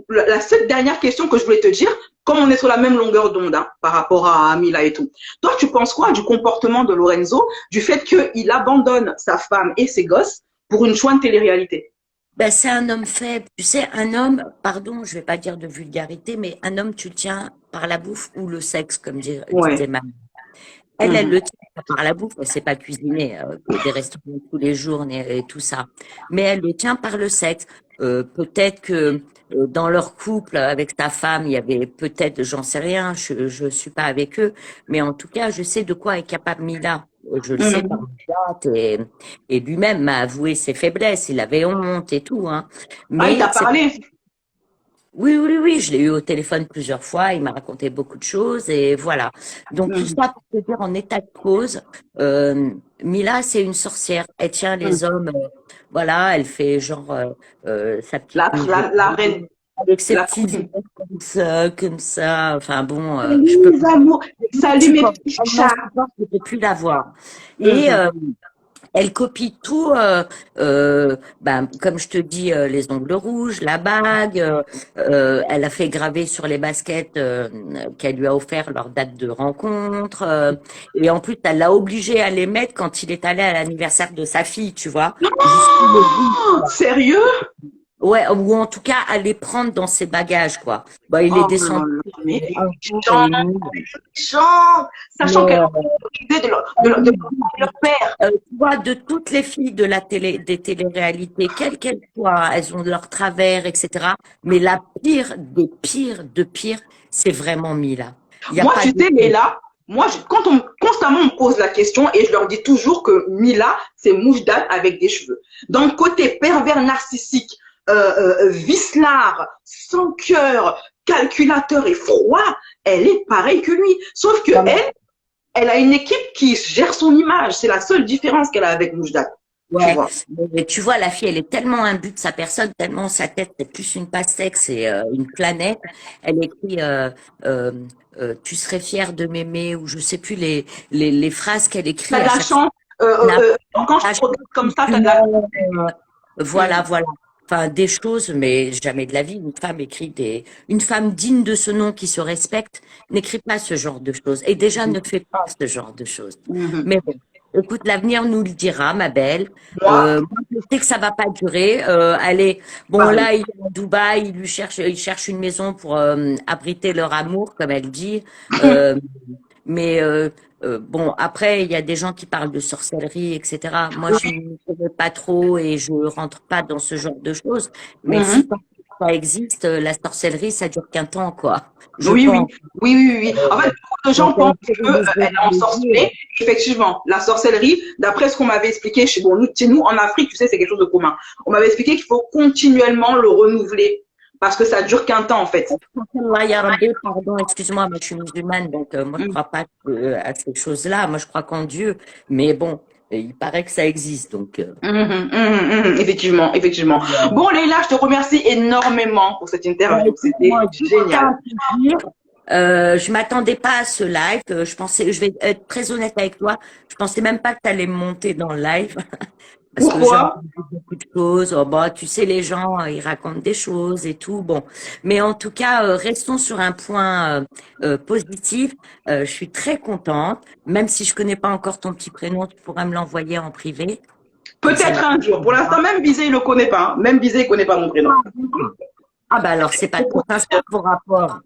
S2: la seule dernière question que je voulais te dire, comme on est sur la même longueur d'onde hein, par rapport à Mila et tout, toi, tu penses quoi du comportement de Lorenzo, du fait qu'il abandonne sa femme et ses gosses pour une chouette télé-réalité?
S3: Ben, c'est un homme faible. Tu sais, un homme, pardon, je vais pas dire de vulgarité, mais un homme, tu le tiens par la bouffe ou le sexe, comme disait
S2: Ouais.
S3: ma mère. Elle
S2: Mhm.
S3: le tient par la bouffe, elle sait pas cuisiner, des restaurants tous les jours et tout ça. Mais elle le tient par le sexe. Peut-être que dans leur couple avec ta femme, il y avait peut-être, j'en sais rien, je suis pas avec eux, mais en tout cas, je sais de quoi est capable Mila. Je le sais par
S2: Mhm.
S3: le et lui-même m'a avoué ses faiblesses, il avait honte et tout, hein.
S2: Ah, il
S3: Mais
S2: t'a
S3: c'est
S2: parlé.
S3: oui, oui, oui, je l'ai eu au téléphone plusieurs fois, il m'a raconté beaucoup de choses et voilà. Donc tout
S2: Mhm.
S3: ça pour te dire en état de cause, Mila c'est une sorcière, elle tient les hommes, voilà, elle fait genre sa petite musique
S2: La reine,
S3: avec ses
S2: la
S3: petits
S2: queen.
S3: yeux comme ça, enfin bon, je
S2: Salut
S3: peux
S2: mes amours,
S3: plus
S2: salut mes
S3: supporter,
S2: petits
S3: elle m'en
S2: chats.
S3: supporte, je peux plus la voir. Et
S2: Mhm.
S3: elle copie tout, ben, comme je te dis, les ongles rouges, la bague. Elle a fait graver sur les baskets qu'elle lui a offert leur date de rencontre. Et en plus, elle l'a obligé à les mettre quand il est allé à l'anniversaire de sa fille, tu vois, jusqu'où le bout.
S2: Oh, sérieux?
S3: Ouais, ou en tout cas, à les prendre dans ses bagages, quoi. Bah, il est
S2: Oh là
S3: descendu
S2: là, mais il est
S3: un jour
S2: méchant,
S3: une nuit.
S2: il est méchant, sachant
S3: Mais
S2: qu'elle a l'idée de leur père.
S3: tu vois, de toutes les filles de la télé, des téléréalités, quelles qu'elles soient, elles ont leur travers, etc. Mais la pire des pires de pire, c'est vraiment Mila. Il n'y a
S2: Moi,
S3: pas
S2: tu
S3: de...
S2: sais, mais là, moi, quand constamment on me pose la question et je leur dis toujours que Mila, c'est mouche d'âne avec des cheveux. Dans le côté pervers narcissique, vicelard, sans cœur, calculateur et froid, elle est pareille que lui. Sauf que
S3: Non, mais
S2: elle a une équipe qui gère son image. C'est la seule différence qu'elle a avec mouche d'âne. Tu
S3: ouais,
S2: vois.
S3: mais tu vois, la fille, elle est tellement imbue de sa personne, tellement sa tête, c'est plus une pastèque, c'est une planète. Elle écrit euh, tu serais fière de m'aimer, ou je sais plus les phrases qu'elle écrit
S2: T'as de
S3: à
S2: la
S3: chaque fois.
S2: chance. Quand je te regarde comme ça, t'as de la
S3: Voilà, voilà. Enfin, des choses, mais jamais de la vie. Une femme une femme digne de ce nom qui se respecte n'écrit pas ce genre de choses. Et déjà ne fait pas ce genre de choses.
S2: chance.
S3: Mais bon, écoute, l'avenir nous le dira, ma belle.
S2: Moi,
S3: Moi, je sais que ça va pas durer. Allez, bon,
S2: pareil.
S3: là, il est à Dubaï, il cherche une maison pour abriter leur amour, comme elle dit. Euh, mais bon, après, il y a des gens qui parlent de sorcellerie, etc. Moi, je ne connais pas trop et je rentre pas dans ce genre de choses. Mais
S2: Mhm.
S3: si ça existe, la sorcellerie, ça dure qu'un temps, quoi. Je
S2: Oui, oui,
S3: pense.
S2: oui, oui, oui. En fait, beaucoup de gens
S3: Donc, elle
S2: pensent
S3: fait
S2: qu'elle
S3: des
S2: est ensorcelée. Effectivement, la sorcellerie, d'après ce qu'on m'avait expliqué, bon, chez nous, en Afrique, tu sais, c'est quelque chose de commun. On m'avait expliqué qu'il faut continuellement le renouveler parce que ça dure qu'un temps, en fait.
S3: Là, il y a un B, pardon, excuse-moi, moi je suis musulmane, donc moi je
S2: Mhm,
S3: crois pas à ces choses-là. Moi je crois qu'en Dieu, mais bon, il paraît que ça existe, donc.
S2: Effectivement, effectivement. Bon, Leïla, je te remercie énormément pour cette interview.
S3: Écoute,
S2: C'était
S3: moi, c'était
S2: génial.
S3: un plaisir. Je m'attendais pas à ce live. Je pensais, je vais être très honnête avec toi, je pensais même pas que tu allais me monter dans le live parce que j'ai
S2: Pourquoi?
S3: entendu beaucoup de choses. Oh, bah, tu sais, les gens, ils racontent des choses et tout. Bon, mais en tout cas, restons sur un point positif. Je suis très contente, même si je connais pas encore ton petit prénom, tu pourras me l'envoyer en privé.
S2: Peut-être un jour. Pour l'instant, même Bizet, il le connaît pas. Hein. Même Bizet, il connaît pas mon prénom.
S3: Ah bah alors c'est pas tout sincère vos rapports.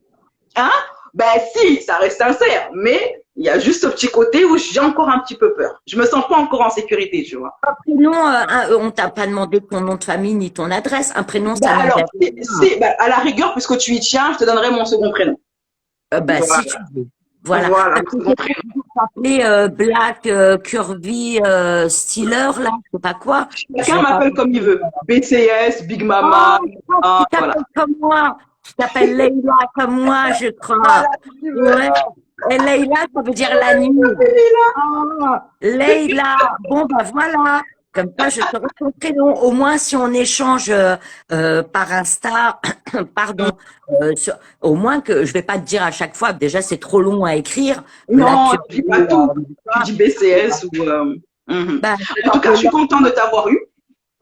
S2: Hein? Ben si, ça reste sincère. Mais il y a juste ce petit côté où j'ai encore un petit peu peur. Je me sens pas encore en sécurité, tu vois.
S3: Un prénom, on t'a pas demandé ton nom de famille ni ton adresse. Un prénom, ça
S2: Alors,
S3: n'engage
S2: ben, à la rigueur, puisque tu y tiens, je te donnerai mon second prénom.
S3: bah,
S2: Voilà.
S3: si tu veux. Voilà.
S2: Voilà,
S3: Parce
S2: mon
S3: que
S2: second prénom.
S3: tu t'appelais Black Curvy Steeler, là, je sais pas quoi.
S2: Chacun m'appelle comme il veut. BCS, Big Mama.
S3: Tu t'appelles
S2: Voilà.
S3: comme moi. Tu t'appelles Leïla comme moi, je crois.
S2: Voilà, si tu veux.
S3: Ouais. Et Leïla, ça veut dire la nuit. Ah, Leïla. Bon, bah voilà. Comme ça, je te ton prénom. Au moins, si on échange par Insta, pardon, au moins que je vais pas te dire à chaque fois, déjà, c'est trop long à écrire.
S2: Non,
S3: Là,
S2: tu dis pas tout. Tu dis BCS ou.
S3: bah,
S2: En tout cas, je suis contente de t'avoir eu.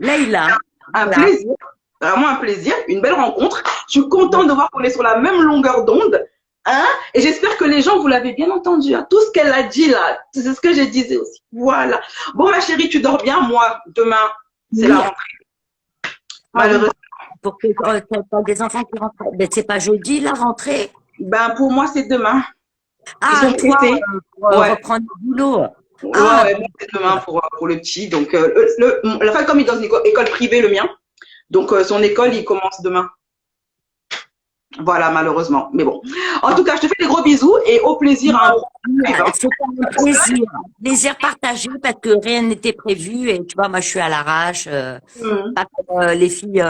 S3: Leïla.
S2: Un
S3: Voilà.
S2: plaisir. Vraiment un plaisir. Une belle rencontre. Je suis contente de voir qu'on est sur la même longueur d'onde. Hein? Et j'espère que les gens, vous l'avez bien entendu. Hein? Tout ce qu'elle a dit là, c'est ce que je disais aussi. Voilà. Bon, ma chérie, tu dors bien. Moi, demain, c'est la rentrée. Malheureusement.
S3: Pour que t'as des enfants qui rentrent. Mais c'est pas jeudi la rentrée.
S2: Ben, pour moi, c'est demain.
S3: Ah,
S2: Ils ont
S3: toi,
S2: prêté.
S3: pour
S2: Ouais.
S3: reprendre le boulot.
S2: Ouais,
S3: Ah.
S2: ouais, moi, c'est demain pour le petit. Donc, la fin, comme il est dans une école privée, le mien. Donc, son école, il commence demain. Voilà, malheureusement. Mais bon. En tout cas, je te fais des gros bisous et au plaisir.
S3: C'est un plaisir. Plaisir partagé parce que rien n'était prévu et tu vois, moi, je suis à l'arrache. Pas comme les filles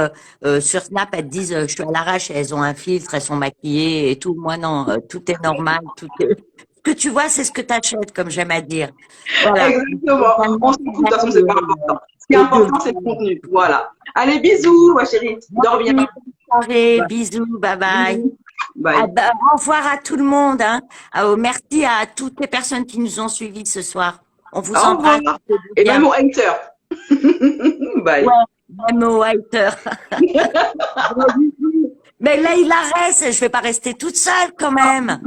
S3: sur Snap, elles te disent je suis à l'arrache et elles ont un filtre, elles sont maquillées et tout. Moi, non, tout est normal. Tout est... Ce que tu vois, c'est ce que tu achètes, comme j'aime à dire. Voilà.
S2: Exactement. On s'en fout, de toute façon, c'est pas important. Ce qui est important, c'est le contenu. Voilà. Allez, bisous, ma chérie. Dors bien.
S3: Bonne soirée, bisous, bye bye.
S2: Bye.
S3: Ah bah, au revoir à tout le monde. Hein. Merci à toutes les personnes qui nous ont suivis ce soir. On vous
S2: Au
S3: embrasse.
S2: revoir. Et même aux haters. Bye.
S3: Ouais, même aux haters. Mais là, il reste. Je vais pas rester toute seule quand même.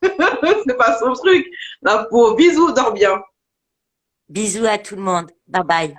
S2: C'est pas son truc. La pauvre. Bisous, dors bien.
S3: Bisous à tout le monde. Bye bye.